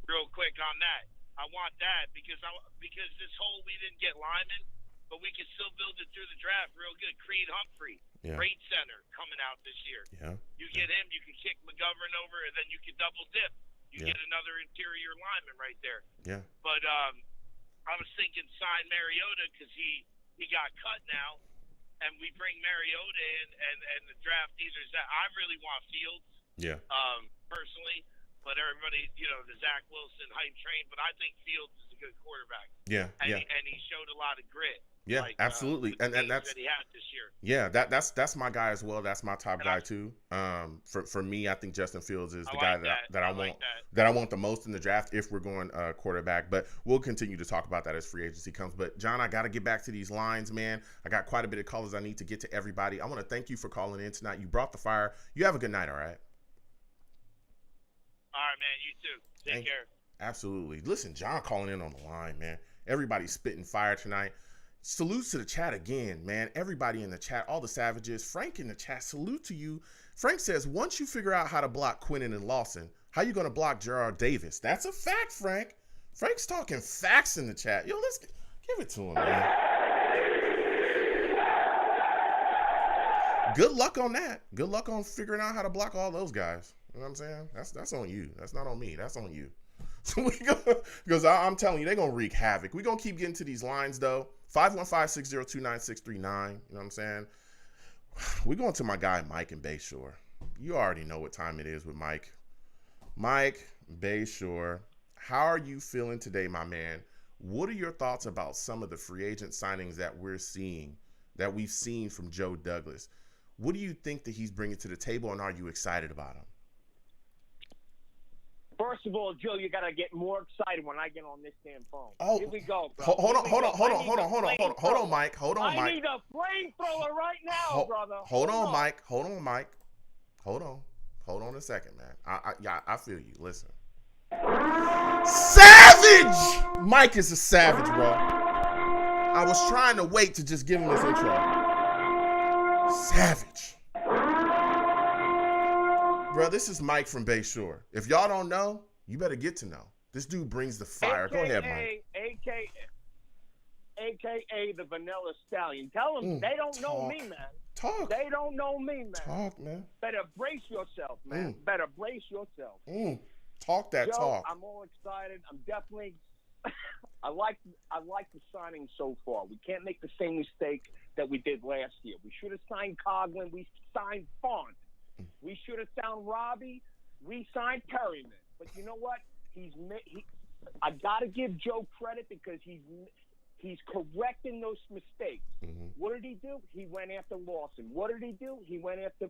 Real quick on that, I want that because this whole we didn't get linemen, but we can still build it through the draft real good. Creed Humphrey, great center coming out this year. Yeah, you get him, you can kick McGovern over, and then you can double dip. You get another interior lineman right there. Yeah. But I was thinking sign Mariota because he got cut now, and we bring Mariota in and the draft either Zach. I really want Fields. Yeah. Personally, but everybody, the Zach Wilson hype train. But I think Fields is a good quarterback. Yeah. And he showed a lot of grit. Yeah, absolutely, and that's that he had this year. Yeah, that's my guy as well. That's my top guy too. For me, I think Justin Fields is the guy that I want the most in the draft if we're going quarterback. But we'll continue to talk about that as free agency comes. But John, I got to get back to these lines, man. I got quite a bit of callers I need to get to everybody. I want to thank you for calling in tonight. You brought the fire. You have a good night. All right. All right, man. You too. Take care. Absolutely. Listen, John calling in on the line, man. Everybody's spitting fire tonight. Salutes to the chat again, man. Everybody in the chat, all the savages. Frank in the chat, salute to you. Frank says, once you figure out how to block Quinnen and Lawson, how you going to block Gerard Davis? That's a fact, Frank. Frank's talking facts in the chat. Yo, let's give it to him, man. Good luck on that. Good luck on figuring out how to block all those guys. You know what I'm saying? That's on you. That's not on me. That's on you. So because I'm telling you, they're going to wreak havoc. We're going to keep getting to these lines, though. 515-602-9639. You know what I'm saying? We're going to my guy, Mike in Bayshore. You already know what time it is with Mike. Mike, Bayshore, how are you feeling today, my man? What are your thoughts about some of the free agent signings that we're seeing that we've seen from Joe Douglas. What do you think that he's bringing to the table, and are you excited about him? First of all, Joe, you got to get more excited when I get on this damn phone. Oh, here we go, bro. Hold on, Mike. I need a flamethrower right now, brother. Hold on, Mike. Hold on a second, man. I feel you. Listen. Savage! Mike is a savage, bro. I was trying to wait to just give him this intro. Savage. Bro, this is Mike from Bayshore. If y'all don't know, you better get to know. This dude brings the fire. Go ahead, Mike. AKA the Vanilla Stallion. Tell them they don't know me, man. They don't know me, man. Talk, man. Better brace yourself, man. Better brace yourself. Talk that Joe, talk. I'm all excited. I'm definitely. I like the signing so far. We can't make the same mistake that we did last year. We should have signed Coughlin. We signed Font. We should have signed Robbie. We signed Perryman. But you know what? I got to give Joe credit because he's correcting those mistakes. What did he do? He went after Lawson. What did he do? He went after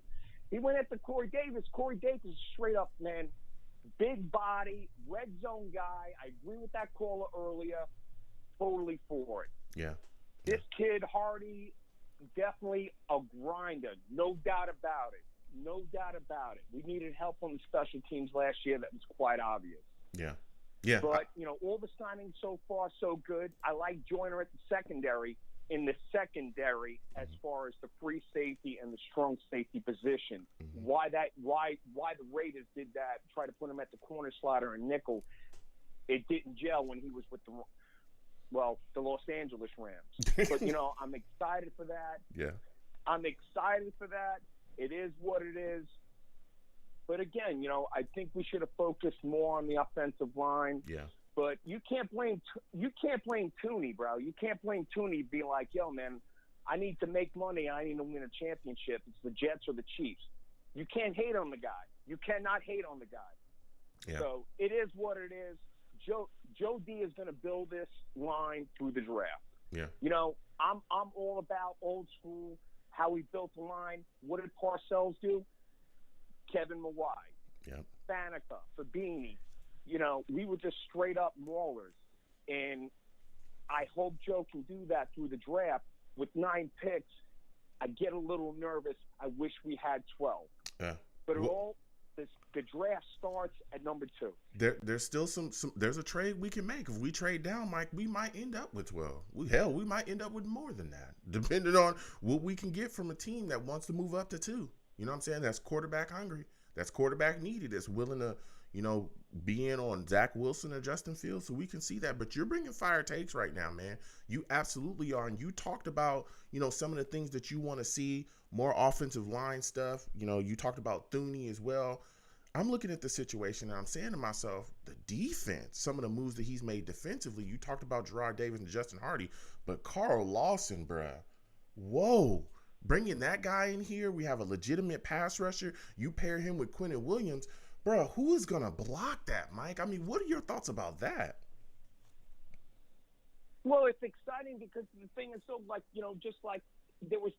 Corey Davis. Corey Davis is straight up, man. Big body, red zone guy. I agree with that caller earlier. Totally for it. Yeah. This kid, Hardy, definitely a grinder. No doubt about it. No doubt about it. We needed help on the special teams last year. That was quite obvious. Yeah. Yeah. But, all the signings so far, so good. I like Joyner at the secondary. In the secondary, as far as the free safety and the strong safety position, why the Raiders did that, try to put him at the corner slider and nickel, it didn't gel when he was with the Los Angeles Rams. But I'm excited for that. Yeah, I'm excited for that. It is what it is. But again, I think we should have focused more on the offensive line. Yeah. But you can't blame Tooney, bro. You can't blame Tooney being like, yo, man, I need to make money. I need to win a championship. It's the Jets or the Chiefs. You can't hate on the guy. You cannot hate on the guy. Yeah. So it is what it is. Joe D is going to build this line through the draft. Yeah. I'm all about old school, how we built the line. What did Parcells do? Kevin Mawai. Yep. Faneca, Fabini. We were just straight up maulers. And I hope Joe can do that through the draft. With 9 picks, I get a little nervous. I wish we had 12. Yeah. But the draft starts at number 2. There's still some there's a trade we can make. If we trade down, Mike, we might end up with 12. We might end up with more than that, depending on what we can get from a team that wants to move up to 2. You know what I'm saying? That's quarterback hungry. That's quarterback needy. That's willing to, be in on Zach Wilson or Justin Fields, so we can see that. But you're bringing fire takes right now, man. You absolutely are. And you talked about, some of the things that you want to see, more offensive line stuff. You talked about Thuney as well. I'm looking at the situation and I'm saying to myself, the defense, some of the moves that he's made defensively, you talked about Gerard Davis and Justin Hardy, but Carl Lawson, bruh, whoa. Bringing that guy in here, we have a legitimate pass rusher. You pair him with Quinnen Williams. Bro, who is going to block that, Mike? I mean, what are your thoughts about that? Well, it's exciting because the thing is just like there was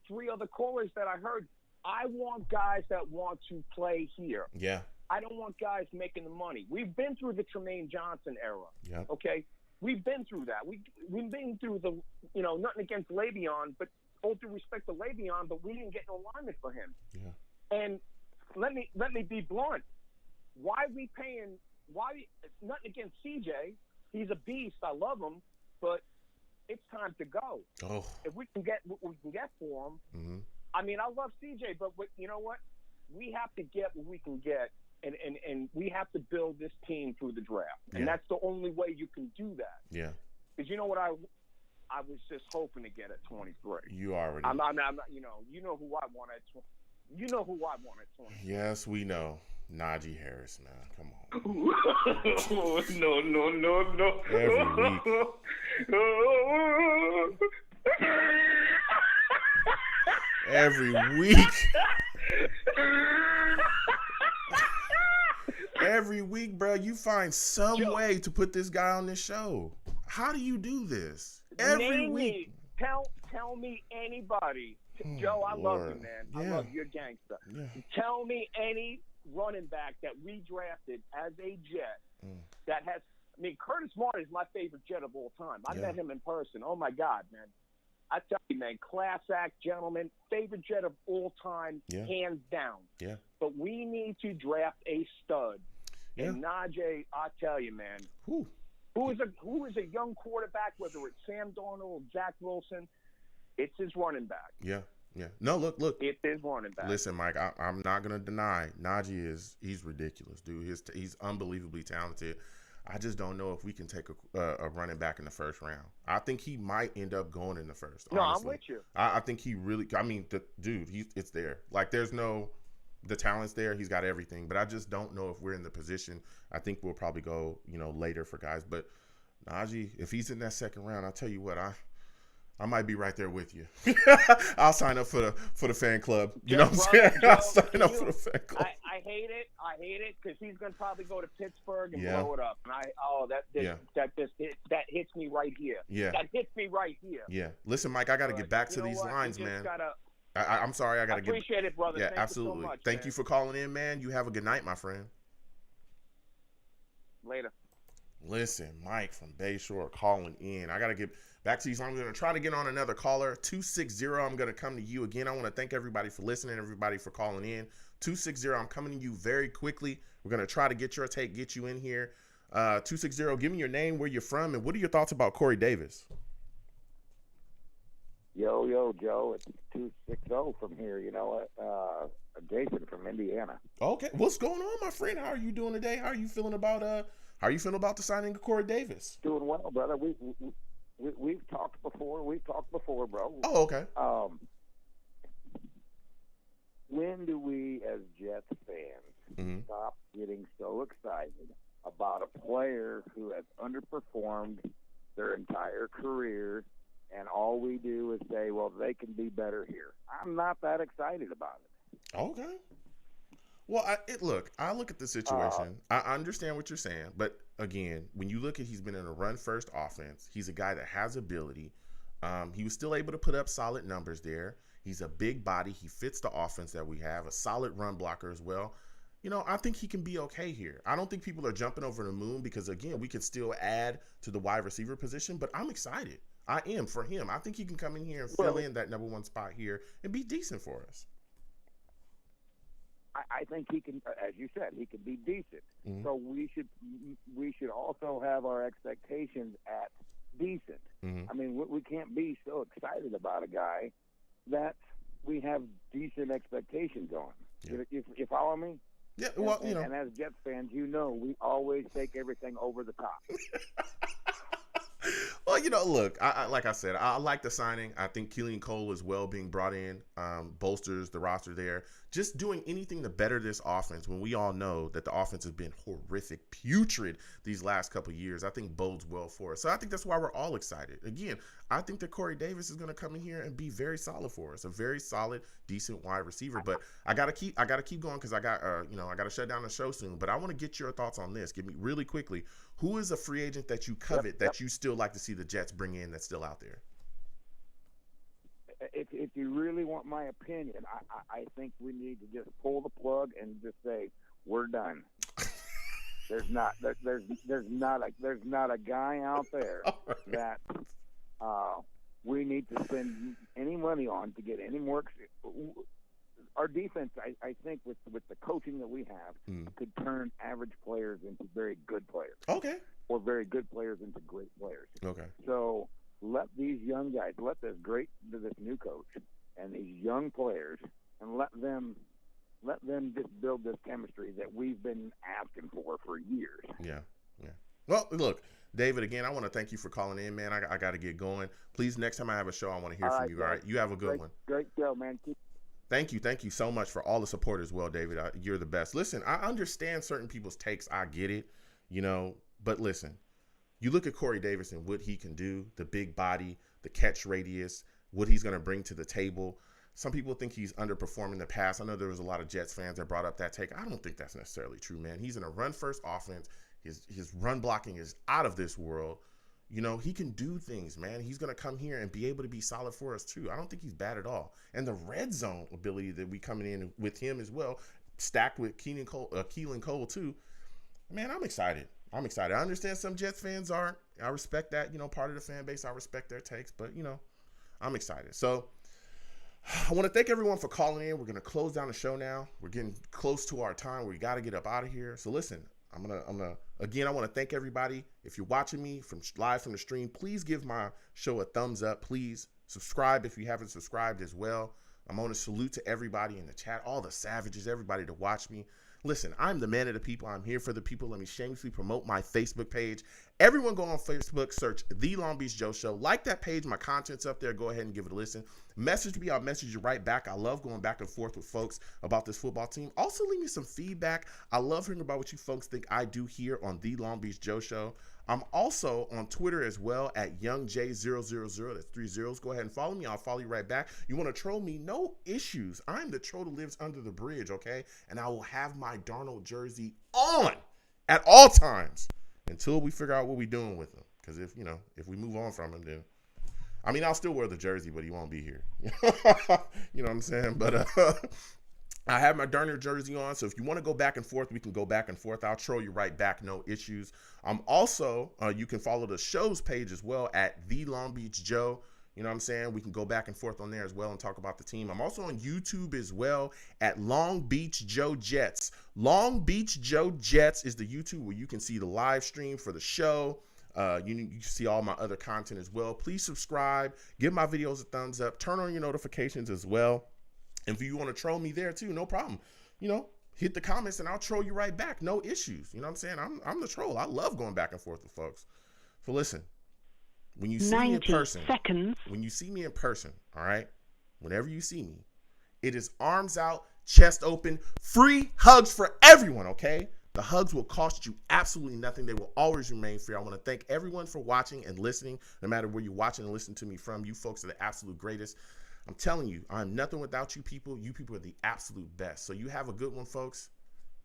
3 other callers that I heard. I want guys that want to play here. Yeah. I don't want guys making the money. We've been through the Tremaine Johnson era. Yeah. Okay? We've been through that. We've been through the, nothing against Le'Veon, but all due respect to Le'Veon, but we didn't get no alignment for him. Yeah. And let me be blunt. Why nothing against CJ. He's a beast. I love him, but it's time to go. Oh. If we can get what we can get for him, I mean, I love CJ, but you know what? We have to get what we can get, and we have to build this team through the draft, and that's the only way you can do that. Yeah. Because you know what I was just hoping to get at 23. You already. I'm not. You know who I want at 20. You know who I want at 20. Yes, we know. Najee Harris, man. Come on. No. Every week. Every week, bro, you find some way to put this guy on this show. How do you do this? Every week. tell me anybody. Joe, I love you, man. Yeah. I love your gangster. Yeah. Tell me any running back that we drafted as a Jet that has. I mean, Curtis Martin is my favorite Jet of all time. I met him in person. Oh my God, man! I tell you, man, class act, gentleman, favorite Jet of all time, hands down. Yeah. But we need to draft a stud. Yeah. And Najee, I tell you, man, who is a young quarterback, whether it's Sam Darnold, Zach Wilson, it's his running back. Yeah. Yeah. No, look. It's his running back. Listen, Mike, I'm not gonna deny Najee he's ridiculous, dude. He's unbelievably talented. I just don't know if we can take a running back in the first round. I think he might end up going in the first. No, honestly. I'm with you. I think he really. I mean, it's there. Like, there's no. The talent's there. He's got everything. But I just don't know if we're in the position. I think we'll probably go, later for guys. But Najee, if he's in that second round, I'll tell you what, I might be right there with you. I'll sign up for the fan club. You know what I'm saying? I'll sign up for the fan club. I hate it because he's going to probably go to Pittsburgh and blow it up. And that hits me right here. Yeah. That hits me right here. Yeah. Listen, Mike, I got to get back to these lines, man. I'm sorry. I got to get. Appreciate it, brother. Yeah, Thank absolutely. You so much, Thank you for calling in, man. You have a good night, my friend. Later. Listen, Mike from Bayshore calling in. I got to get back to you. So I'm going to try to get on another caller. 260. I'm going to come to you again. I want to thank everybody for listening, everybody for calling in. 260. I'm coming to you very quickly. We're going to try to get your take, get you in here. 260. Give me your name, where you're from, and what are your thoughts about Corey Davis? Yo, Joe. It's 260 from here. You know what? Jason from Indiana. Okay. What's going on, my friend? How are you doing today? How are you feeling about the signing of Corey Davis? Doing well, brother. We've talked before. Bro. Oh, okay. When do we, as Jets fans, stop getting so excited about a player who has underperformed their entire career, and all we do is say, well, they can be better here? I'm not that excited about it. Okay. Well, I look at the situation. I understand what you're saying, but again, when you look at, he's been in a run-first offense. He's a guy that has ability. He was still able to put up solid numbers there. He's a big body. He fits the offense that we have, a solid run blocker as well. I think he can be okay here. I don't think people are jumping over the moon because, again, we can still add to the wide receiver position, but I'm excited. I am for him. I think he can come in here and fill in that number one spot here and be decent for us. I think he can, as you said, he can be decent. Mm-hmm. So we should also have our expectations at decent. Mm-hmm. I mean, we can't be so excited about a guy that we have decent expectations on. Yeah. You follow me? Yeah. Well, and as Jets fans, we always take everything over the top. Well, look, like I said, I like the signing. I think Keelan Cole as well being brought in bolsters the roster there. Just doing anything to better this offense when we all know that the offense has been horrific, putrid these last couple of years, I think bodes well for us. So I think that's why we're all excited. Again, I think that Corey Davis is going to come in here and be very solid for us, a very solid, decent wide receiver. But I gotta keep going because I got I got to shut down the show soon. But I want to get your thoughts on this. Give me really quickly. Who is a free agent that you covet that you still like to see the Jets bring in that's still out there? If you really want my opinion, I think we need to just pull the plug and just say we're done. There's not a guy out there that we need to spend any money on to get any more. Our defense, I think, with the coaching that we have, could turn average players into very good players. Okay. Or very good players into great players. Okay. So let these young guys, let this new coach and these young players, and let them just build this chemistry that we've been asking for years. Yeah. Well, look, David, again, I want to thank you for calling in, man. I got to get going. Please, next time I have a show, I want to hear from you. All right. You have a good one. Great show, man. Thank you so much for all the support as well, David. You're the best. Listen, I understand certain people's takes. I get it, but listen, you look at Corey Davis and what he can do, the big body, the catch radius, what he's going to bring to the table. Some people think he's underperformed in the past. I know there was a lot of Jets fans that brought up that take. I don't think that's necessarily true, man. He's in a run-first offense. His run blocking is out of this world. You know, he can do things, man. He's going to come here and be able to be solid for us, too. I don't think he's bad at all. And the red zone ability that we coming in with him as well, stacked with Keelan Cole, too. Man, I'm excited. I understand some Jets fans aren't. I respect that, you know, part of the fan base. I respect their takes, but, you know, I'm excited. So I want to thank everyone for calling in. We're going to close down the show now. We're getting close to our time where we got to get up out of here. So listen, I want to thank everybody. If you're watching me live from the stream, please give my show a thumbs up. Please subscribe if you haven't subscribed as well. I'm on a salute to everybody in the chat, all the savages, everybody to watch me. Listen, I'm the man of the people. I'm here for the people. Let me shamelessly promote my Facebook page. Everyone go on Facebook, search The Long Beach Joe Show. Like that page. My content's up there. Go ahead and give it a listen. Message me. I'll message you right back. I love going back and forth with folks about this football team. Also, leave me some feedback. I love hearing about what you folks think I do here on The Long Beach Joe Show. I'm also on Twitter as well at YoungJ000. That's 3 zeros. Go ahead and follow me. I'll follow you right back. You want to troll me? No issues. I'm the troll that lives under the bridge, okay? And I will have my Darnold jersey on at all times until we figure out what we're doing with him. Because if we move on from him, then I'll still wear the jersey, but he won't be here. You know what I'm saying? But I have my Darnold jersey on, so if you want to go back and forth, we can go back and forth. I'll troll you right back, no issues. I'm also, you can follow the show's page as well at The Long Beach Joe. You know what I'm saying? We can go back and forth on there as well and talk about the team. I'm also on YouTube as well at Long Beach Joe Jets. Long Beach Joe Jets is the YouTube where you can see the live stream for the show. You can see all my other content as well. Please subscribe. Give my videos a thumbs up. Turn on your notifications as well. And if you want to troll me there too, no problem. You know, hit the comments and I'll troll you right back. No issues. You know what I'm saying? I'm the troll. I love going back and forth with folks. So listen, when you see me in person, all right, whenever you see me, it is arms out, chest open, free hugs for everyone, okay? The hugs will cost you absolutely nothing. They will always remain free. I want to thank everyone for watching and listening, no matter where you're watching and listening to me from. You folks are the absolute greatest. I'm telling you, I'm nothing without you people. You people are the absolute best. So you have a good one, folks.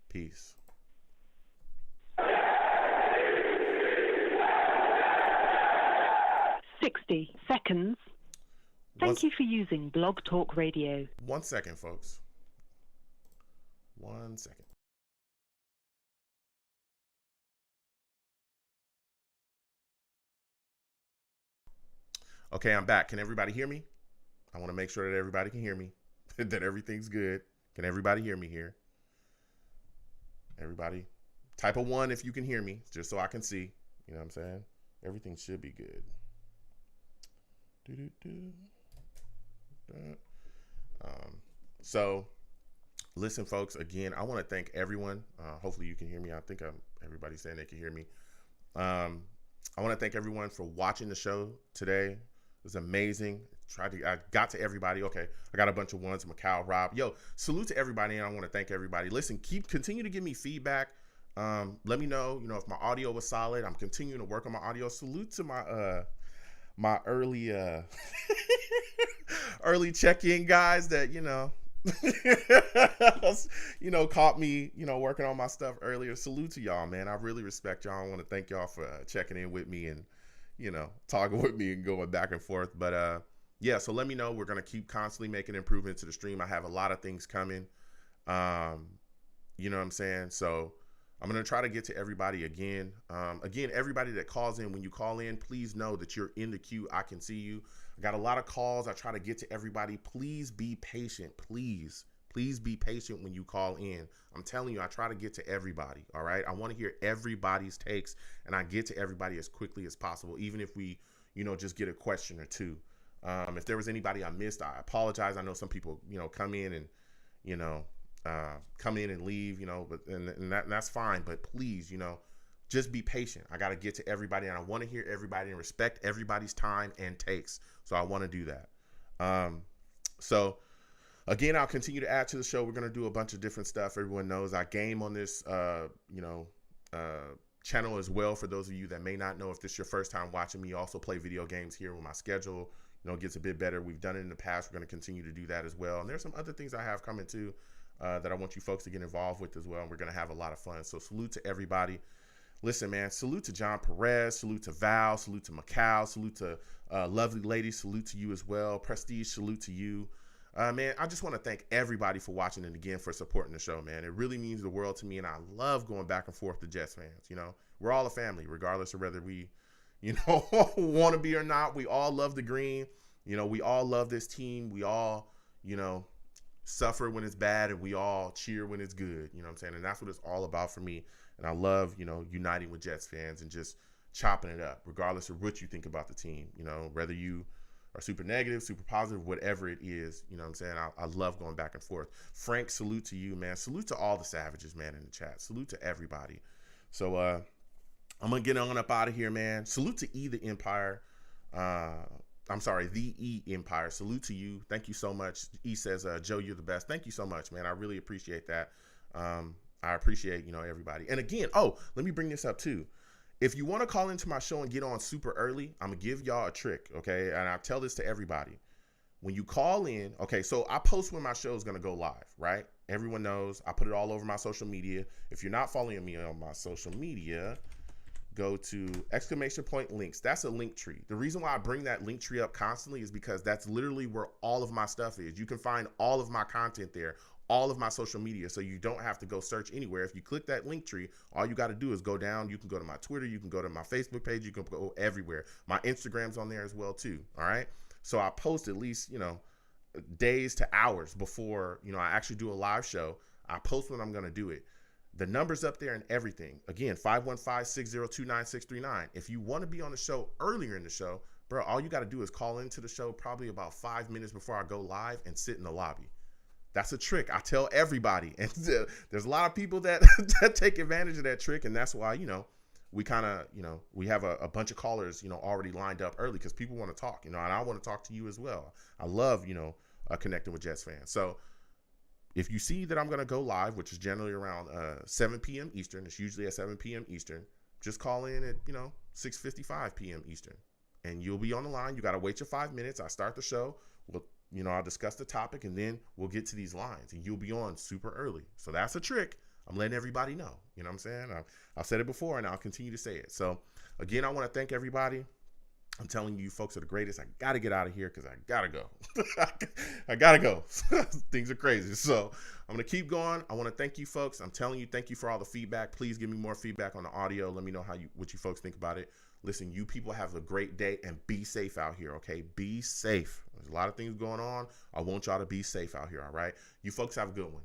Peace. 60 seconds. Thank you for using Blog Talk Radio. 1 second, folks. 1 second. Okay, I'm back. Can everybody hear me? I want to make sure that everybody can hear me, that everything's good. Can everybody hear me here? Everybody, type a 1 if you can hear me, just so I can see. You know what I'm saying? Everything should be good. So, listen, folks, again, I want to thank everyone. Hopefully you can hear me. I think everybody's saying they can hear me. I want to thank everyone for watching the show today. It was amazing. I got to everybody. Okay, I got a bunch of ones. Macau, Rob. Yo, salute to everybody, and I want to thank everybody. Listen, continue to give me feedback. Let me know, if my audio was solid. I'm continuing to work on my audio. Salute to my my early early check-in guys that caught me working on my stuff earlier. Salute to y'all, man. I really respect y'all. I want to thank y'all for checking in with me and talking with me and going back and forth. But yeah, so let me know. We're gonna keep constantly making improvements to the stream. I have a lot of things coming. You know what I'm saying? So I'm going to try to get to everybody again. Again, everybody that calls in, when you call in, please know that you're in the queue. I can see you. I got a lot of calls. I try to get to everybody. Please be patient. Please be patient when you call in. I'm telling you, I try to get to everybody. All right. I want to hear everybody's takes, and I get to everybody as quickly as possible, even if we, just get a question or two. If there was anybody I missed, I apologize. I know some people, come in and, come in and leave, but that's fine. But please, just be patient. I got to get to everybody, and I want to hear everybody and respect everybody's time and takes. So I want to do that. So again, I'll continue to add to the show. We're going to do a bunch of different stuff. Everyone knows I game on this, channel as well. For those of you that may not know, if this is your first time watching me, also play video games here when my schedule, gets a bit better. We've done it in the past. We're going to continue to do that as well. And there's some other things I have coming too, that I want you folks to get involved with as well. And we're going to have a lot of fun. So salute to everybody. listen, man, salute to John Perez, salute to Val, salute to Macau, salute to Lovely Lady, salute to you as well. Prestige, salute to you. Man, I just want to thank everybody for watching and again for supporting the show, man. It really means the world to me, and I love going back and forth to Jets fans. You know, we're all a family, regardless of whether we, you know, want to be or not. We all love the green. You know, we all love this team. We all, you know, suffer when it's bad, and we all cheer when it's good. You know what I'm saying? And that's what it's all about for me. And I love, you know, uniting with Jets fans and just chopping it up, regardless of what you think about the team. You know, whether you are super negative, super positive, whatever it is, you know what I'm saying? I love going back and forth. Frank, salute to you, man. Salute to all the savages, man, in the chat. Salute to everybody. So I'm going to get on up out of here, man. Salute to E the Empire. I'm sorry, the E Empire. Salute to you. Thank you so much. E says, Joe, you're the best. Thank you so much, man. I really appreciate that. I appreciate, you know, everybody. And again, let me bring this up too. If you want to call into my show and get on super early, I'm going to give y'all a trick, okay? And I tell this to everybody. When you call in, okay, so I post when my show is going to go live, right? Everyone knows. I put it all over my social media. If you're not following me on my social media, go to !links. That's a link tree. The reason why I bring that link tree up constantly is because that's literally where all of my stuff is. You can find all of my content there, all of my social media, so you don't have to go search anywhere. If you click that link tree, all you got to do is go down. You can go to my Twitter, you can go to my Facebook page, you can go everywhere. My Instagram's on there as well too. All right. So I post at least, you know, days to hours before, you know, I actually do a live show. I post when I'm going to do it. The number's up there and everything. Again, 515-602-9639. If you want to be on the show earlier in the show, bro, all you got to do is call into the show probably about 5 minutes before I go live and sit in the lobby. That's a trick. I tell everybody. And there's a lot of people that, that take advantage of that trick. And that's why, you know, we kind of, you know, we have a bunch of callers, you know, already lined up early because people want to talk, you know, and I want to talk to you as well. I love, you know, connecting with Jets fans. So if you see that I'm going to go live, which is generally around 7 p.m. Eastern, it's usually at 7 p.m. Eastern, just call in at, you know, 6:55 p.m. Eastern. And you'll be on the line. You got to wait your 5 minutes. I start the show. You know, I'll discuss the topic, and then we'll get to these lines, and you'll be on super early. So that's a trick. I'm letting everybody know. You know what I'm saying? I've said it before, and I'll continue to say it. So, again, I want to thank everybody. I'm telling you, folks are the greatest. I got to get out of here because I got to go. I got to go. Things are crazy. So I'm going to keep going. I want to thank you, folks. I'm telling you, thank you for all the feedback. Please give me more feedback on the audio. Let me know what you folks think about it. Listen, you people have a great day and be safe out here, okay? Be safe. There's a lot of things going on. I want y'all to be safe out here, all right? You folks have a good one.